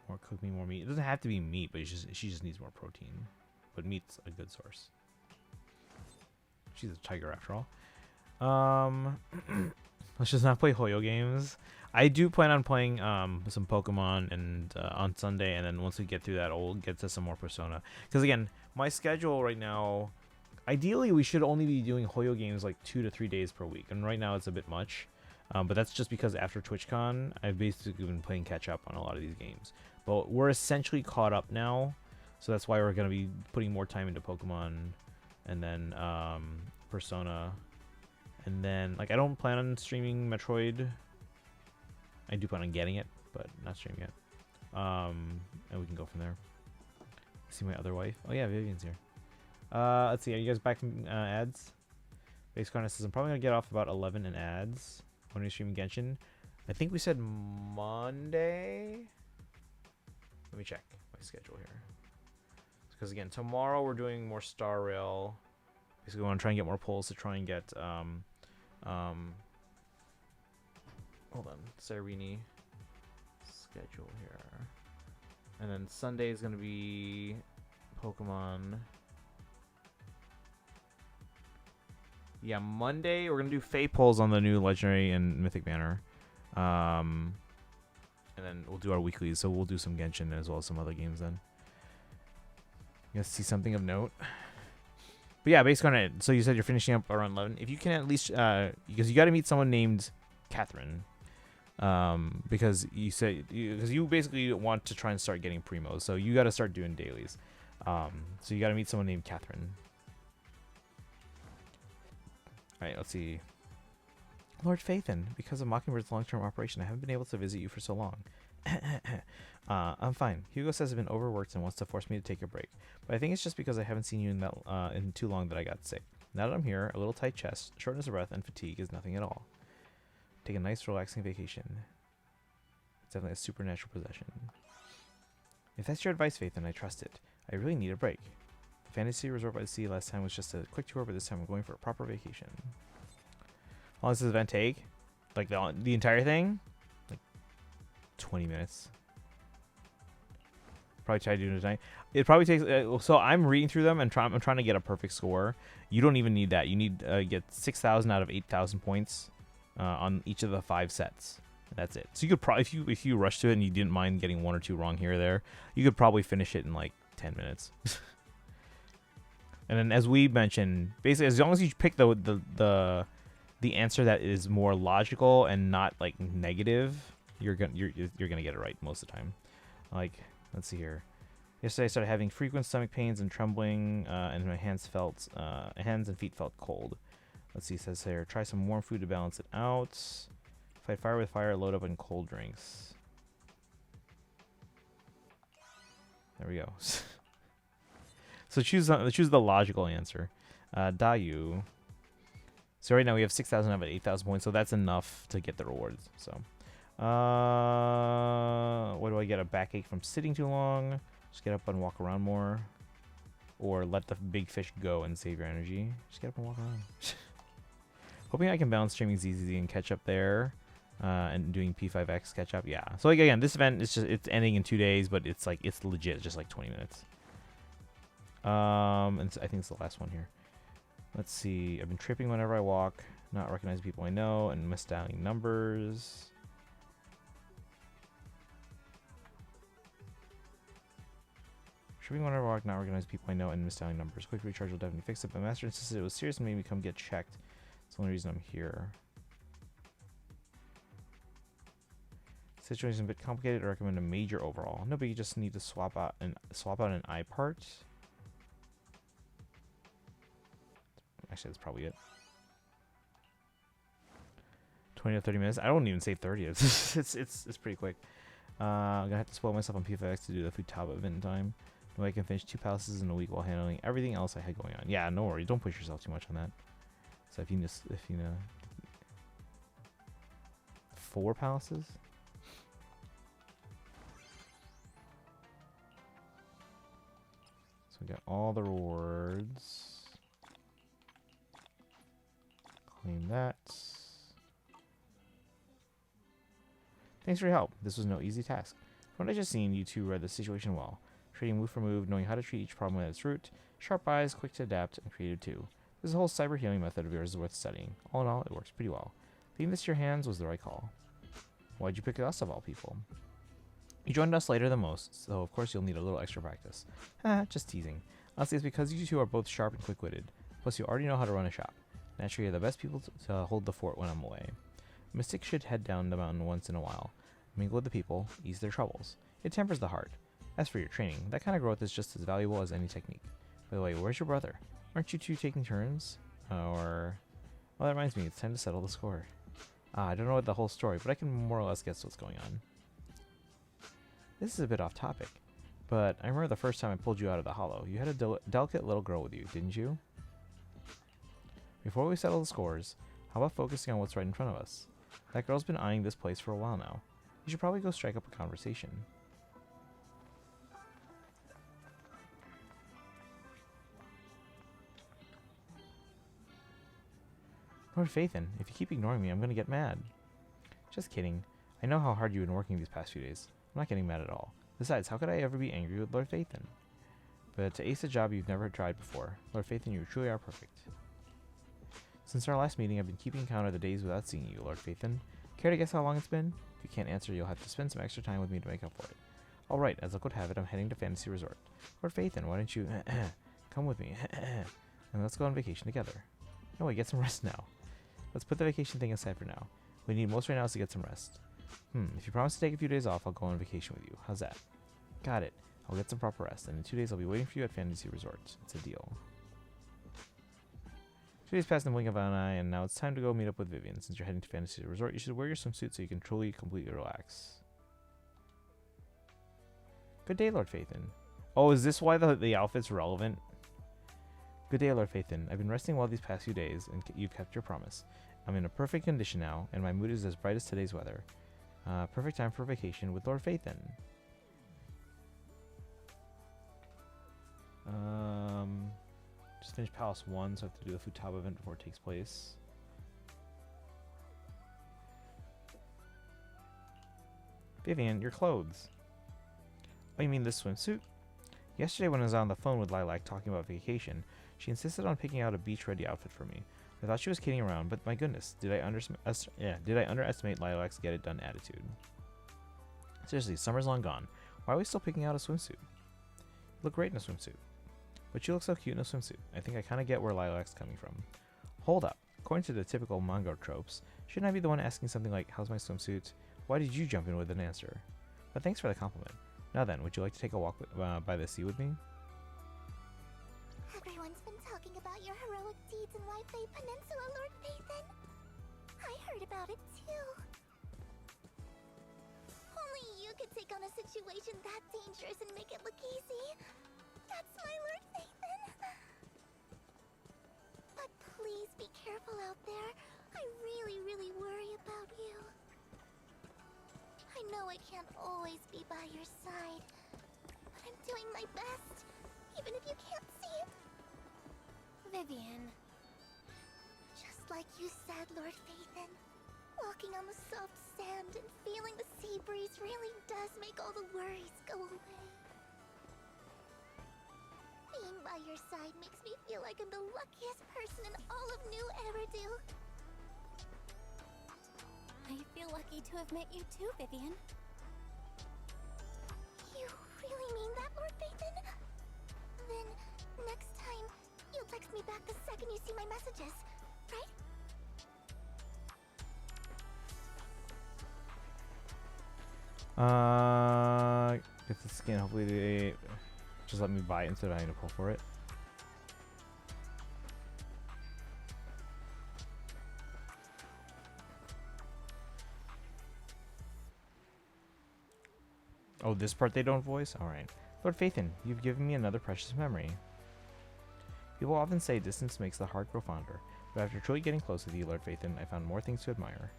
More cook me more meat. It doesn't have to be meat, but she just needs more protein. But meat's a good source. She's a tiger after all. Let's just not play Hoyo games. I do plan on playing some Pokemon and on Sunday, and then once we get through that, we'll get to some more Persona. Because again, my schedule right now, ideally we should only be doing Hoyo games like 2 to 3 days per week, and right now it's a bit much. But that's just because after TwitchCon, I've basically been playing catch up on a lot of these games. But we're essentially caught up now, so that's why we're going to be putting more time into Pokemon, and then Persona, and then like I don't plan on streaming Metroid. I do plan on getting it, but not streaming it. And we can go from there. See my other wife. Oh yeah, Vivian's here. Let's see. Are you guys back from ads? Base Corner says I'm probably gonna get off about 11 in ads. When we stream Genshin, I think we said Monday. Let me check my schedule here. Because again, tomorrow we're doing more Star Rail. Basically, we want to try and get more polls to try and get hold on, Serini schedule here. And then Sunday is gonna be Pokemon. Yeah, Monday we're gonna do fate polls on the new Legendary and Mythic Banner. And then we'll do our weeklies, so we'll do some Genshin as well as some other games then. You guys see something of note? But yeah, based on it, so you said you're finishing up around 11. If you can at least, because you got to meet someone named Catherine, because you basically want to try and start getting primos, so you got to start doing dailies. So you got to meet someone named Catherine. All right, let's see. Lord Phaethon, because of Mockingbird's long-term operation, I haven't been able to visit you for so long. I'm fine. Hugo says I've been overworked and wants to force me to take a break, but I think it's just because I haven't seen you in too long that I got sick. Now that I'm here, a little tight chest, shortness of breath, and fatigue is nothing at all. Take a nice, relaxing vacation. It's definitely a supernatural possession. If that's your advice, Phaethon, I trust it. I really need a break. The Fantasy Resort by the Sea last time was just a quick tour, but this time I'm going for a proper vacation. How long does this event take? Like the entire thing? Like 20 minutes. Probably try to do it tonight. It probably takes. So I'm reading through them and I'm trying to get a perfect score. You don't even need that. You need get 6,000 out of 8,000 points on each of the 5 sets. That's it. So you could probably, if you rush to it and you didn't mind getting 1 or 2 wrong here or there, you could probably finish it in like 10 minutes. And then, as we mentioned, basically, as long as you pick the answer that is more logical and not like negative, you're gonna get it right most of the time. Like, let's see here. Yesterday, I started having frequent stomach pains and trembling, and my hands and feet felt cold. Let's see. It says here, try some warm food to balance it out. Fight fire with fire. Load up on cold drinks. There we go. So choose the logical answer. Dayu. So right now we have 6,000 out of 8,000 points, so that's enough to get the rewards. So, what do I get? A backache from sitting too long? Just get up and walk around more, or let the big fish go and save your energy. Just get up and walk around. Hoping I can balance streaming ZZZ and catch up there, and doing P5X catch up. Yeah. So like again, this event is it's ending in 2 days, but it's legit, just like 20 minutes. And I think it's the last one here. Let's see. I've been tripping whenever I walk, not recognizing people I know, and misdialing numbers. Tripping whenever I walk, not recognizing people I know, and misdialing numbers. Quick recharge will definitely fix it, but Master insisted it was serious and made me come get checked. It's the only reason I'm here. Situation a bit complicated. I recommend a major overhaul. No, but you just need to swap out an eye part. Actually, that's probably it. 20 to 30 minutes. I don't even say 30. It's pretty quick. I'm gonna have to spoil myself on P5X to do the Futaba event in time. No way I can finish 2 palaces in a week while handling everything else I had going on. Yeah, no worries. Don't push yourself too much on that. So if you know 4 palaces. So we got all the rewards. Claim that. Thanks for your help. This was no easy task. From what I just seen, you two read the situation well. Trading move for move, knowing how to treat each problem at its root, sharp eyes, quick to adapt, and creative too. This whole cyber healing method of yours is worth studying. All in all, it works pretty well. Leaving this to your hands was the right call. Why'd you pick us of all people? You joined us later than most, so of course you'll need a little extra practice. Haha, just teasing. Honestly, it's because you two are both sharp and quick-witted. Plus, you already know how to run a shop. Naturally, you're the best people to hold the fort when I'm away. Mystic should head down the mountain once in a while. Mingle with the people, ease their troubles. It tempers the heart. As for your training, that kind of growth is just as valuable as any technique. By the way, where's your brother? Aren't you two taking turns? Well, that reminds me, it's time to settle the score. I don't know the whole story, but I can more or less guess what's going on. This is a bit off topic, but I remember the first time I pulled you out of the hollow. You had a delicate little girl with you, didn't you? Before we settle the scores, how about focusing on what's right in front of us? That girl's been eyeing this place for a while now. You should probably go strike up a conversation. Lord Phaethon, if you keep ignoring me, I'm gonna get mad. Just kidding. I know how hard you've been working these past few days. I'm not getting mad at all. Besides, how could I ever be angry with Lord Phaethon? But to ace a job you've never tried before, Lord Phaethon, you truly are perfect. Since our last meeting, I've been keeping count of the days without seeing you, Lord Phaethon. Care to guess how long it's been? If you can't answer, you'll have to spend some extra time with me to make up for it. Alright, as luck would have it, I'm heading to Fantasy Resort. Lord Phaethon, why don't you come with me and let's go on vacation together. No, wait, get some rest now. Let's put the vacation thing aside for now. What we need most right now is to get some rest. If you promise to take a few days off, I'll go on vacation with you. How's that? Got it. I'll get some proper rest, and in 2 days I'll be waiting for you at Fantasy Resort. It's a deal. 2 days passed in the blink of an eye, and now it's time to go meet up with Vivian. Since you're heading to Fantasy Resort, you should wear your swimsuit so you can truly, completely relax. Good day, Lord Phaethon. Oh, is this why the outfit's relevant? Good day, Lord Phaethon. I've been resting well these past few days, and you've kept your promise. I'm in a perfect condition now, and my mood is as bright as today's weather. Perfect time for vacation with Lord Phaethon. Just finished Palace 1, so I have to do the Futaba event before it takes place. Vivian, your clothes. Oh, you mean this swimsuit? Yesterday when I was on the phone with Lilac talking about vacation, she insisted on picking out a beach-ready outfit for me. I thought she was kidding around, but my goodness, did I underestimate Lilac's get-it-done attitude? Seriously, summer's long gone. Why are we still picking out a swimsuit? You look great in a swimsuit. But she looks so cute in a swimsuit. I think I kind of get where Lilac's coming from. Hold up. According to the typical manga tropes, shouldn't I be the one asking something like, how's my swimsuit? Why did you jump in with an answer? But thanks for the compliment. Now then, would you like to take a walk by the sea with me? Everyone's been talking about your heroic deeds in Lifei Peninsula, Lord Phaethon. I heard about it too. Only you could take on a situation that dangerous and make it look easy. That's my Lord Phaethon. But please be careful out there. I really worry about you. I know I can't always be by your side, but I'm doing my best, even if you can't see it. Vivian. Just like you said, Lord Phaethon, walking on the soft sand and feeling the sea breeze really does make all the worries go away. Being by your side makes me feel like I'm the luckiest person in all of New Eridu. I feel lucky to have met you too, Vivian. You really mean that, Lord Phaethon? Then, next time, you'll text me back the second you see my messages, right? Get the skin. Hopefully they just let me buy it instead of having to pull for it. Oh, this part they don't voice? Alright. Lord Phaethon, you've given me another precious memory. People often say distance makes the heart grow fonder, but after truly getting close with you, Lord Phaethon, I found more things to admire.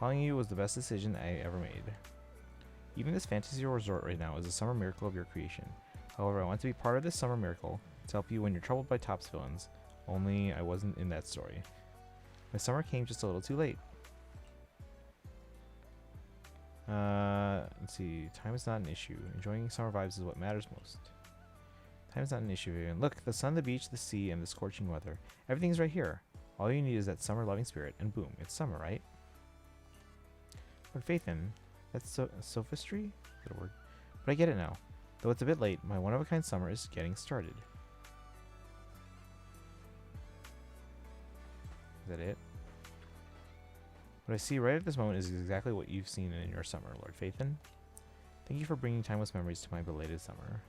Following you was the best decision I ever made. Even this fantasy resort right now is a summer miracle of your creation. However, I want to be part of this summer miracle to help you when you're troubled by Top's villains, only I wasn't in that story. My summer came just a little too late. Let's see. Time is not an issue. Enjoying summer vibes is what matters most. Time is not an issue, Vivian. Look, the sun, the beach, the sea, and the scorching weather. Everything's right here. All you need is that summer-loving spirit, and boom, it's summer, right? Lord Phaethon, that's sophistry? Is that a word? But I get it now. Though it's a bit late, my one-of-a-kind summer is getting started. Is that it? What I see right at this moment is exactly what you've seen in your summer, Lord Phaethon. Thank you for bringing timeless memories to my belated summer.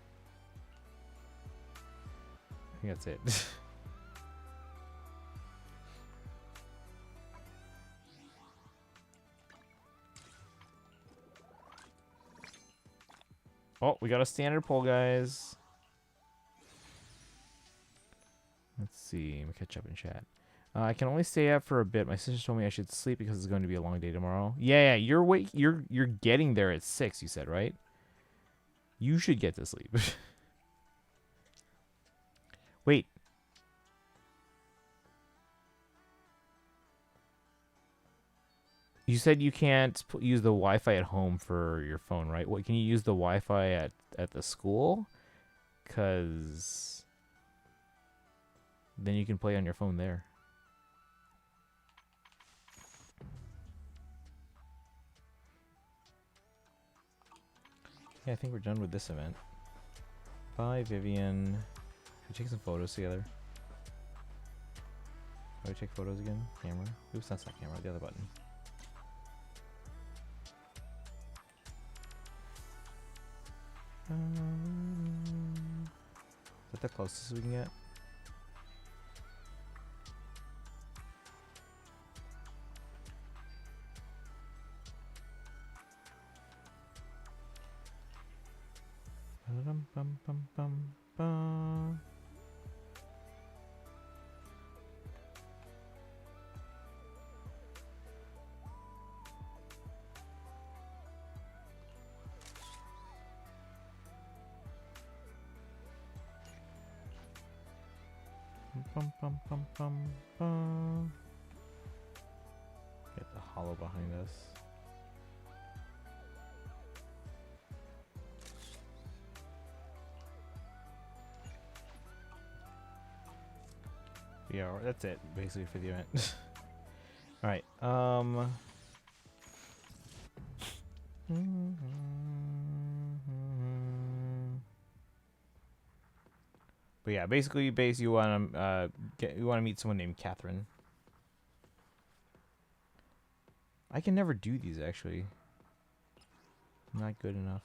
I think that's it. Oh, we got a standard pull, guys. Let's see. Let me catch up in chat. I can only stay up for a bit. My sister told me I should sleep because it's going to be a long day tomorrow. Yeah, you're getting there at 6, you said, right? You should get to sleep. Wait. You said you can't use the Wi-Fi at home for your phone, right? What, can you use the Wi-Fi at the school? Because then you can play on your phone there. Yeah, I think we're done with this event. Bye, Vivian. Should we take some photos together? How do we take photos again? Camera? Oops, that's not camera. The other button. Is that the closest we can get? Ba-dum-bum-bum-bum-bum. Bum, bum, bum, bum, bum. Get the hollow behind us. Yeah, that's it basically for the event. All right. But But yeah, basically, you want to meet someone named Catherine. I can never do these actually. I'm not good enough.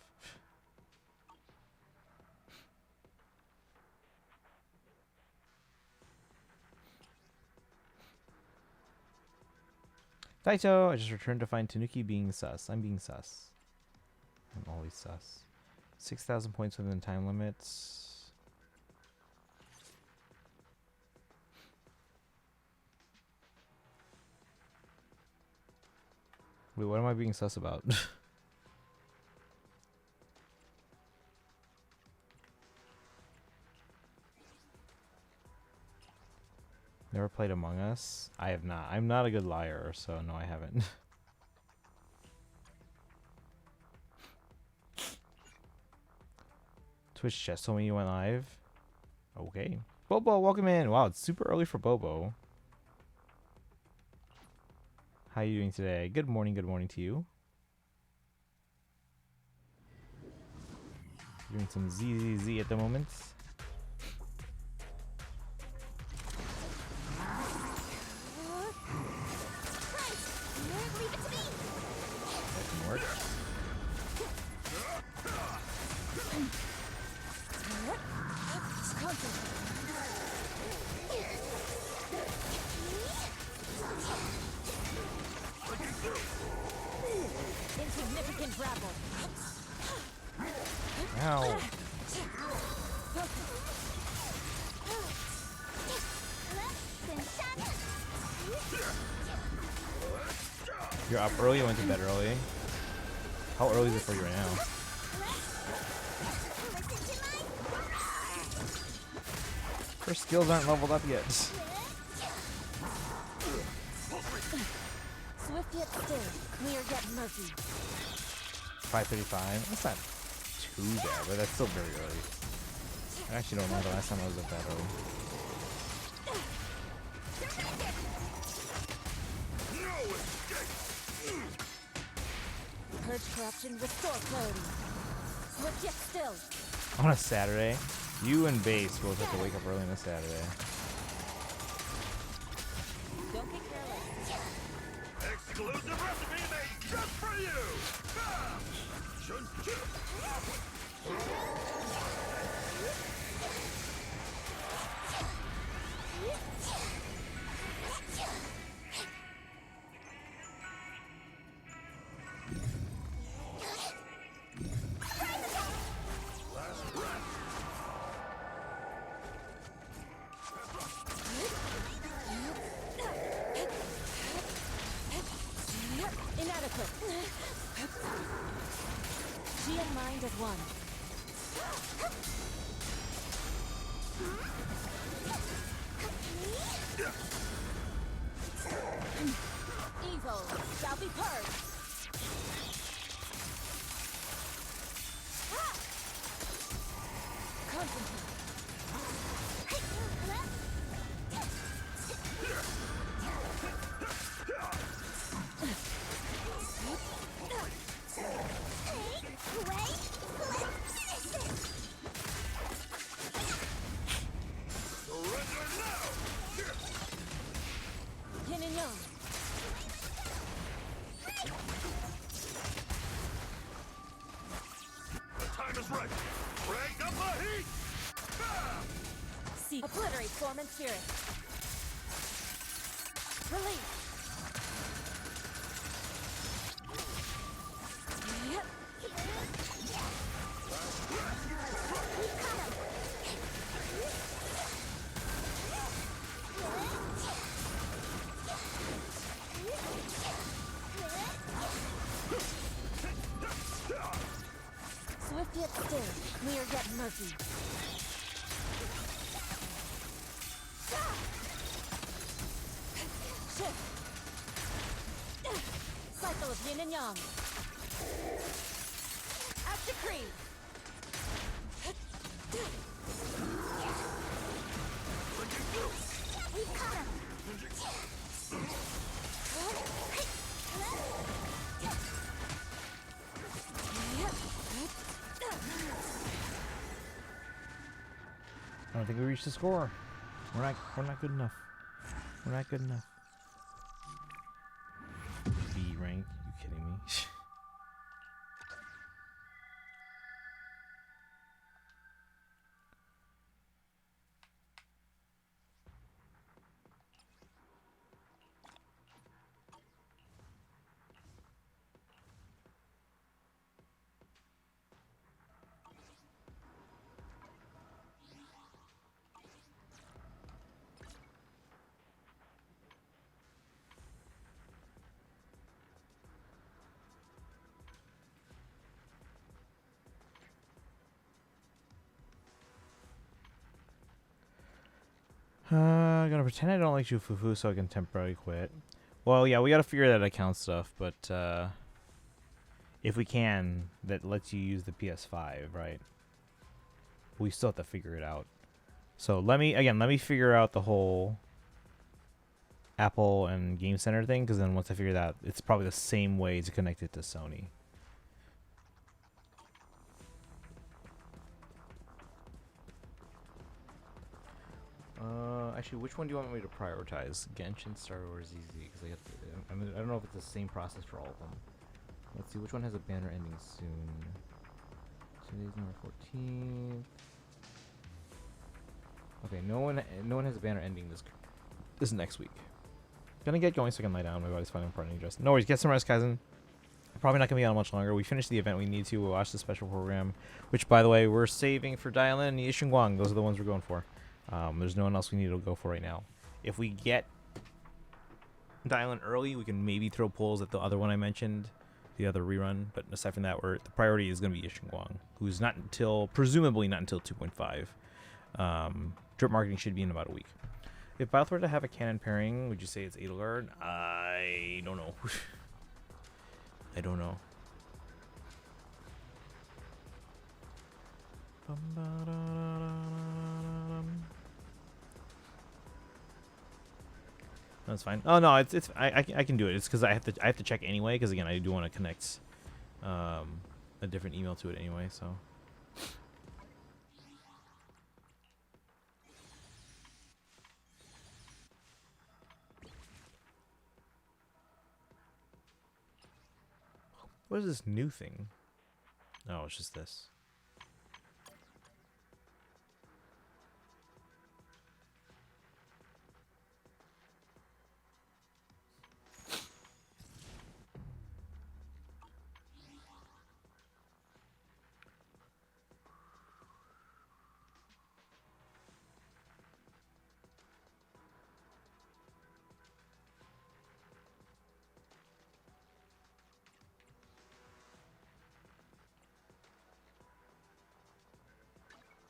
Taito, I just returned to find Tanuki being sus. I'm being sus. I'm always sus. 6,000 points within time limits. Wait, what am I being sus about? Never played Among Us? I have not. I'm not a good liar, so no, I haven't. Twitch just told me you went live. Okay. Bobo, welcome in. Wow, it's super early for Bobo. How are you doing today? Good morning to you. Doing some ZZZ at the moment. That can work. Insignificant grapple. Ow. You're up early, you went to bed early. How early is it for you right now? Her skills aren't leveled up yet. Swift yet still, clear yet murky. 5:35. That's not too bad, but that's still very early. I actually don't know the last time I was up that early. Purge corruption, restore clarity. Swift yet still. On a Saturday, you and Base both have to wake up early on a Saturday. Don't get careless. Exclusive recipe made just for you! Inadequate. She and mind as one. Evil shall be purged. Concentrate. Yin and yang. The time is right! Crank up the heat! See, obliterate form and spirit. Release. Swift yet still, clear yet murky. Shift. Cycle of yin and yang. As decreed. We've caught him. Oh don't think we reached the score. We're not good enough. We're not good enough. B rank? You kidding me? I'm gonna pretend I don't like Jufufu so I can temporarily quit. Well, yeah, we gotta figure that account stuff, but if we can, that lets you use the PS5, right? We still have to figure it out. So let me figure out the whole Apple and Game Center thing, because then once I figure that out, it's probably the same way to connect it to Sony. Actually, which one do you want me to prioritize? Genshin, Star Wars, ZZ? Because I don't know if it's the same process for all of them. Let's see, which one has a banner ending soon? Today's number 14. Okay, no one has a banner ending this next week. Gonna get going so I can lie down. My body's finally partly adjusted. No worries, get some rest, cousin. Probably not gonna be on much longer. We finished the event we need to. We'll watch the special program, which, by the way, we're saving for Dialin and Yishin Guang. Those are the ones we're going for. There's no one else we need to go for right now. If we get Dialin early, we can maybe throw polls at the other one I mentioned, the other rerun. But aside from that, the priority is going to be Yishin Guang, who's presumably not until 2.5. Drip marketing should be in about a week. If Bioth were to have a canon pairing, would you say it's Edelgard? I don't know. I don't know. That's fine. Oh no, I can do it. It's because I have to check anyway. Because again, I do want to connect a different email to it anyway. So. What is this new thing? Oh, it's just this.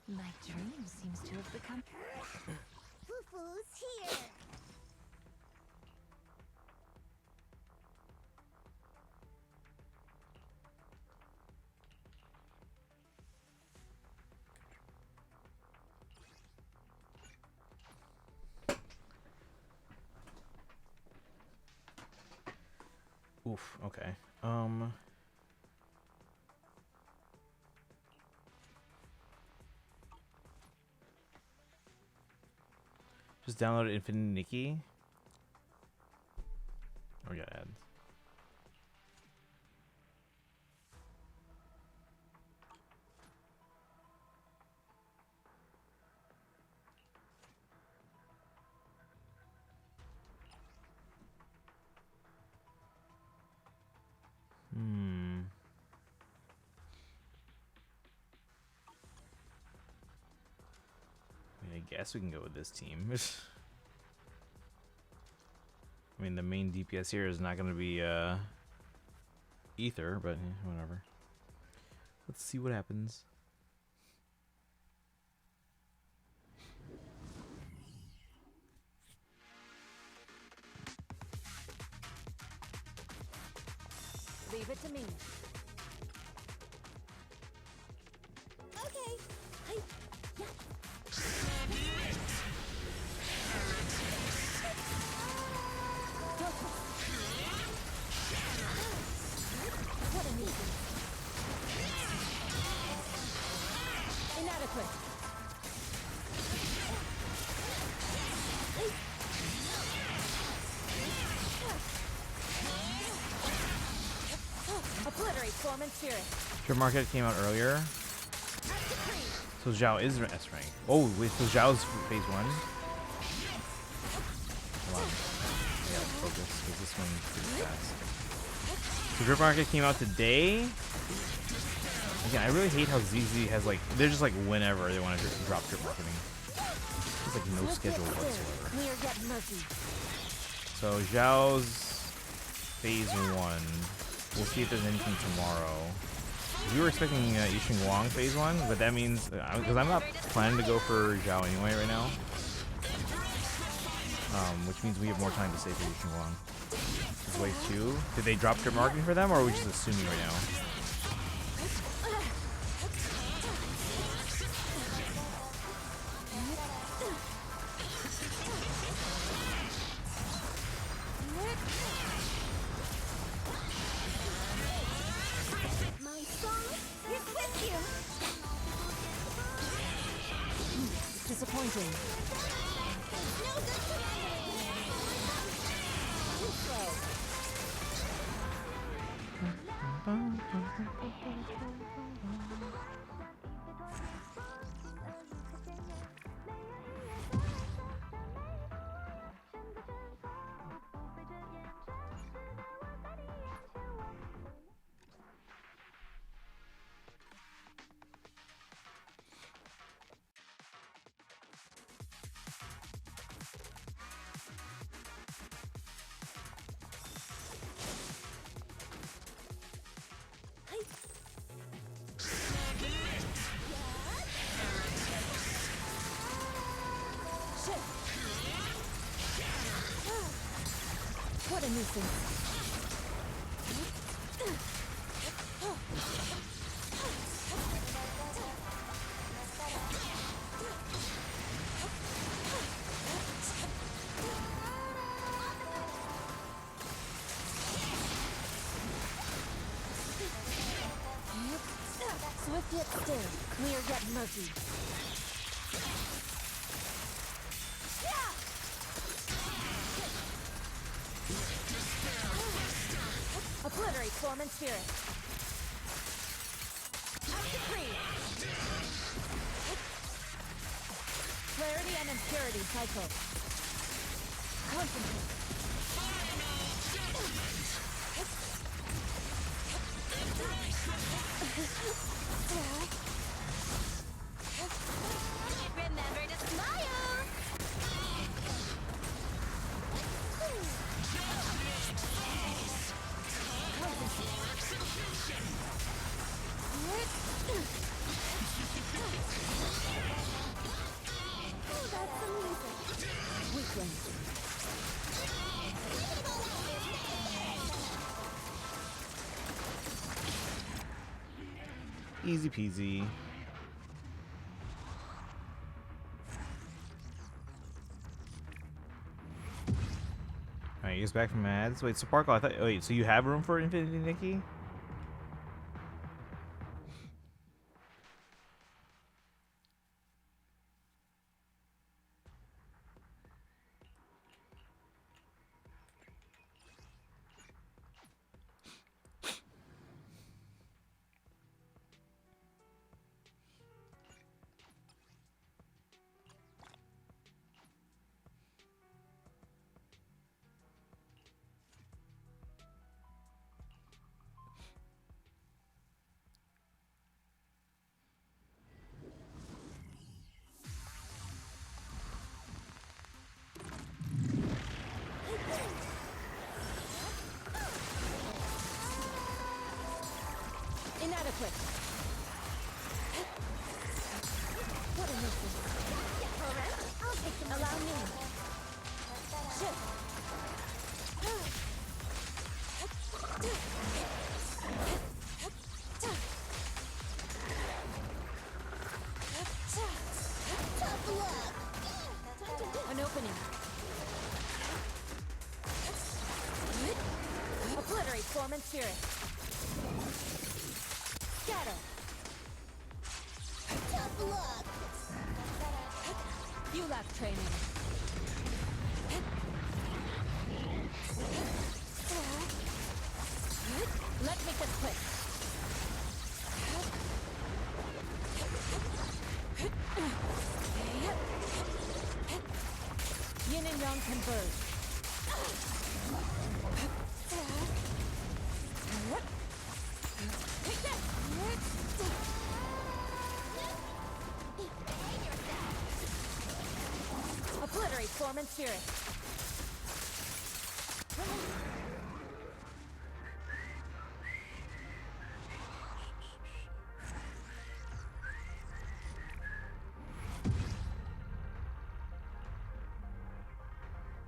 My dream seems to have become... Fufu's here! Oof, okay. Just download Infinite Nikki. Oh, we got ads. I guess we can go with this team. I mean, the main DPS here is not going to be Ether, but whatever. Let's see what happens. Leave it to me. Okay. What a nuisance. Inadequate. Obliterate form and spirit. Trip Market came out earlier. So Zhao is S rank. Oh, wait, so Zhao's phase 1? Hold on. I gotta focus because this one's pretty fast. So Drip Market came out today. Again, I really hate how ZZ has like, they're just like whenever they want to drop Drip Marketing. There's like no schedule whatsoever. Clear yet murky. So Zhao's phase 1. We'll see if there's anything tomorrow. We were expecting Yixing Wang phase 1, but that means, because I'm not planning to go for Zhao anyway right now. Which means we have more time to save for Yixing Wang. This is wave 2. Did they drop Drip Marketing for them, or are we just assuming right now? Disappointing. What a nuisance. Swift yet still, clear yet murky. Obliterate form and spirit. Clarity and impurity cycle. Concentrate. Remember to smile! Oh, that's amazing. Weakling. Easy peasy. Alright, you guys back from ads? Wait, Sparkle, I thought, wait, so you have room for Infinity Nikki? Inadequate. What a nuisance. I'll take them. Allow me. Shift. An opening. Obliterate form and spirit. Scatter. Tough luck. You lack training. Let me get quick. converge. Obliterate form and spirit.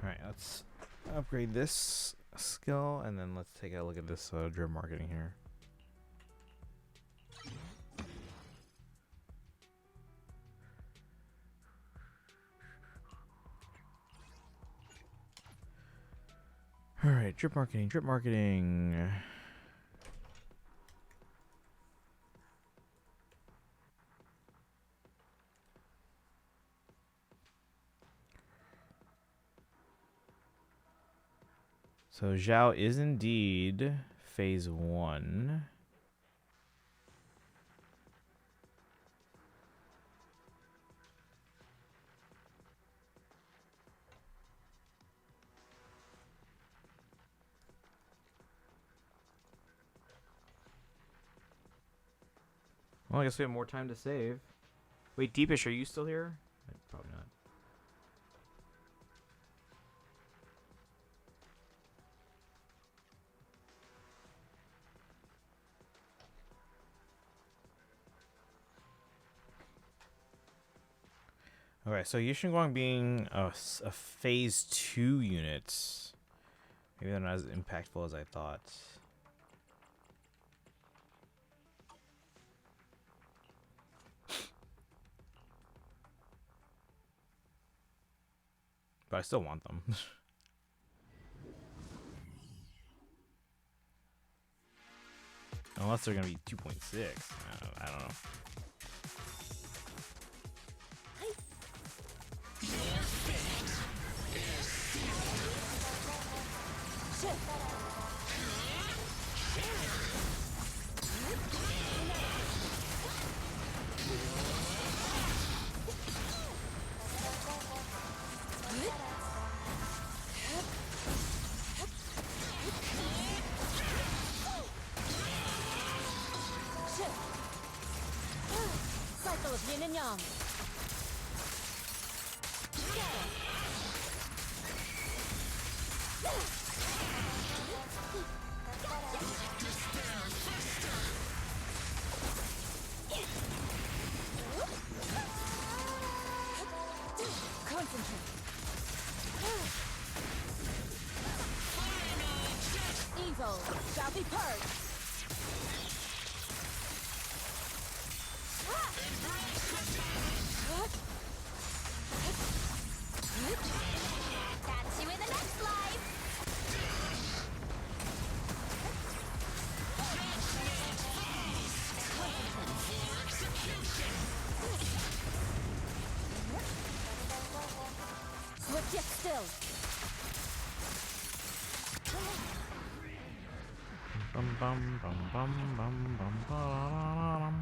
Alright, let's upgrade this skill, and then let's take a look at this drip marketing here. Alright, drip marketing, drip marketing. So Zhao is indeed phase 1. Well, I guess we have more time to save. Wait, Deepish, are you still here? Probably not. Okay, so Yishin Guang being a phase 2 unit. Maybe they're not as impactful as I thought. But I still want them. Unless they're going to be 2.6. I don't know. Cycle of yin and yang. Concentrate. Evil shall be purged. Catch you in the next life! Swift yet still. Bum bum bum bum bum bum bum.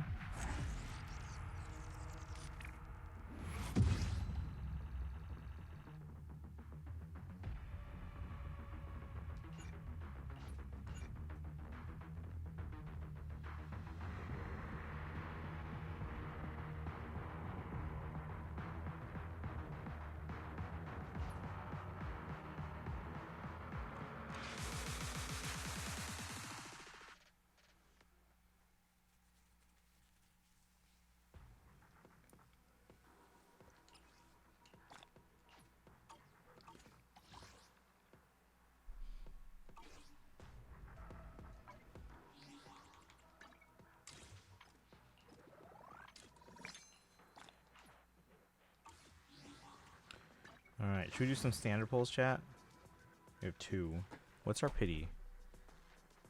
Alright, should we do some standard pulls, chat? We have 2. What's our pity?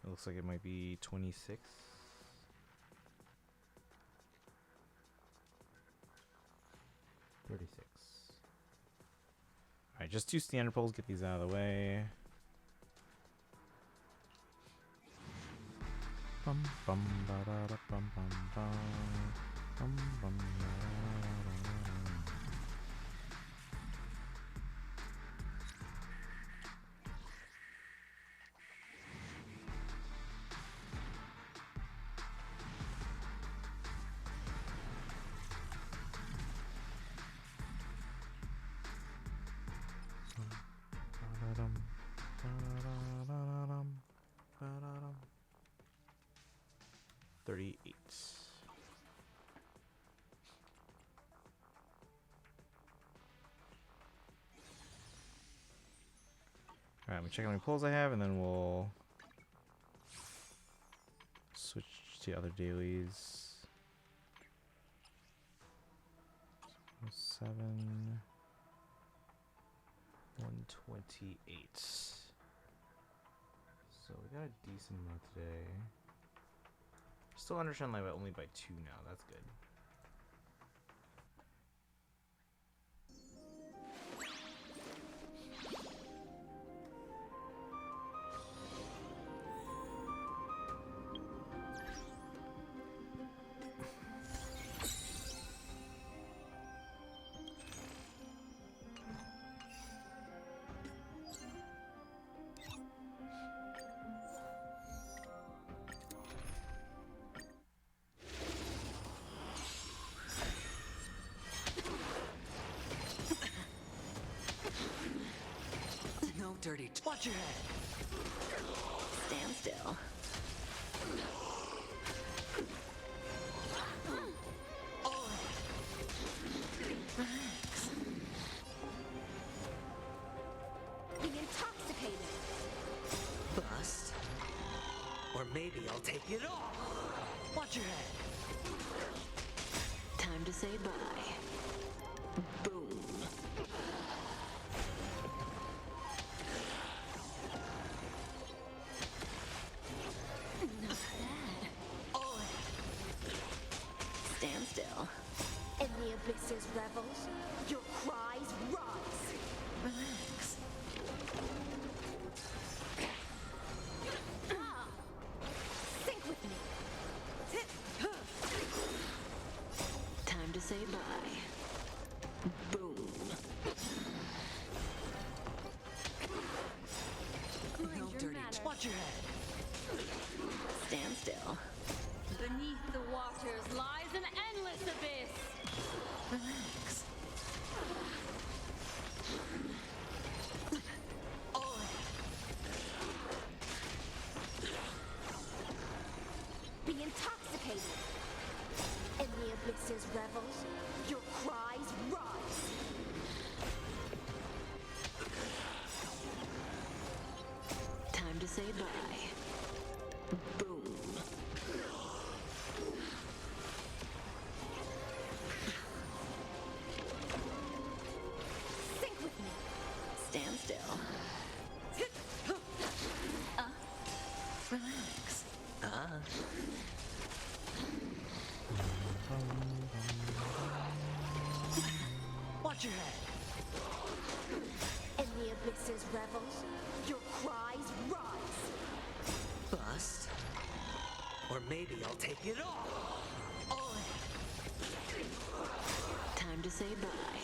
It looks like it might be 26. Alright, just 2 standard pulls, get these out of the way. Bum bum ba da da bum bum bum bum bum ba da da da da. 38. Alright, I'm checking how many pulls I have, and then we'll switch to other dailies. 7 128. So we got a decent amount today. Still understand like only by 2 now. That's good. Dirty. Watch your head. Stand still. Oh. Relax. Be intoxicated. Bust. Or maybe I'll take it all. Watch your head. Time to say bye. Boom. Stand still. In the abyss's revels, your cries rise. Relax. Sink with me. Time to say bye. Boom. No dirty. Watch your head. Stand still. Beneath the waters lies an endless abyss. Relax. Oh. Be intoxicated. In the abyss's revels, your cries rise. Time to say bye. Boom. Sink with me. Stand still. Relax. Watch your head. In the abyss's revels, your cries rise. Bust. Or maybe I'll take it all. Oh. Time to say bye.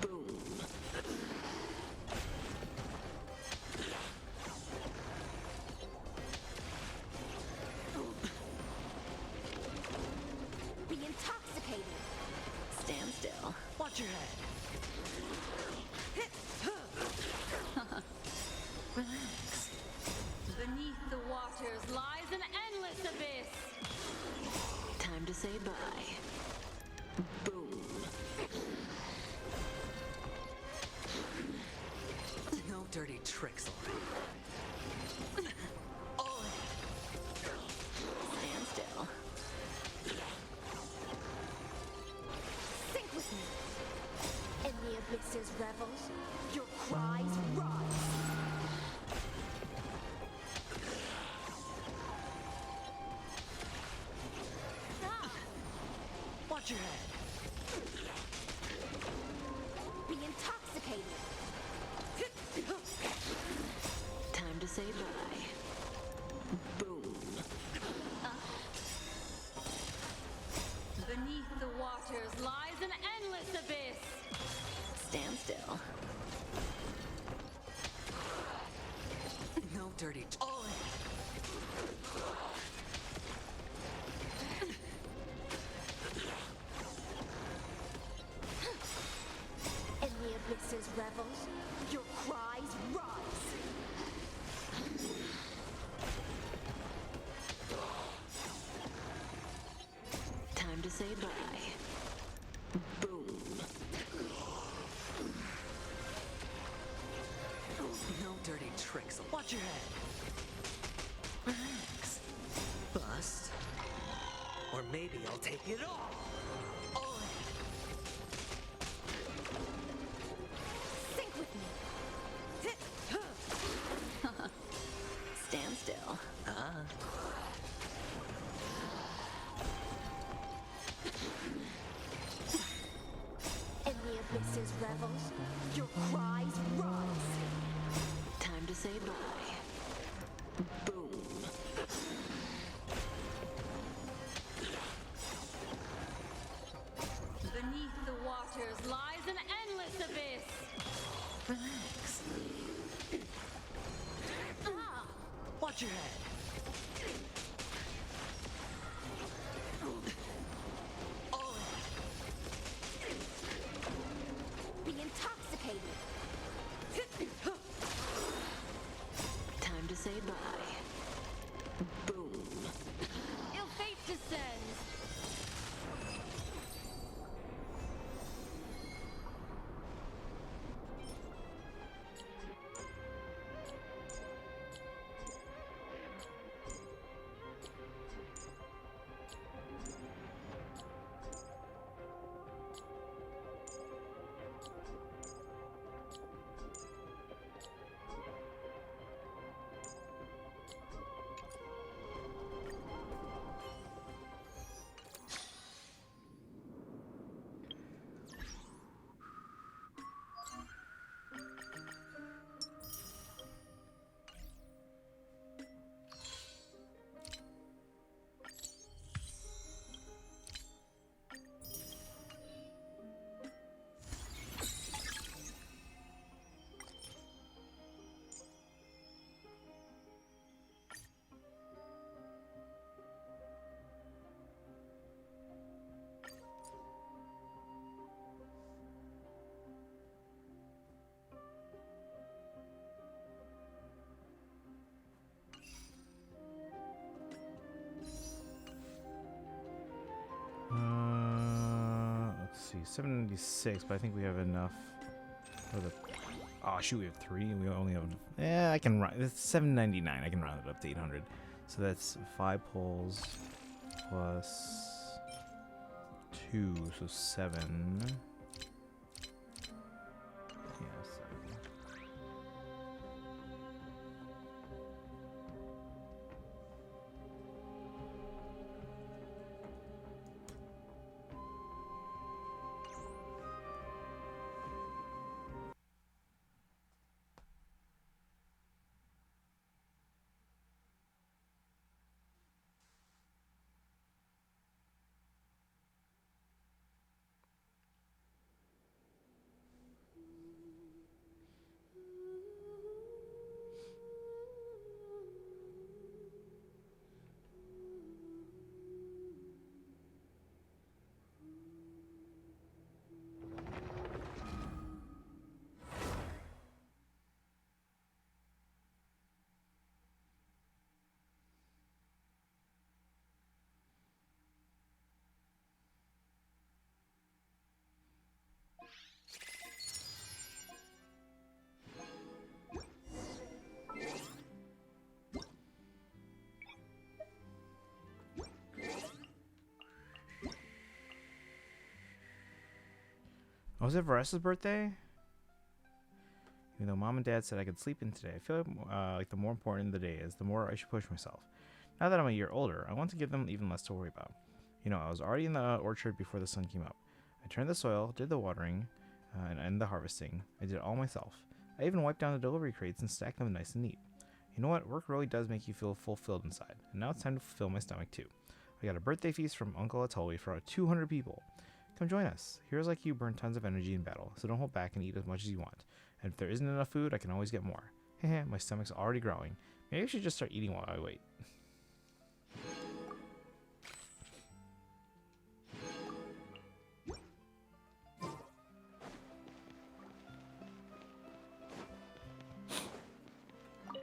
Boom. Be intoxicated. Stand still. Watch your head. Relax. Beneath the waters lies an endless abyss. Time to say bye. Boom. No dirty tricks, alright? Oh. Stand still. Sink with me. In the abyss's revels, your cries rise. Watch your head. Be intoxicated. Time to say bye. Boom. Beneath the waters lies an endless abyss. Stand still. No dirty. Oh. In the abyss's revels, your cries rise. say bye. Boom. No dirty tricks. Watch your head. Relax. Bust. Or maybe I'll take it all. All in. Sync with me. Stand still. In the abyss's revels, your cries rise. Time to say bye. Boom. Beneath the waters lies an endless abyss. Relax. Watch your head. All in. Be intoxicated. Time to say bye. Boom. Ill fate descends. Let's see, 796, but I think we have enough for the. Oh shoot, we have 3. We only have. Yeah, I can run. It's 799. I can round it up to 800. So that's 5 pulls plus 2, so 7. Yeah, 7. Oh, was it Varessa's birthday? Even though Mom and Dad said I could sleep in today, I feel like the more important the day is, the more I should push myself. Now that I'm a year older, I want to give them even less to worry about. You know, I was already in the orchard before the sun came up. I turned the soil, did the watering, and the harvesting. I did it all myself. I even wiped down the delivery crates and stacked them nice and neat. You know what? Work really does make you feel fulfilled inside. And now it's time to fulfill my stomach too. I got a birthday feast from Uncle Atoli for 200 people. Come join us. Heroes like you burn tons of energy in battle, so don't hold back and eat as much as you want. And if there isn't enough food, I can always get more. Heh, my stomach's already growing. Maybe I should just start eating while I wait.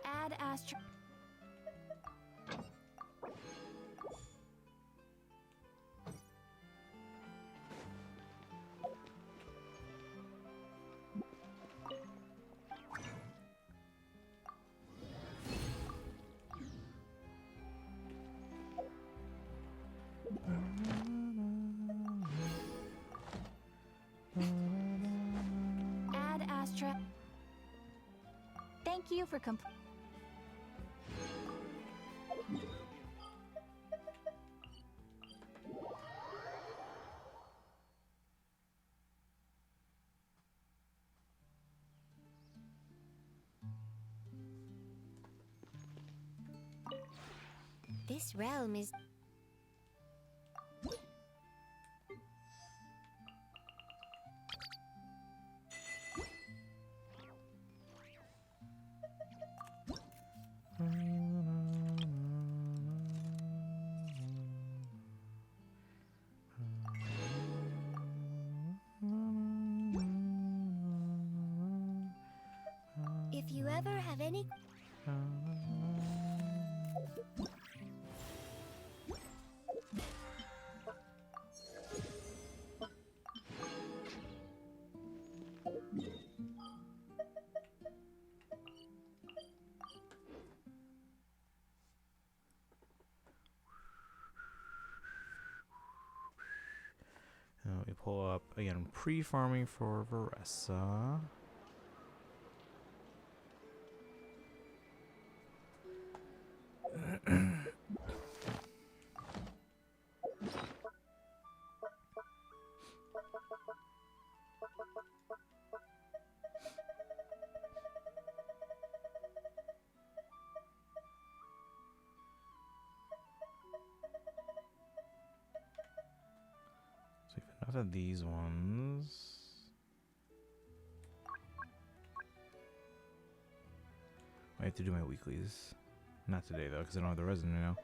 Add astro. for This realm is... If you ever have any... We pull up again, pre-farming for Varessa. So we've enough of these ones. I have to do my weeklies. Not today though, because I don't have the resin right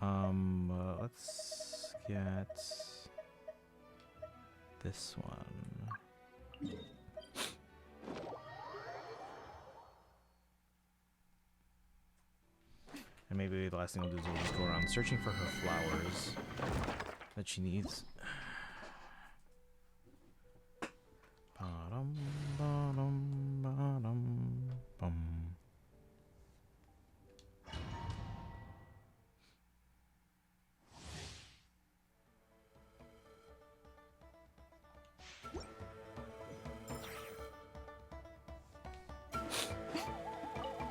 now. Let's get this one. And maybe the last thing we'll do is we'll just go around searching for her flowers that she needs. Ba-dum, ba-dum, ba-dum, bum.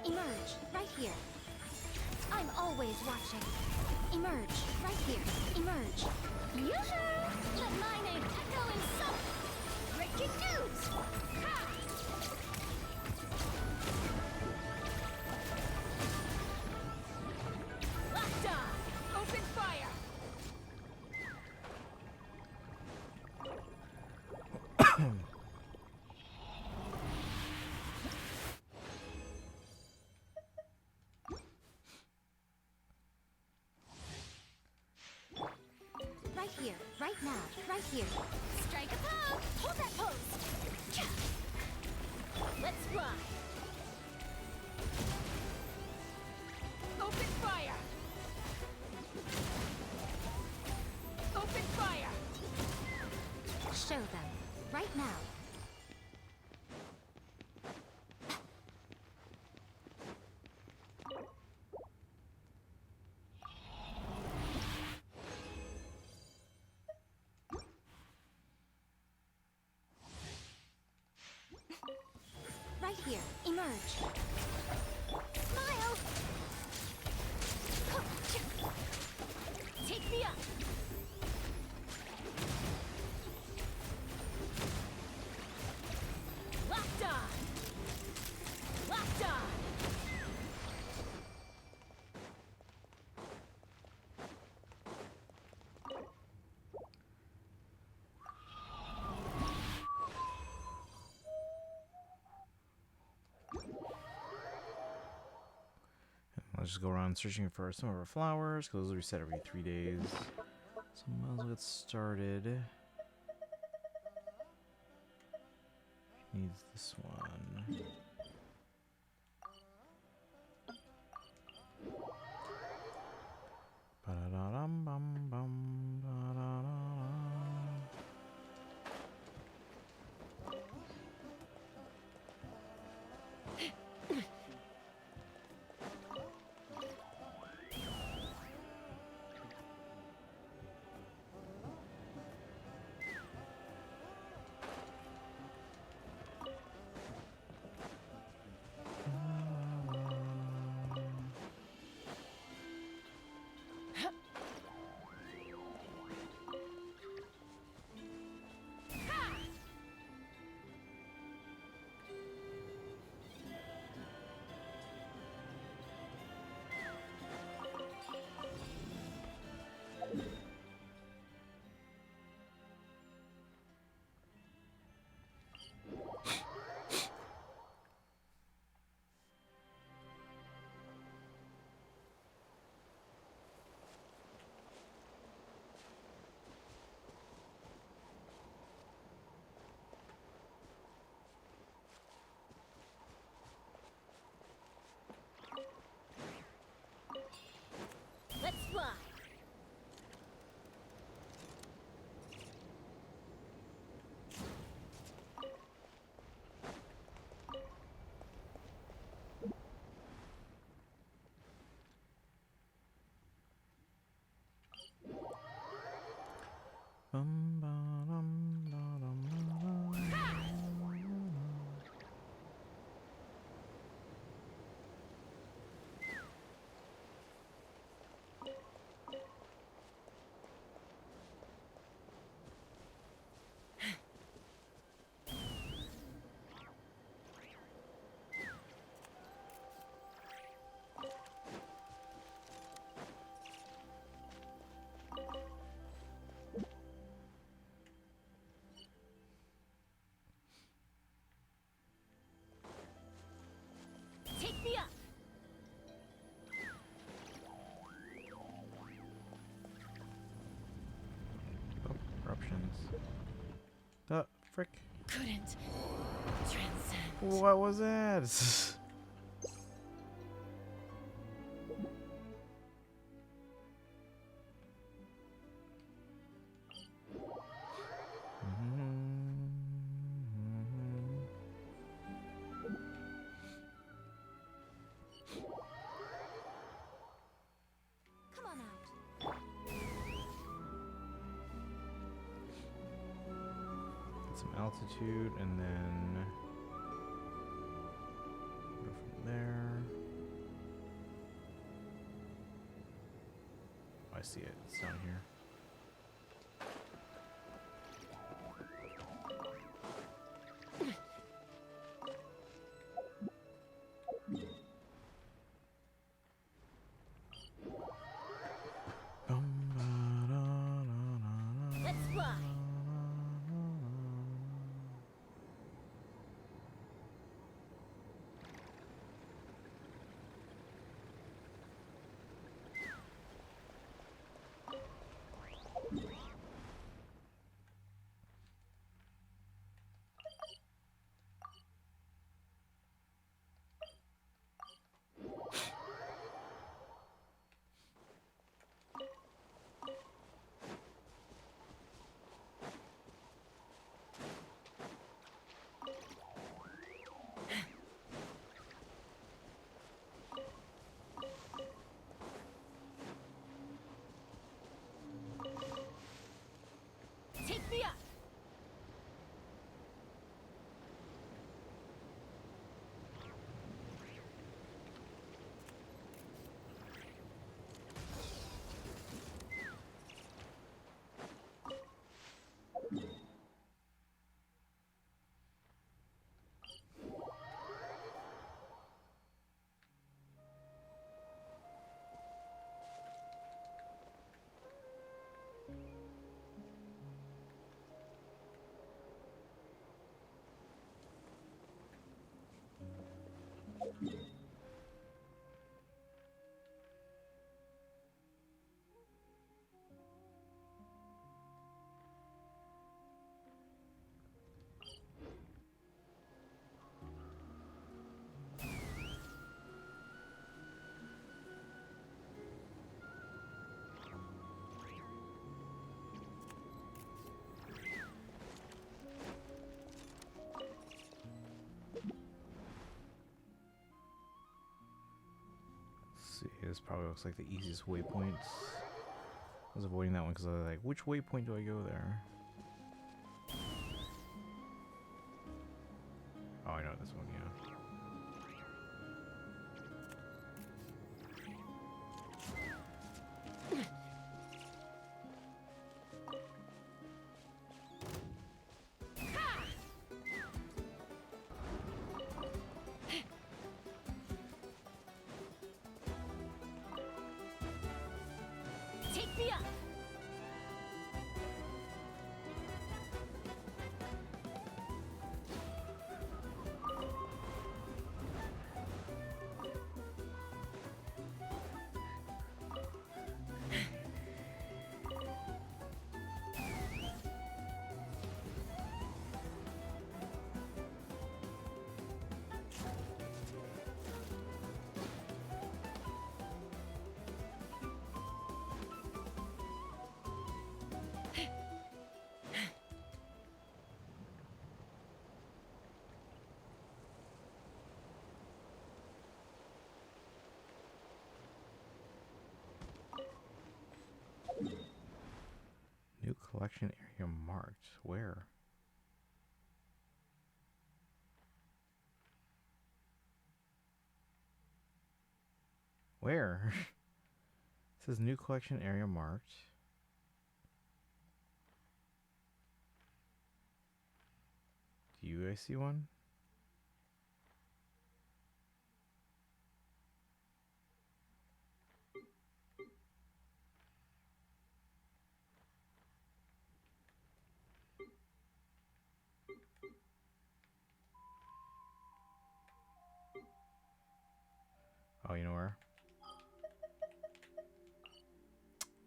Emerge, right here. I'm always watching. Emerge, right here. Emerge. Yoo-hoo! Let my name echo in some breaking news! Ha! Locked on! Open fire! Right here, right now, right here. Strike a pose! Hold that pose! Let's fly! Open fire! Open fire! Show them, right now. Right here. Emerge. Smile! Take me up! Locked on! Locked on! Let's just go around searching for some of our flowers, because those reset every 3 days. So might as well get started. Needs this one. Ba-da-da-dum-bum-bum, ba-da-da-da. Let's fly. Take me up. Oh, eruptions. The frick. Couldn't transcend. What was that? Come on out. Get some altitude and then go from there. Oh, I see it. It's down here. Let's fly. Take me up. See, this probably looks like the easiest waypoints. I was avoiding that one because I was like, which waypoint do I go there? Oh, I know this one, yeah. Take me up. Collection area marked. Where? Where? It says new collection area marked. Do you guys see one? Oh, you know where?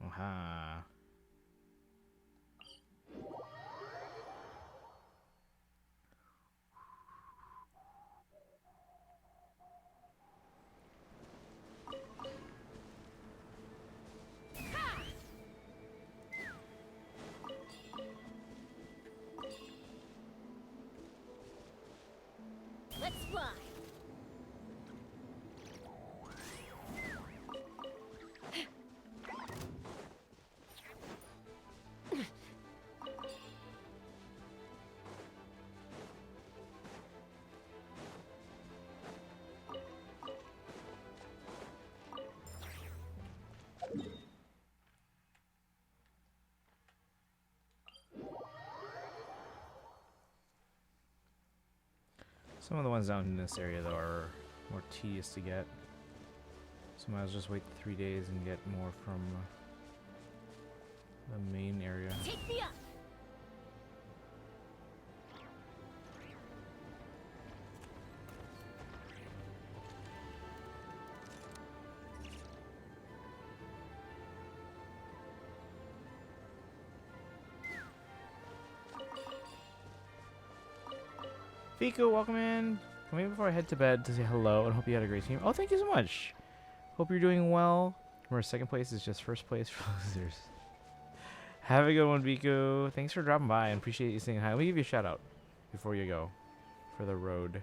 Aha. Let's fly. Some of the ones down in this area, though, are more tedious to get. So might as well just wait 3 days and get more from the main area. Take me up. Fiku, welcome in. Come in before I head to bed to say hello and hope you had a great team. Oh, thank you so much. Hope you're doing well. Where second place is just first place for losers. Have a good one, Biku. Thanks for dropping by and appreciate you saying hi. Let me give you a shout out before you go for the road.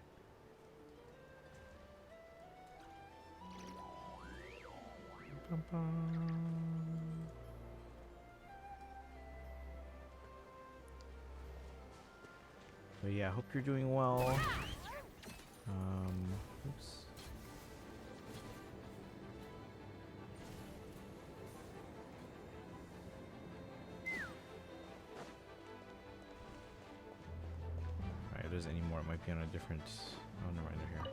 Bum, bum. But yeah, hope you're doing well. Oops. Alright, if there's any more, it might be on a different... Oh, never mind, they're here.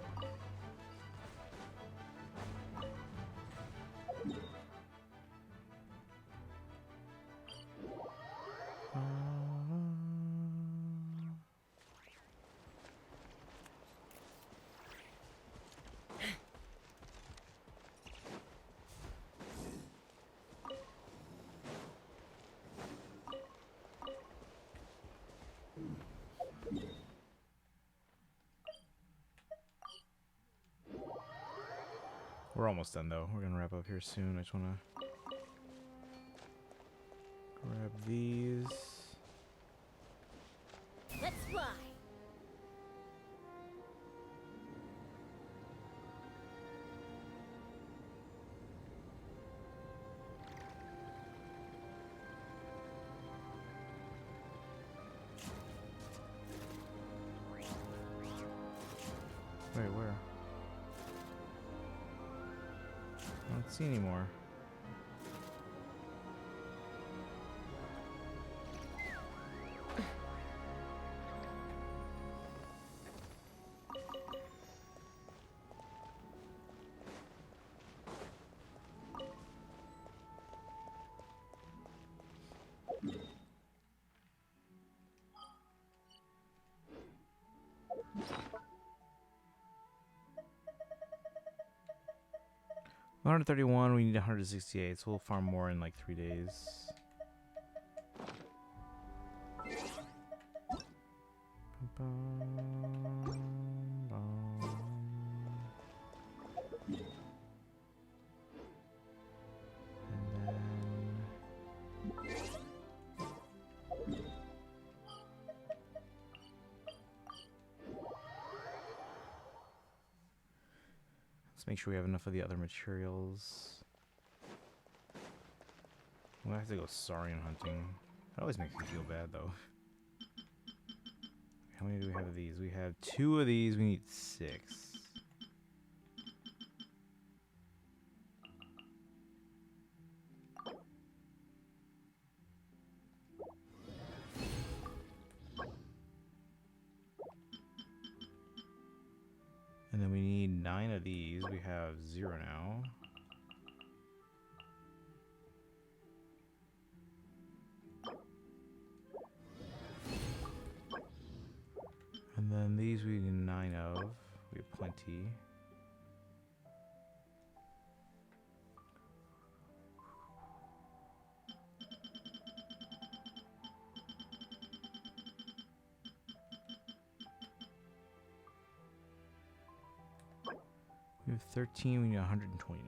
We're almost done though. We're gonna wrap up here soon. I just wanna grab these. Let's fly. Wait, where? I don't see any more. $131, we need 168, so we'll farm more in like 3 days. Let's make sure we have enough of the other materials. We'll have to go saurian hunting. That always makes me feel bad, though. How many do we have of these? We have 2 of these. We need 6. And then we need 9 of these. We have 0 now. And then these we need 9 of. We have plenty. We have 13, we need 129.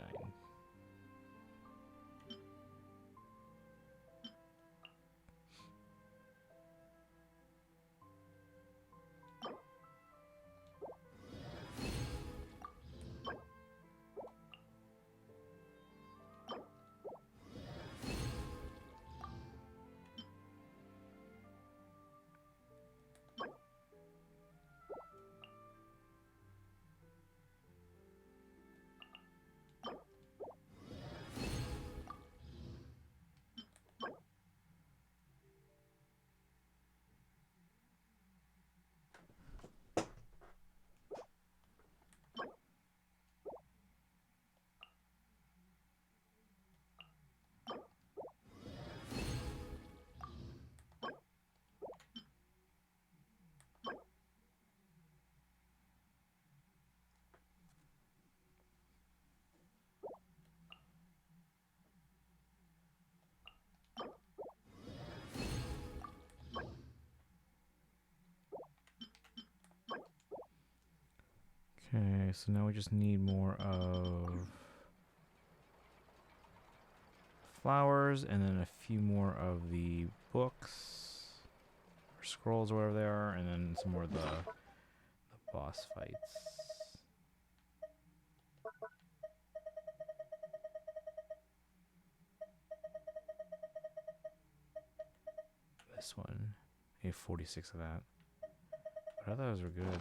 Okay, so now we just need more of flowers and then a few more of the books or scrolls or whatever they are, and then some more of the boss fights. This one, I have 46 of that. But I thought those were good.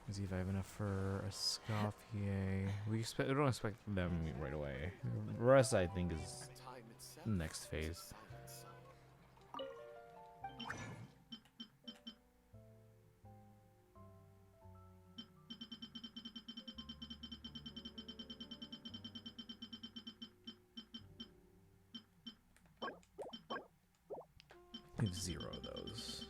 Let's see if I have enough for a Scoffier. We don't expect them right away. The rest, I think, is the next phase. We have 0 of those.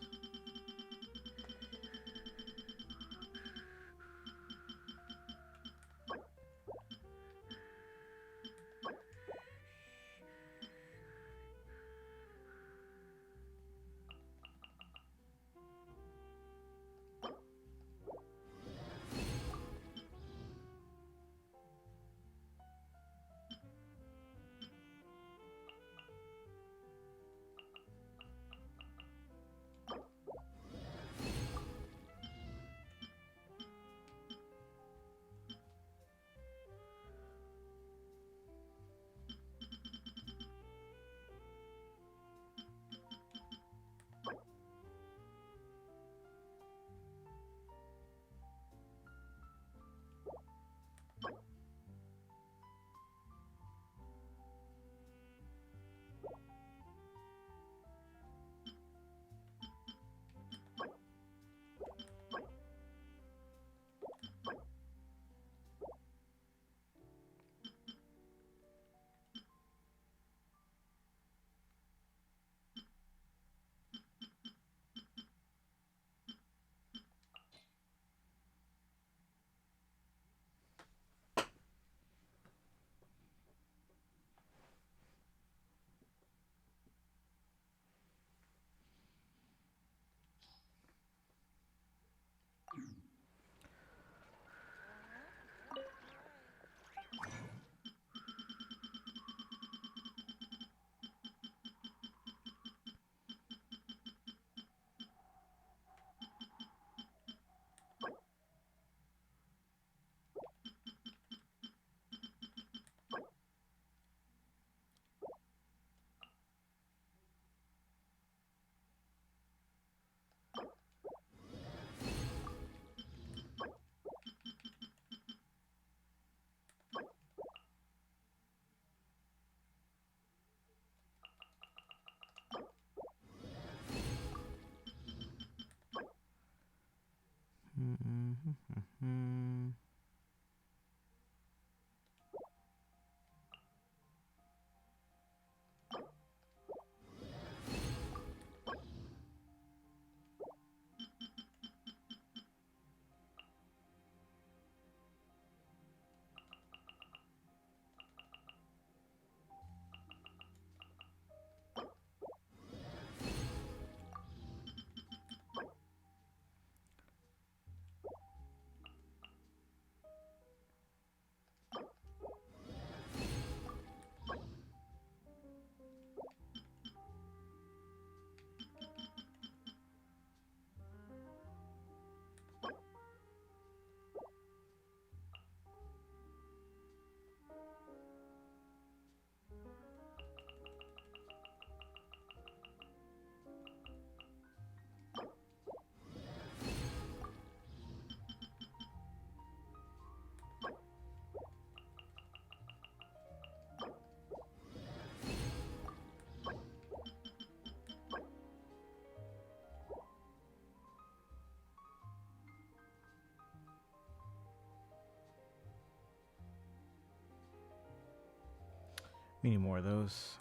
We need more of those.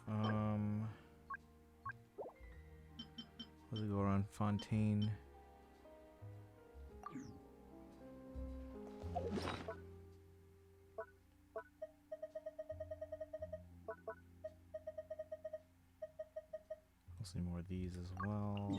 Let's go around Fontaine. Also need more of these as well.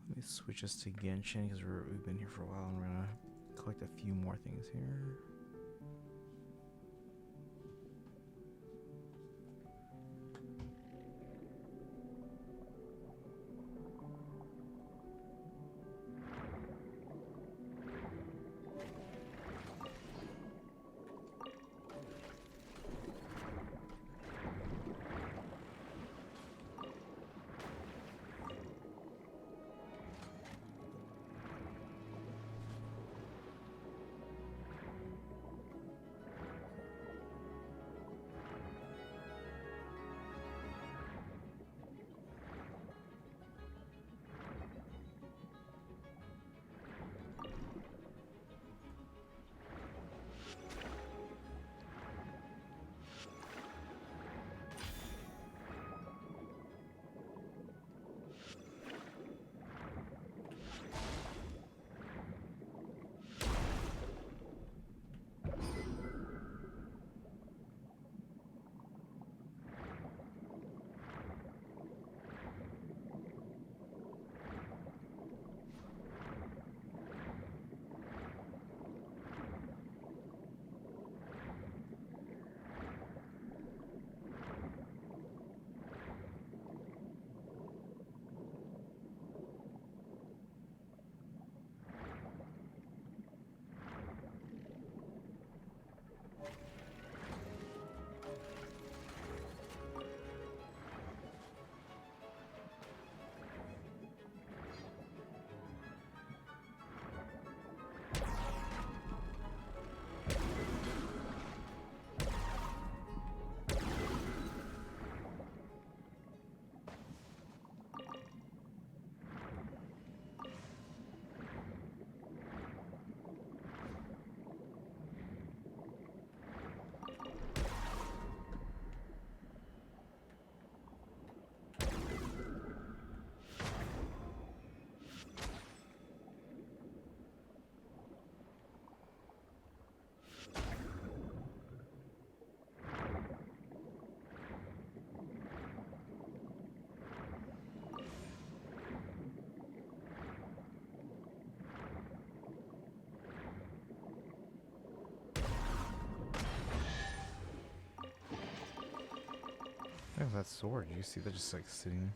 Let me switch us to Genshin because we've been here for a while and we're gonna collect a few more things here. Look at that sword. You see that just like sitting.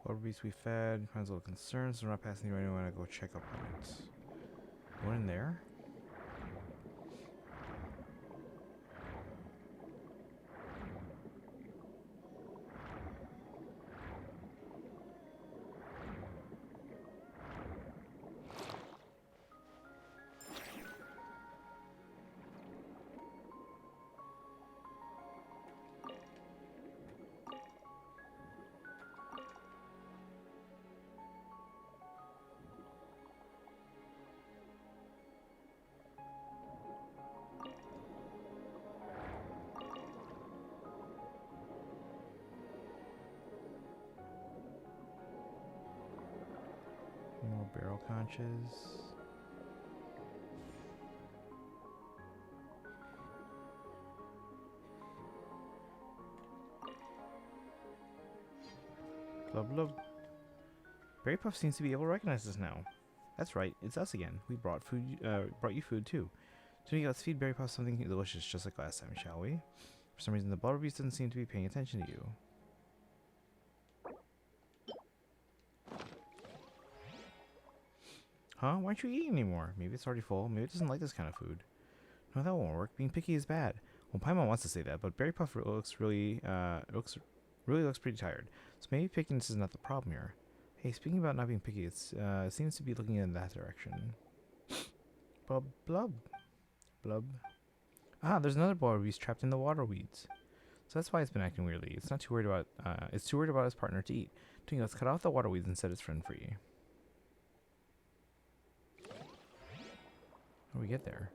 What beast we fed? Finds a little concerned, so we're not passing through anyway. I go check up on it. One in there? More barrel conches. Blub blub. Berry Puff seems to be able to recognize this now. That's right, it's us again. We brought you food too. Today, let's feed Berry Puff something delicious, just like last time, shall we? For some reason, the Blubber Beast doesn't seem to be paying attention to you. Huh? Why aren't you eating anymore? Maybe it's already full. Maybe it doesn't like this kind of food. No, that won't work. Being picky is bad. Well, Paimon wants to say that, but Berry Puff looks really pretty tired. So maybe pickiness is not the problem here. Hey, speaking about not being picky, it seems to be looking in that direction. Blub, blub, blub. Ah, there's another Blubber Beast trapped in the water weeds. So that's why it's been acting weirdly. It's not too worried about. It's too worried about his partner to eat. Twinkie, let's cut off the water weeds and set its friend free. How do we get there?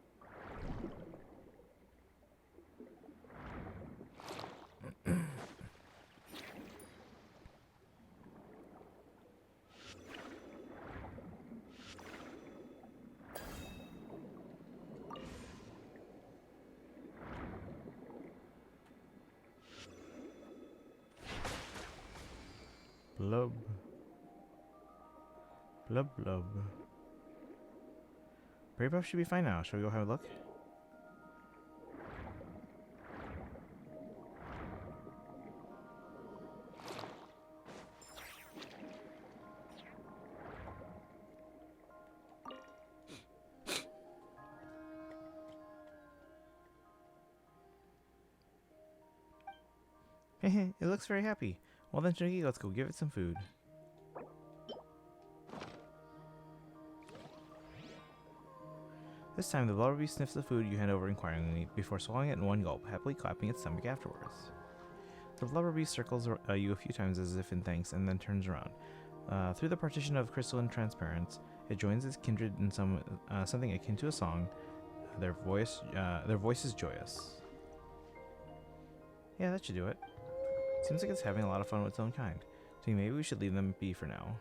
Blub. Blub blub. Berry Puff should be fine now. Shall we go have a look? It looks very happy. Well then, Twinkie, let's go give it some food. This time, the Blubber Beast sniffs the food you hand over inquiringly before swallowing it in one gulp, happily clapping its stomach afterwards. The Blubber Beast circles you a few times as if in thanks, and then turns around. Through the partition of crystalline transparence, it joins its kindred in something akin to a song. Their voice is joyous. Yeah, that should do it. Seems like it's having a lot of fun with its own kind. So maybe we should leave them be for now.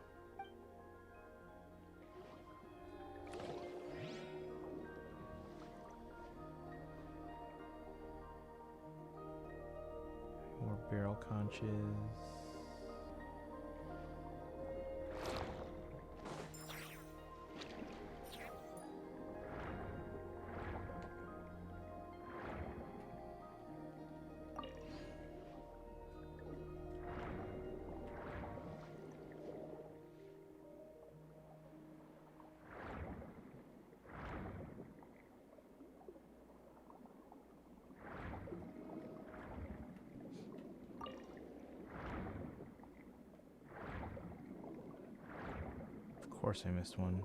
More barrel conches. Of course I missed one.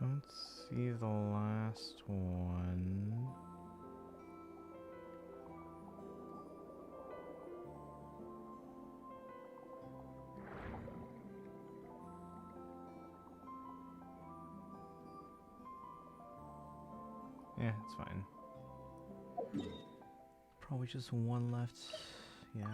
Don't see the last one. Yeah, it's fine. Probably just one left. Yeah.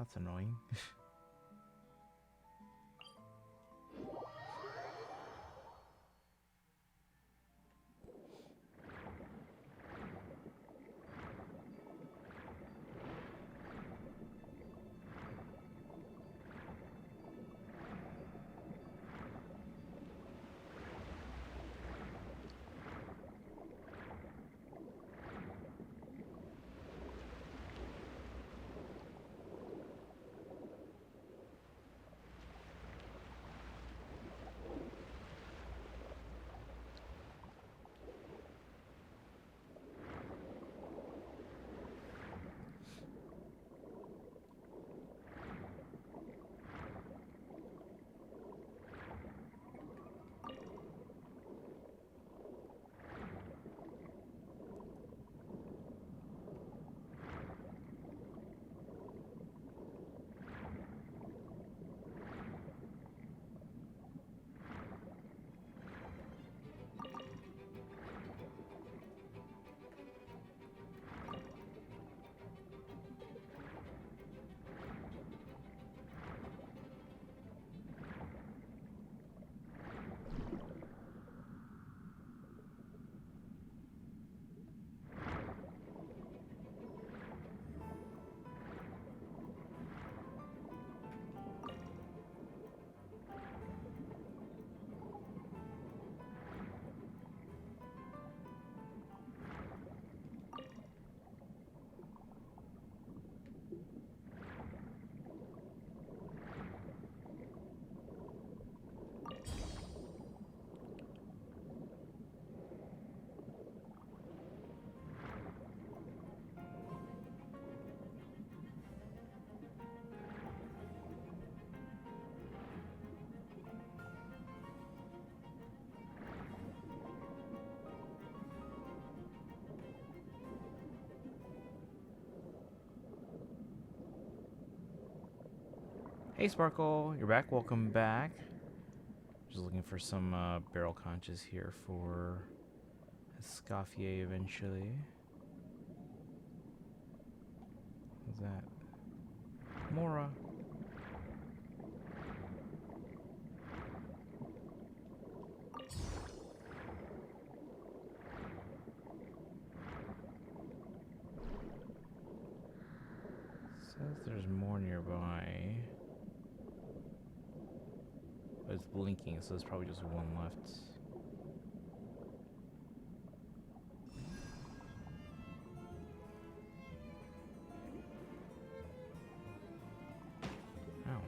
That's annoying. Hey Sparkle, you're back. Welcome back. Just looking for some barrel conches here for Escoffier eventually. What's that? Mora. Says there's more nearby. But it's blinking, so there's probably just one left. Ow.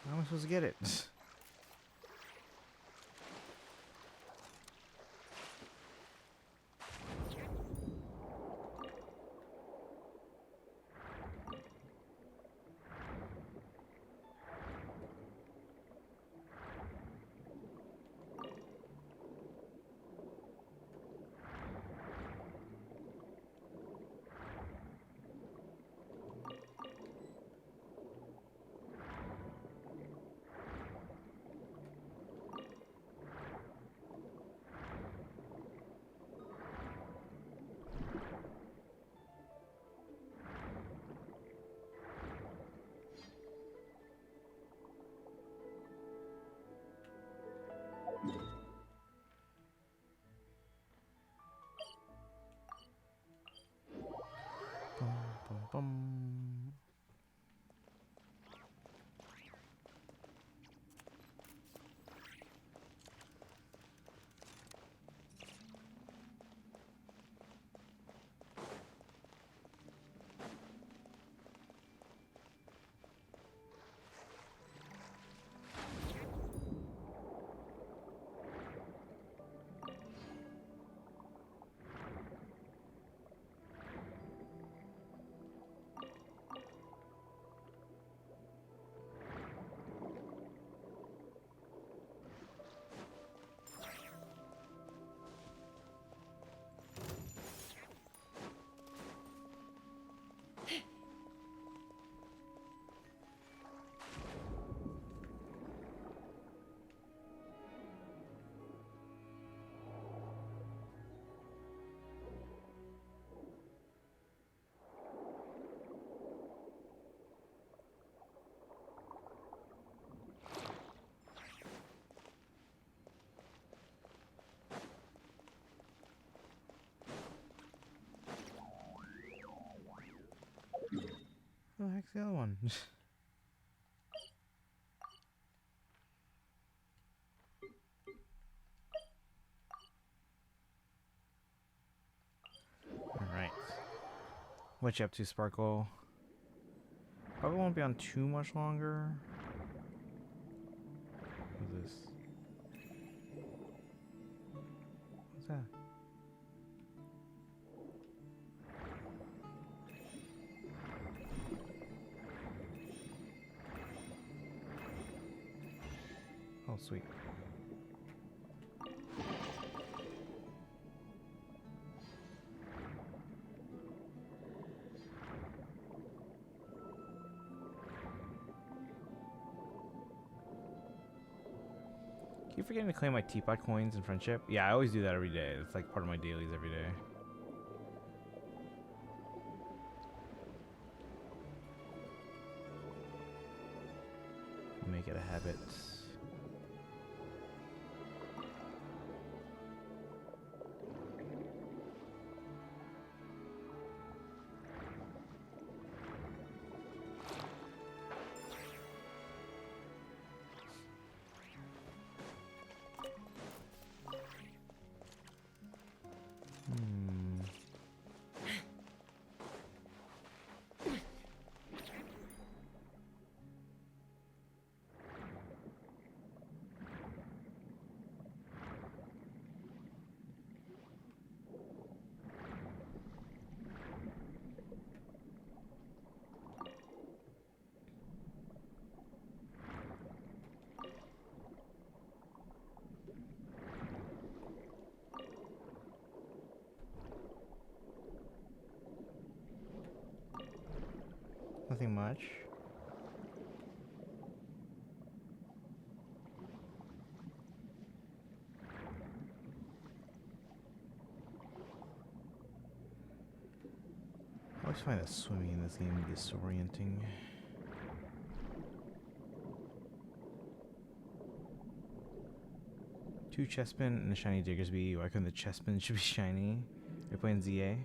How am I supposed to get it? the heck's the other one? Alright. What you up to, Sparkle? Probably won't be on too much longer. What's this? What's that? Oh, sweet. Keep forgetting to claim my teapot coins and friendship. Yeah, I always do that every day. It's like part of my dailies every day. Make it a habit. Nothing much. I always find that swimming in this game disorienting. Two chestspin and a shiny Diggersby. Why couldn't the chestspin should be shiny? You're playing ZA?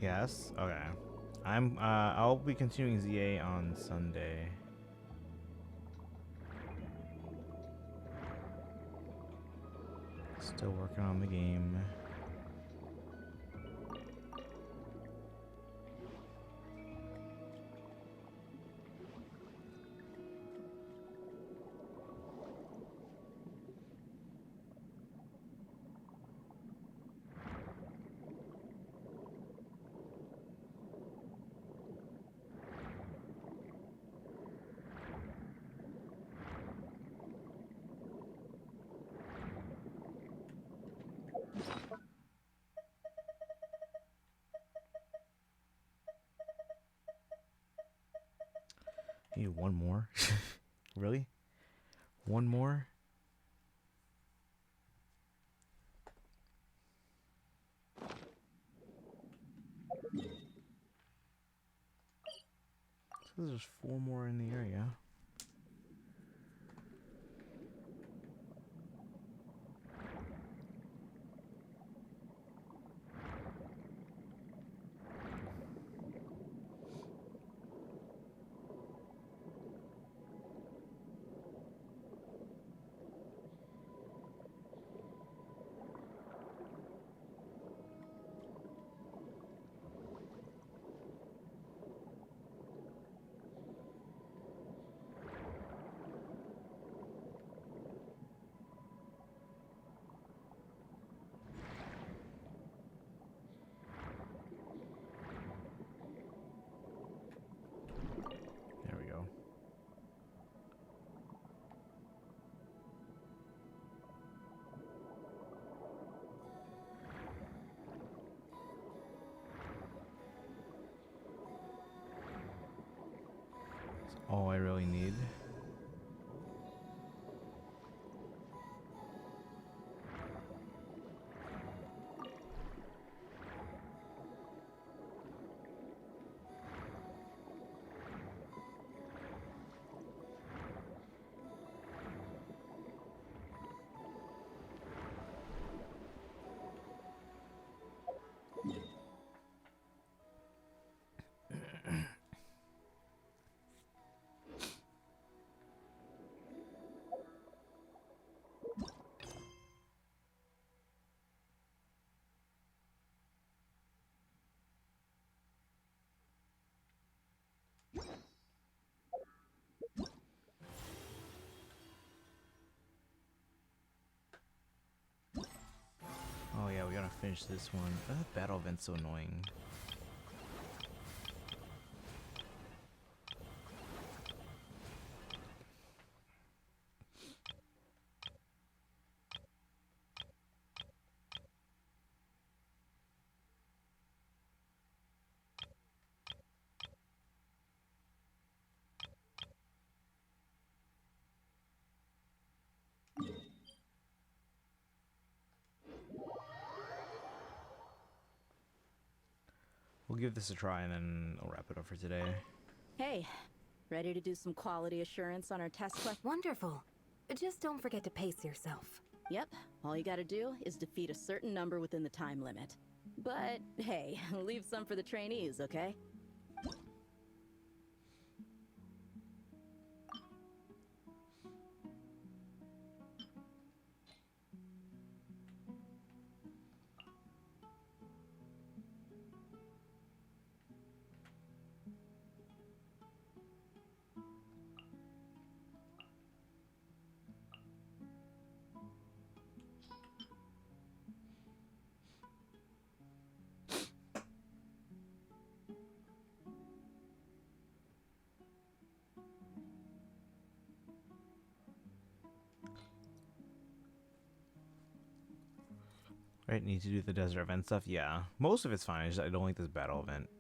Yes. Okay. I'll be continuing ZA on Sunday. Still working on the game. I need one more. Really? One more? So there's 4 more in the area. all I really need. Oh yeah, we gotta finish this one. That battle event's so annoying. We'll give this a try and then I'll wrap it up for today. Hey, ready to do some quality assurance on our test question? Wonderful. Just don't forget to pace yourself. Yep, all you gotta do is defeat a certain number within the time limit. But hey, leave some for the trainees, okay? Right, need to do the desert event stuff? Yeah. Most of it's fine, I don't like this battle event.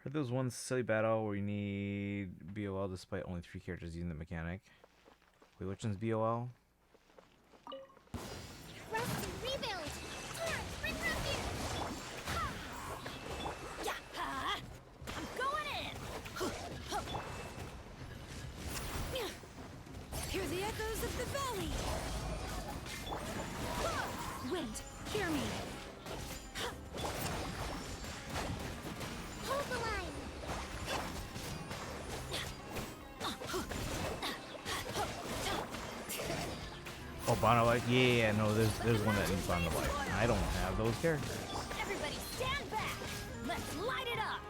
Heard there was one silly battle where you need BOL despite only 3 characters using the mechanic. Wait, which one's BOL? Rest and rebuild! Torrent, bring round here! Ha! Yeah! Ha! I'm going in! Hear the echoes of the valley! Wind, hear me! Hold the line! Oh, Bono Light? Yeah, no, there's one that needs Bono Light. I don't have those characters. Everybody stand back! Let's light it up!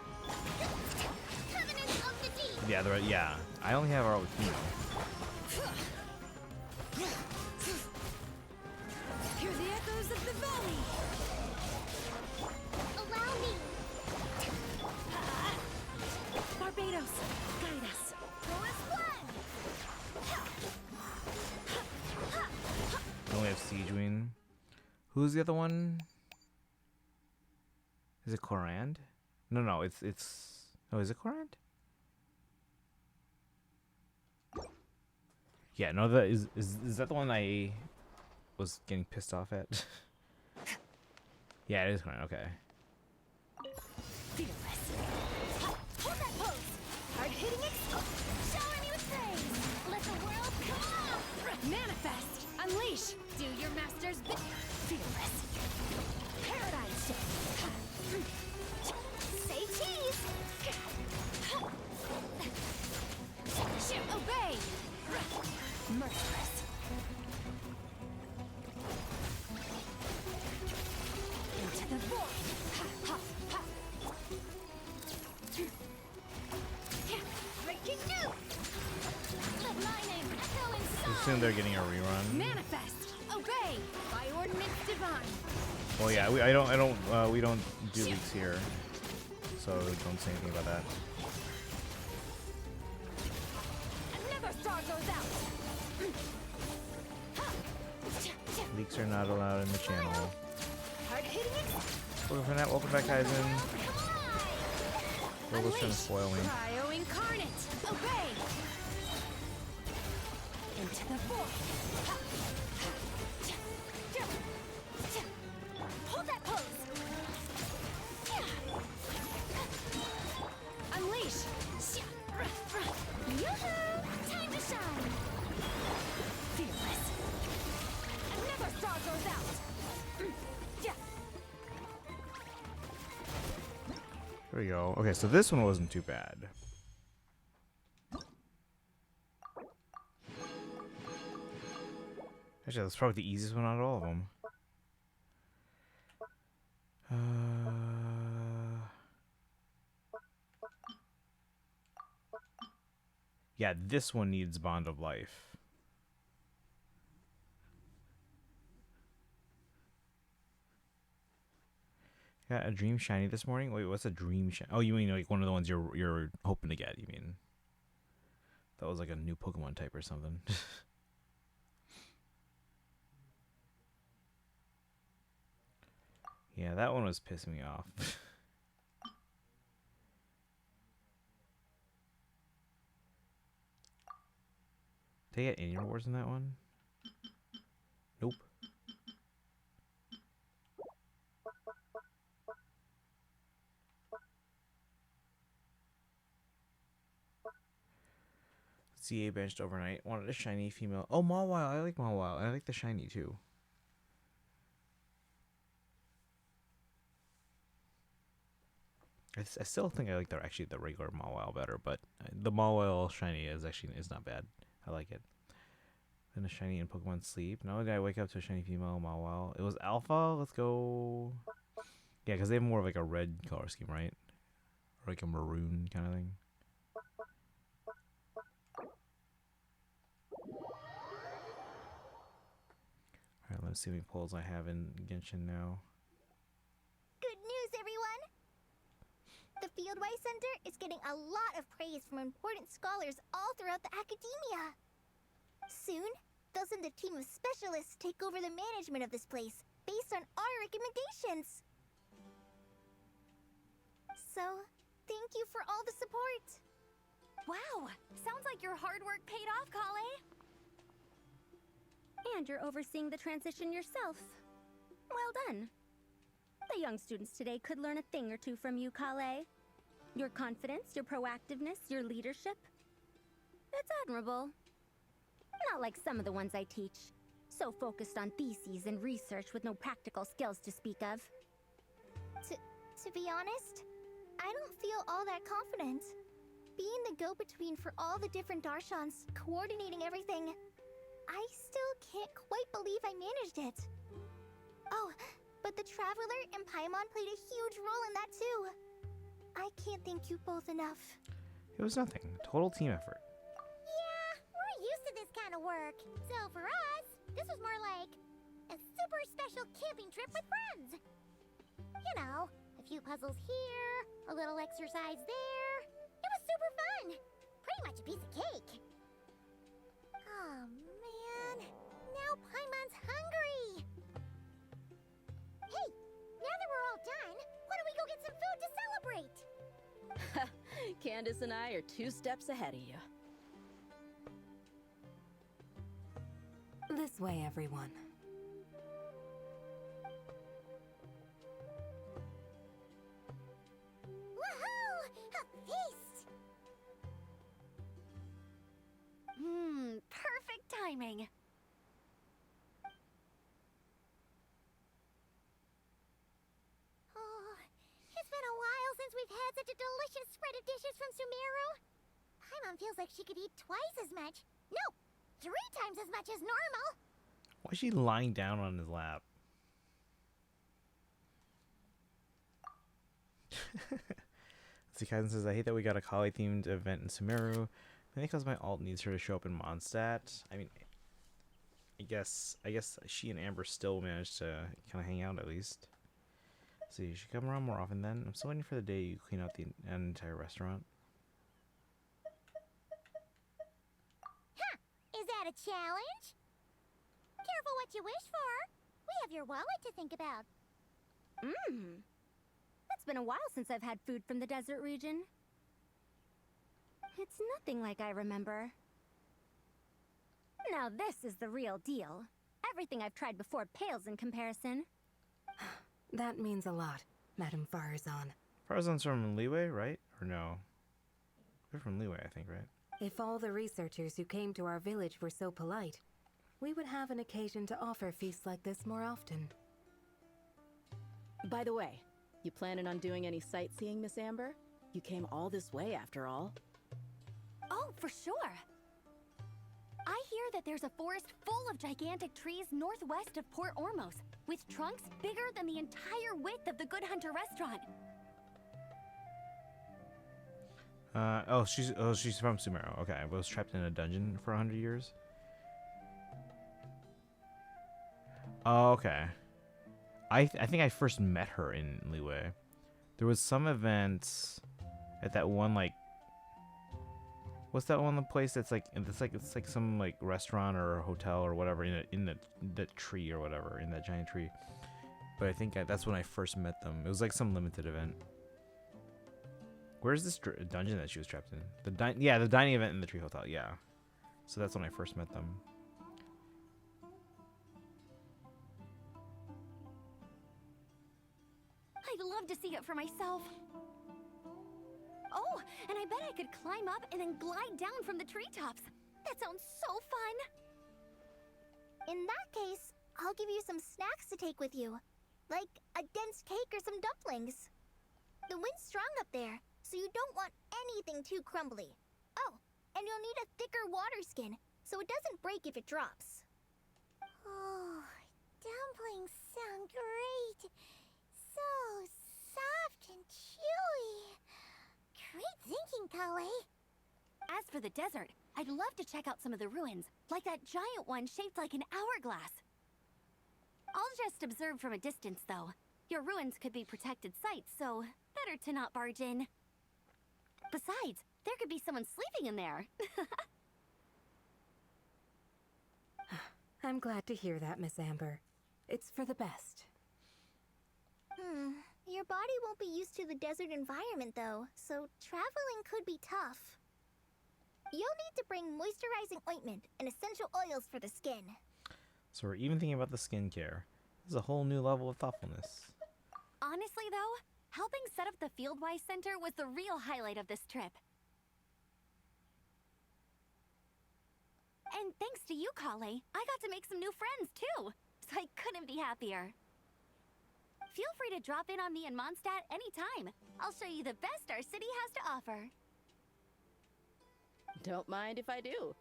Covenant of the Deep! Yeah, they're right. Yeah, I only have our Kino. Hear the echoes of the valley! Allow me! Barbados, guide us! Go as one! I only have Siege Wing. Who's the other one? Is it Corand? No, it's. Oh, is it Corand? Yeah, no, that is that the one I was getting pissed off at? Yeah, it is Corand. Okay. Fearless! Hold that pose! Hard-hitting shower me with praise! Let the world come off! Manifest! Unleash! Do your master's bid! Fearless! Paradise shift! Say cheese! Shoot! Obey! Merciless! Into the void! Ha, ha, ha. Breaking news! Let my name echo in song! assume they're getting a rerun. Manifest. Obey. By ordinance divine. Well, yeah, we don't do leaks here, so don't say anything about that. Another star goes out. Leaks are not allowed in the channel. Hard hitting it. Welcome for that. Welcome back, Kaizen. Robo's trying to spoil me. Cryo incarnate. Obey. Into the void. Hold that pose. Unleash. Yoo-hoo! Time to shine. Fearless. Another star goes out. There we go. Okay, so this one wasn't too bad. Actually, that's probably the easiest one out of all of them. Yeah, this one needs Bond of Life. Got a dream shiny this morning. Wait, what's a dream shiny? Oh, you mean like one of the ones you're hoping to get? You mean that was like a new Pokemon type or something? Yeah, that one was pissing me off. Did I get any rewards in that one? Nope. CA benched overnight. Wanted a shiny female. Oh, Mawile. I like Mawile. I like the shiny too. I still think I like the regular Mawile better, but the Mawile shiny is not bad. I like it. Then a shiny in Pokemon Sleep. No, did I wake up to a shiny female Mawile? It was Alpha. Let's go. Yeah, because they have more of like a red color scheme, right? Or like a maroon kind of thing. Alright, let's see how many polls I have in Genshin now. Good news, everyone! The Fieldwise Center is getting a lot of praise from important scholars all throughout the academia. Soon, they'll send a team of specialists to take over the management of this place based on our recommendations. So, thank you for all the support. Wow! Sounds like your hard work paid off, Kale. And you're overseeing the transition yourself. Well done. The young students today could learn a thing or two from you, Kale. Your confidence, your proactiveness, your leadership. It's admirable. Not like some of the ones I teach. So focused on theses and research with no practical skills to speak of. To be honest, I don't feel all that confident. Being the go-between for all the different Darshans, coordinating everything, I still can't quite believe I managed it. Oh, but the Traveler and Paimon played a huge role in that too. I can't thank you both enough. It was nothing. Total team effort. Yeah, we're used to this kind of work. So for us, this was more like a super special camping trip with friends. You know, a few puzzles here, a little exercise there. It was super fun. Pretty much a piece of cake. Oh man, now Paimon's hungry. Hey, now that we're all done, why don't we go get some food to celebrate? Candace and I are 2 steps ahead of you. This way, everyone. Woohoo! A feast! Perfect timing. Oh, it's been a while since we've had such a delicious spread of dishes from Sumeru. Paimon feels like she could eat twice as much. No, 3 times as much as normal. Why is she lying down on his lap? See, Kaizen says, I hate that we got a Kali-themed event in Sumeru. I think because my alt needs her to show up in Mondstadt. I mean, I guess she and Amber still managed to kind of hang out at least. So you should come around more often then. I'm still waiting for the day you clean out an entire restaurant. Huh! Is that a challenge? Careful what you wish for. We have your wallet to think about. It's been a while since I've had food from the desert region. It's nothing like I remember. Now this is the real deal. Everything I've tried before pales in comparison. That means a lot, Madame Farazan. Farazan's from Leeway, right? Or no? They're from Leeway, I think, right? If all the researchers who came to our village were so polite, we would have an occasion to offer feasts like this more often. By the way, you planning on doing any sightseeing, Miss Amber? You came all this way after all. Oh, for sure. I hear that there's a forest full of gigantic trees northwest of Port Ormos, with trunks bigger than the entire width of the Good Hunter restaurant. She's from Sumeru. Okay, I was trapped in a dungeon for 100 years. Oh, okay. I think I first met her in Leeway. There was some event at that one, like, what's that one place that's like it's like some like restaurant or hotel or whatever in the tree or whatever, in that giant tree. But I think that's when I first met them. It was like some limited event. Where's this dungeon that she was trapped in? The dining event in the tree hotel. Yeah. So that's when I first met them. I'd love to see it for myself. Oh, and I bet I could climb up and then glide down from the treetops. That sounds so fun. In that case, I'll give you some snacks to take with you. Like a dense cake or some dumplings. The wind's strong up there, so you don't want anything too crumbly. Oh, and you'll need a thicker water skin, so it doesn't break if it drops. Oh, dumplings sound great. So soft and chewy. Great thinking, Kale. As for the desert, I'd love to check out some of the ruins, like that giant one shaped like an hourglass. I'll just observe from a distance, though. Your ruins could be protected sites, so better to not barge in. Besides, there could be someone sleeping in there. I'm glad to hear that, Miss Amber. It's for the best. Your body won't be used to the desert environment, though, so traveling could be tough. You'll need to bring moisturizing ointment and essential oils for the skin. So we're even thinking about the skincare. This is a whole new level of thoughtfulness. Honestly, though, helping set up the Fieldwise Center was the real highlight of this trip. And thanks to you, Kale, I got to make some new friends, too. So I couldn't be happier. Feel free to drop in on me in Mondstadt anytime. I'll show you the best our city has to offer. Don't mind if I do.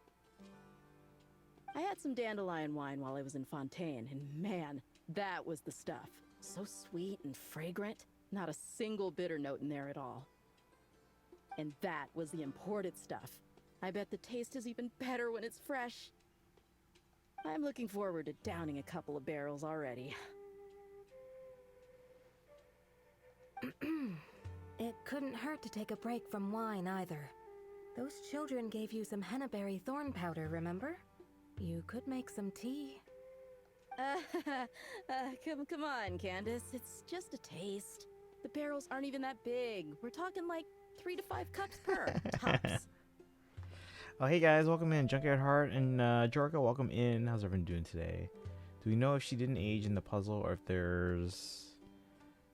I had some dandelion wine while I was in Fontaine, and man, that was the stuff. So sweet and fragrant, not a single bitter note in there at all. And that was the imported stuff. I bet the taste is even better when it's fresh. I'm looking forward to downing a couple of barrels already. It couldn't hurt to take a break from wine either. Those children gave you some hennaberry thorn powder, remember? You could make some tea. Come on, Candace. It's just a taste. The barrels aren't even that big. We're talking like 3 to 5 cups per, tops. Oh, hey guys, welcome in. Junkyard Heart and Jorka, welcome in. How's everyone doing today? Do we know if she didn't age in the puzzle or if there's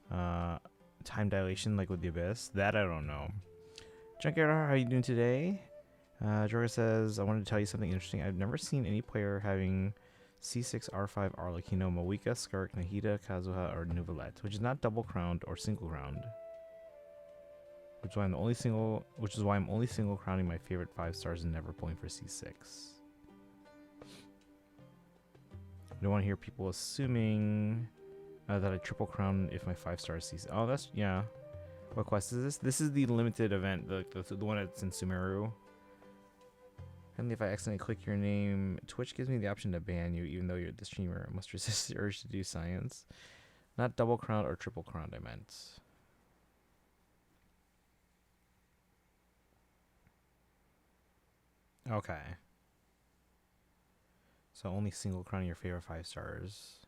time dilation like with the Abyss? That I don't know. Junkyard Heart, how are you doing today? Jorka says, I wanted to tell you something interesting. I've never seen any player having C6, R5, Arlecchino, Moika, Skirk, Nahida, Kazuha, or Nuvolette, which is not double crowned or single crowned. Which is why I'm only single crowning my favorite 5 stars and never pulling for C6. I don't want to hear people assuming that I triple crown if my 5 stars C6. Oh, that's, yeah. What quest is this? This is the limited event, the one that's in Sumeru. And if I accidentally click your name, Twitch gives me the option to ban you, even though you're the streamer. I must resist the urge to do science. Not double crowned or triple crowned, I meant. Okay. So only single crowning your favorite 5 stars.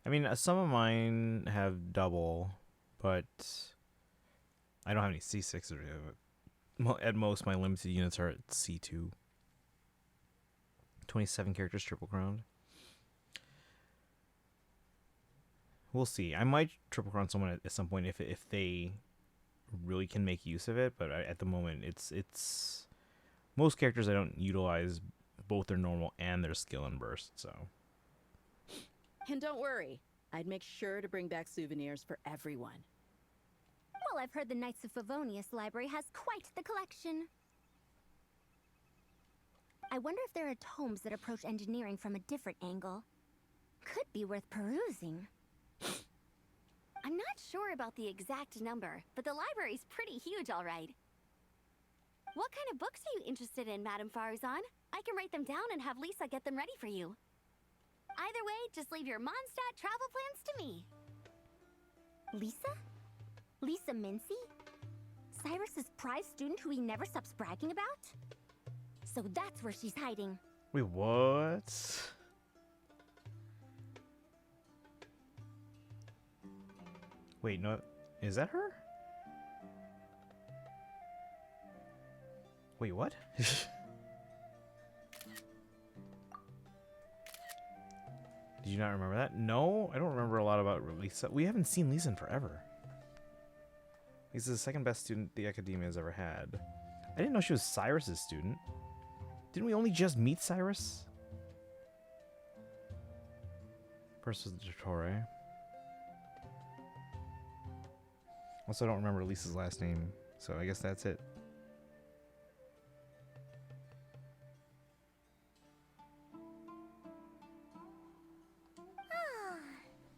I mean, some of mine have double, but I don't have any C6s. At most, my limited units are at C2. 27 characters triple crowned. We'll see. I might triple crown someone at some point if they really can make use of it, but at the moment, it's most characters I don't utilize both their normal and their skill and burst, so. And don't worry, I'd make sure to bring back souvenirs for everyone. Well, I've heard the Knights of Favonius library has quite the collection. I wonder if there are tomes that approach engineering from a different angle. Could be worth perusing. I'm not sure about the exact number, but the library's pretty huge, all right. What kind of books are you interested in, Madame Farazan? I can write them down and have Lisa get them ready for you. Either way, just leave your Mondstadt travel plans to me. Lisa? Lisa Mincy? Cyrus's prize student who he never stops bragging about? So that's where she's hiding. Wait, what? Wait, no. Is that her? Wait, what? Did you not remember that? No, I don't remember a lot about Lisa. We haven't seen Lisa in forever. Lisa's the second best student the Academia has ever had. I didn't know she was Cyrus's student. Didn't we only just meet Cyrus? First was the Dottore. Also, I don't remember Lisa's last name, so I guess that's it.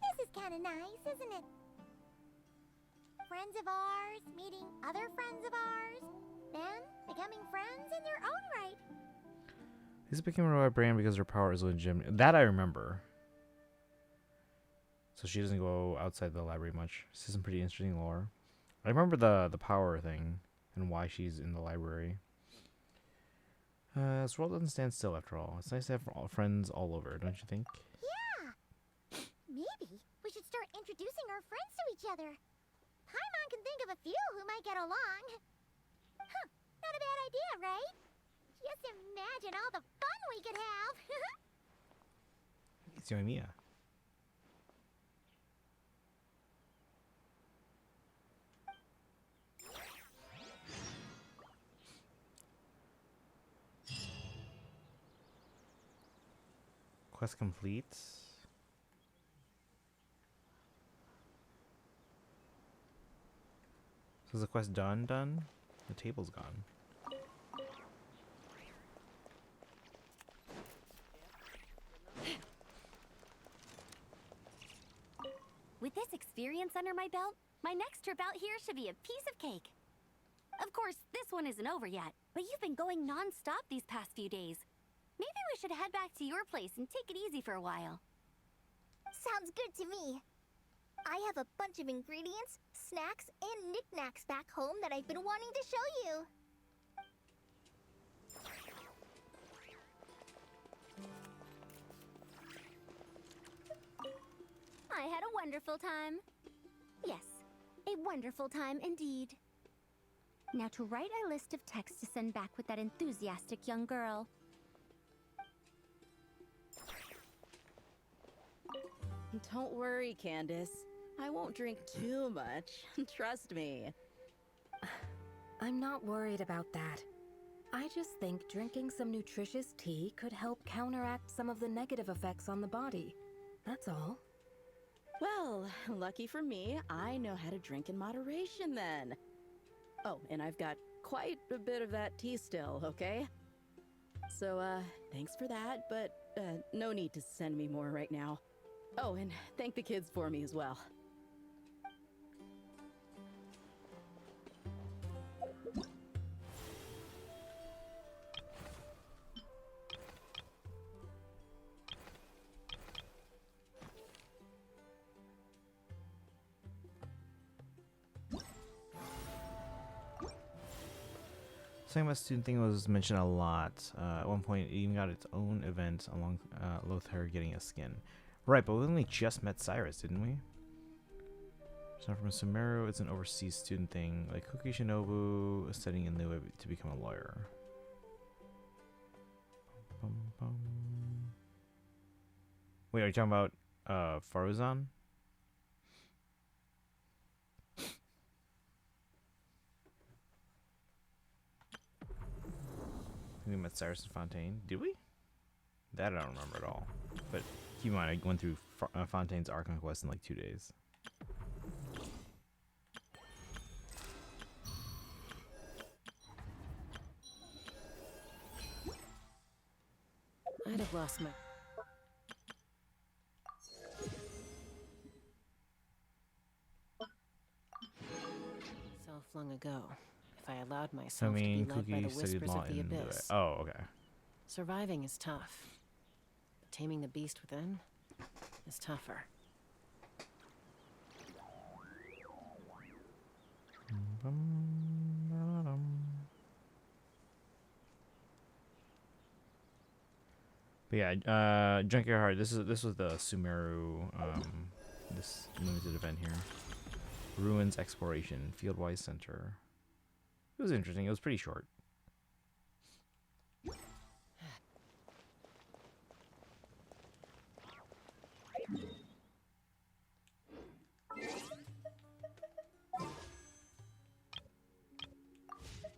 This is kind of nice, isn't it? Friends of ours meeting other friends of ours, then becoming friends in their own right. Lisa became a robot brand because her power is legitimate. That I remember. So she doesn't go outside the library much. This is some pretty interesting lore. I remember the power thing and why she's in the library. This world doesn't stand still after all. It's nice to have friends all over, don't you think? Yeah. Maybe we should start introducing our friends to each other. Paimon can think of a few who might get along. Huh, not a bad idea, right? Just imagine all the fun we could have. It's Yoimiya. Quest complete. So is the quest done? The table's gone. With this experience under my belt, my next trip out here should be a piece of cake. Of course, this one isn't over yet, but you've been going non-stop these past few days. Maybe we should head back to your place and take it easy for a while. Sounds good to me. I have a bunch of ingredients, snacks, and knickknacks back home that I've been wanting to show you. I had a wonderful time. Yes, a wonderful time indeed. Now to write a list of texts to send back with that enthusiastic young girl. Don't worry, Candace. I won't drink too much. Trust me. I'm not worried about that. I just think drinking some nutritious tea could help counteract some of the negative effects on the body. That's all. Well, lucky for me, I know how to drink in moderation then. Oh, and I've got quite a bit of that tea still, okay? So, thanks for that, but, no need to send me more right now. Oh, and thank the kids for me as well. Flame student thing was mentioned a lot. At one point, it even got its own event along with her getting a skin. Right, but we only just met Cyrus, didn't we? She's not from Sumeru. It's an overseas student thing, like Kuki Shinobu studying in Liyue to become a lawyer. Bum, bum. Wait, are you talking about Faruzan? We met Cyrus and Fontaine. Did we? That I don't remember at all. But keep in mind, I went through Fontaine's Archon quest in like 2 days. I'd have lost my... self long ago. If I allowed myself to be led by the Kuki whispers studied law of the in abyss. Oh, okay. Surviving is tough. But taming the beast within is tougher. But yeah, Junkyard Heart. This was the Sumeru this limited event here. Ruins Exploration, Fieldwise Center. It was interesting. It was pretty short.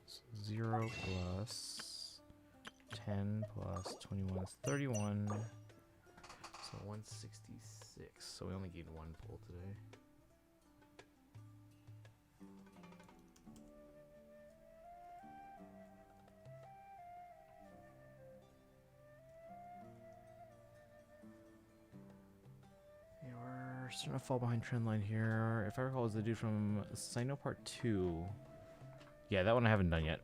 So 0 plus 10 plus 21 is 31. So 166. So we only gained 1 pull today. Yeah, we're starting to fall behind trend line here. If I recall, it was the dude from Sino Part 2. Yeah, that one I haven't done yet.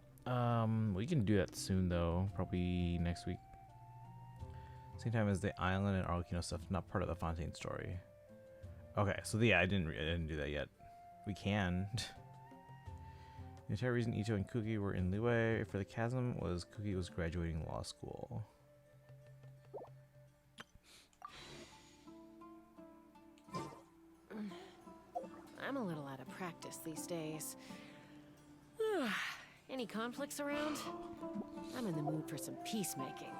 We can do that soon though, probably next week. Same time as the island and Arlecchino stuff, not part of the Fontaine story. Okay, so yeah, I didn't do that yet. We can. The entire reason Ito and Kuki were in Liyue for the chasm was Kuki was graduating law school. I'm a little out of practice these days. Any conflicts around? I'm in the mood for some peacemaking.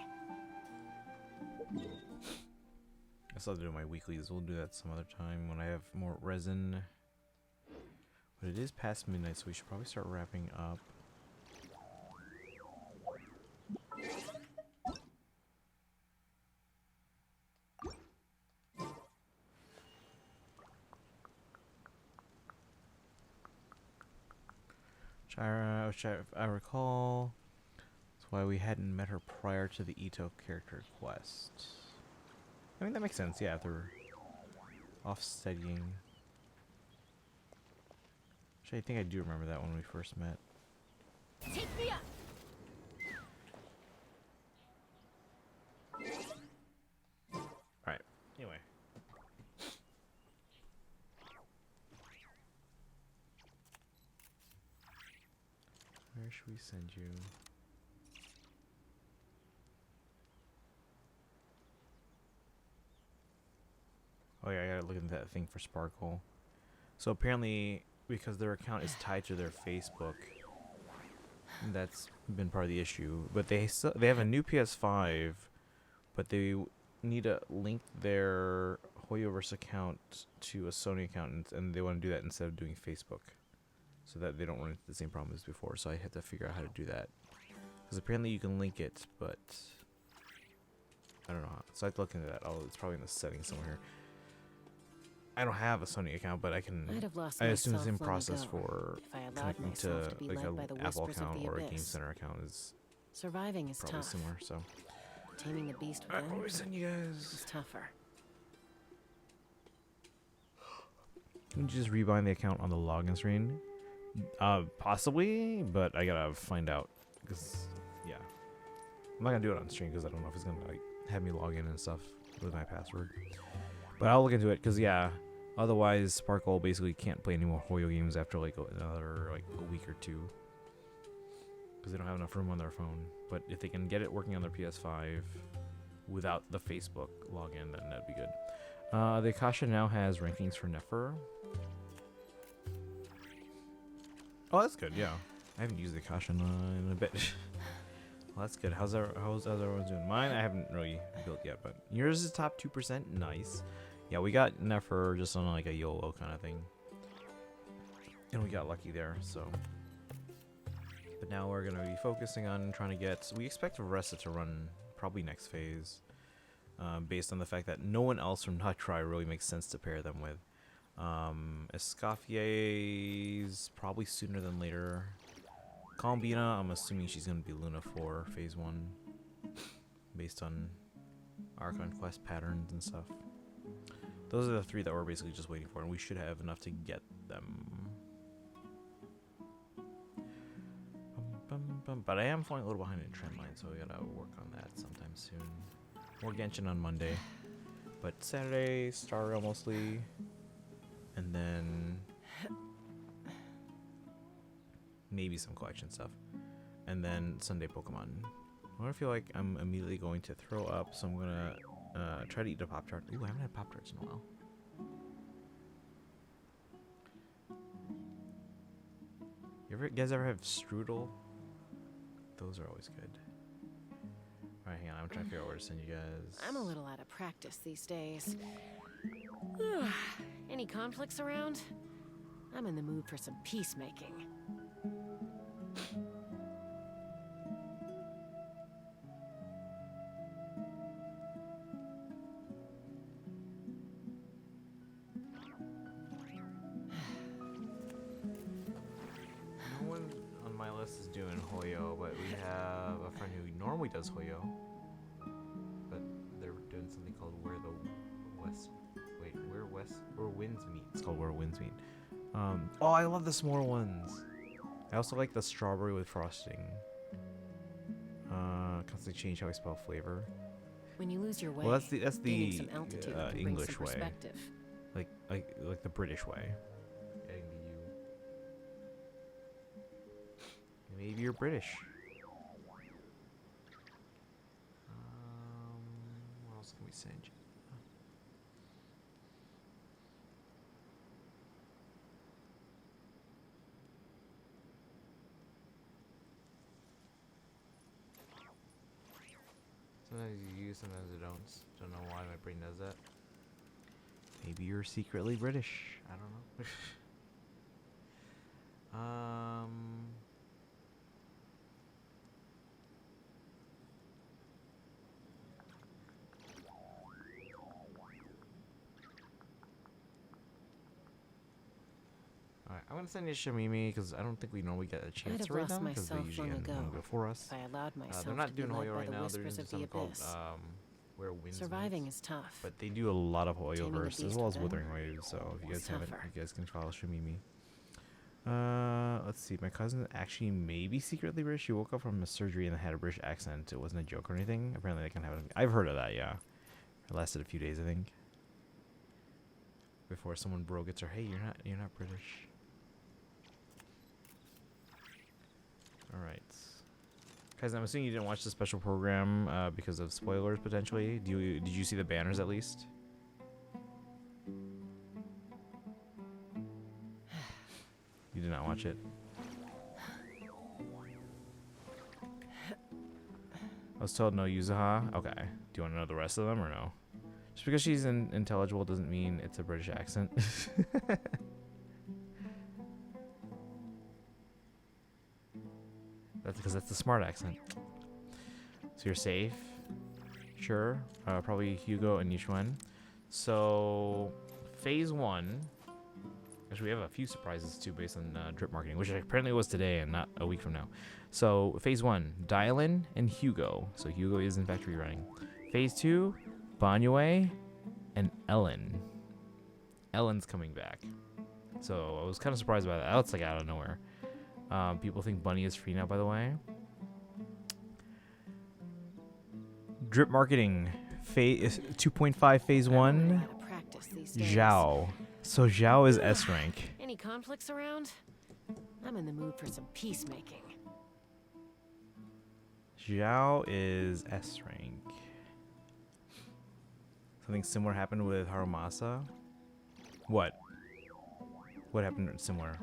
I still have to do my weeklies. We'll do that some other time when I have more resin. But it is past midnight, so we should probably start wrapping up. Which I recall, that's why we hadn't met her prior to the Ito character quest. I mean, that makes sense, yeah, if they're off studying. Actually, I think I do remember that when we first met. Take me up! Alright, anyway. Where should we send you? Oh yeah, I gotta look into that thing for Sparkle. So apparently, because their account is tied to their Facebook, that's been part of the issue. But they have a new PS5, but they need to link their Hoyoverse account to a Sony account, and they want to do that instead of doing Facebook, so that they don't run into the same problem as before. So I had to figure out how to do that, because apparently you can link it, but I don't know how. So I have to look into that. Oh, it's probably in the settings somewhere. I don't have a Sony account, but I can. I assume the same process for connecting to like an Apple account or a Game Center account is surviving is probably tough. similar. So Taming the beast Alright, within what we send you guys? is tougher. Can you just rebind the account on the login screen? Possibly, but I gotta find out, because yeah, I'm not gonna do it on stream because I don't know if it's gonna like have me log in and stuff with my password. But I'll look into it, because yeah, otherwise Sparkle basically can't play any more Hoyo games after like another like a week or two. because they don't have enough room on their phone. But if they can get it working on their PS5 without the Facebook login, then that'd be good. The Akasha now has rankings for Nefer. Oh, that's good. Yeah, I haven't used the Akasha in a bit. Well, that's good. How's everyone doing? Mine, I haven't really built yet, but yours is top 2%. Nice. Yeah, we got Nefer just on like a YOLO kind of thing, and we got lucky there. So, but now we're gonna be focusing on trying to get. We expect Varessa to run probably next phase, based on the fact that no one else from Darkrai really makes sense to pair them with. Escaffier's probably sooner than later. Columbina, I'm assuming she's gonna be Luna 4 phase 1, based on Archon quest patterns and stuff. Those are the 3 that we're basically just waiting for, and we should have enough to get them. But I am falling a little behind in trend line, so we gotta work on that sometime soon. More Genshin on Monday, but Saturday Star Rail mostly, and then maybe some collection stuff, and then Sunday Pokemon. I feel like I'm immediately going to throw up, so I'm gonna try to eat a Pop-Tart. Ooh, I haven't had Pop-Tarts in a while. You guys ever have strudel? Those are always good. Alright, hang on, I'm trying to figure out where to send you guys. I'm a little out of practice these days. Any conflicts around? I'm in the mood for some peacemaking. No one on my list is doing Hoyo, but we have a friend who normally does Hoyo. But they're doing something called Where Winds Meet. It's called Where Winds Meet. Oh, I love the s'more ones. I also like the strawberry with frosting. Constantly change how I spell flavor. When you lose your way, well, that's the gaining some altitude can bring English some way, perspective. like the British way. Adding the U. Maybe you're British. What else can we send you? Sometimes you use, sometimes you don't. Don't know why my brain does that. Maybe you're secretly British. I don't know. Alright, I'm gonna send you Shamimi because I don't think we normally get a chance I'd to have read lost them because they myself usually long end ago one before us. if I allowed myself They're not to be doing led Hoyo by right the now. They're whispers doing of the something called abyss. Where Winds Surviving Meet. is tough. But they do a lot of Hoyo Taming the verse as beast well as within Withering Waves. So if you is guys haven't, tougher. you guys can follow Shamimi. Let's see. My cousin actually may be secretly British. She woke up from a surgery and had a British accent. It wasn't a joke or anything. Apparently, they can have it. I've heard of that. Yeah, it lasted a few days, I think, before someone broke it to her. Hey, you're not British. All right, guys. I'm assuming you didn't watch the special program because of spoilers potentially. Did you see the banners at least? You did not watch it. I was told no Yuzuha. Okay. Do you want to know the rest of them or no? Just because she's intelligible doesn't mean it's a British accent. That's because that's the smart accent. So you're safe. Sure. Probably Hugo and Yishuan. So phase 1. Actually, we have a few surprises too based on drip marketing, which apparently was today and not a week from now. So phase 1, Dylan and Hugo. So Hugo is in factory running. Phase 2, Banyue and Ellen. Ellen's coming back. So I was kind of surprised by that. That's like out of nowhere. People think Bunny is free now, by the way. Drip marketing, phase 2.5, phase 1. Zhao. So Zhao is S rank. Any conflicts around? I'm in the mood for some peacemaking. Zhao is S rank. Something similar happened with Harumasa. What? What happened similar?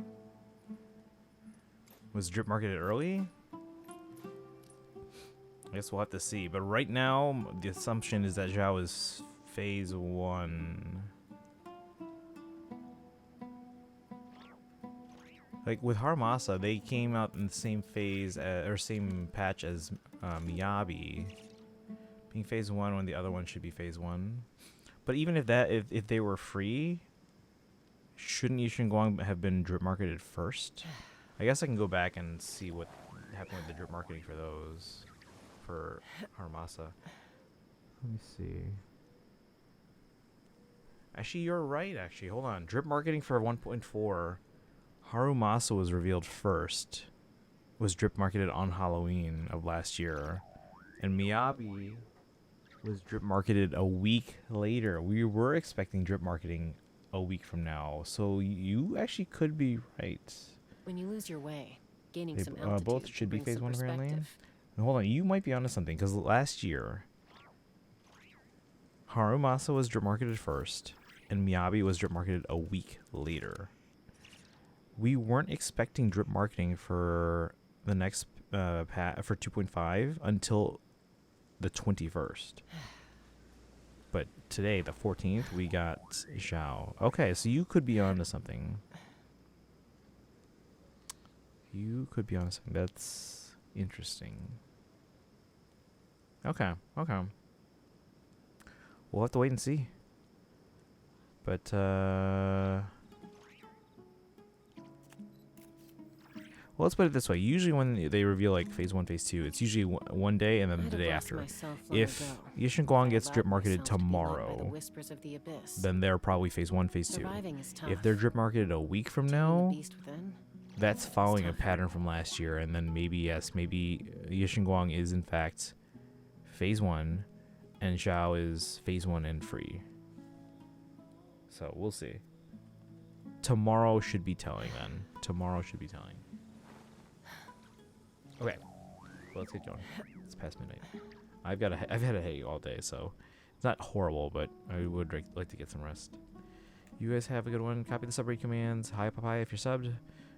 Was drip marketed early? I guess we'll have to see. But right now, the assumption is that Zhao is phase 1. Like with Harumasa, they came out in the same phase or same patch as Miyabi, being phase 1 when the other one should be phase 1. But even if if they were free, shouldn't Yishin Guang have been drip marketed first? I guess I can go back and see what happened with the drip marketing for those, for Harumasa. Let me see. Actually, you're right, actually. Hold on. Drip marketing for 1.4. Harumasa was revealed first. Was drip marketed on Halloween of last year. And Miyabi was drip marketed a week later. We were expecting drip marketing a week from now. So you actually could be right. When you lose your way, gaining They some altitude both should be brings phase some 1 apparently. perspective. And hold on, you might be onto something, because last year Harumasa was drip marketed first, and Miyabi was drip marketed a week later. We weren't expecting drip marketing for the next for 2.5 until the 21st. But today, the 14th, we got Zhao. Okay, so you could be onto something. You could be onto something. That's interesting. Okay, okay. We'll have to wait and see. But, well, let's put it this way. Usually when they reveal, like, phase 1, phase 2, it's usually one day and then the day after. If Yishin Guang gets drip marketed tomorrow, then they're probably phase 1, phase 2. If they're drip marketed a week from now, that's following a pattern from last year. And then maybe, yes, maybe Yishin Guang is, in fact, phase 1, and Zhao is phase 1 and free. So, we'll see. Tomorrow should be telling, then. Tomorrow should be telling. Okay, well, let's get going. It's past midnight. I've had a headache all day, so it's not horrible, but I would like to get some rest. You guys have a good one. Copy the sub-raid commands. Hi, Papaya, if you're subbed.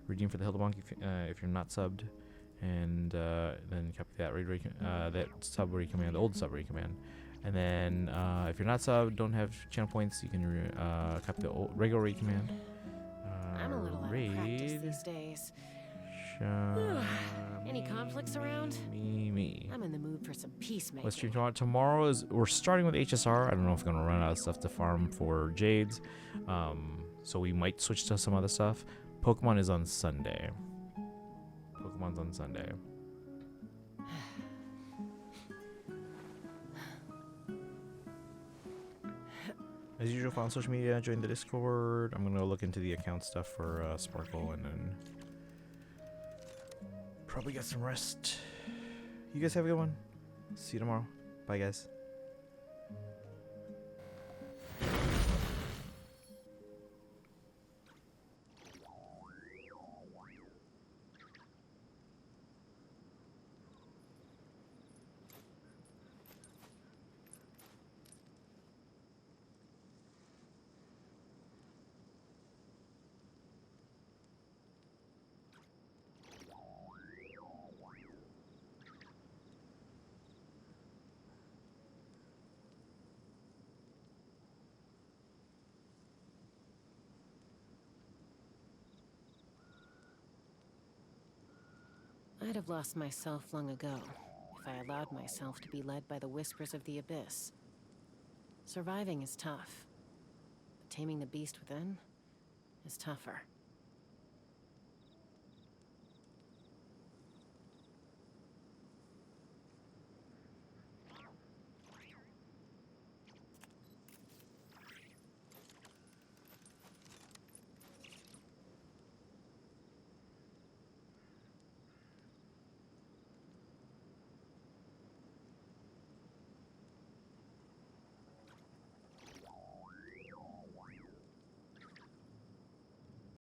Redeem for the Hildebonk if you're not subbed. And then copy that that sub-raid command, the old sub-raid command. And then if you're not subbed, don't have channel points, you can copy the old regular raid command. I'm a little out of practice these days. Any conflicts around? Me. I'm in the mood for some peacemaking. Let's stream tomorrow. Tomorrow we're starting with HSR. I don't know if we're gonna run out of stuff to farm for Jades, so we might switch to some other stuff. Pokemon is on Sunday. Pokemon's on Sunday. As usual, follow on social media, join the Discord. I'm gonna look into the account stuff for Sparkle, and then probably get some rest. You guys have a good one. See you tomorrow. Bye, guys. I'd have lost myself long ago if I allowed myself to be led by the whispers of the abyss. Surviving is tough, but taming the beast within is tougher.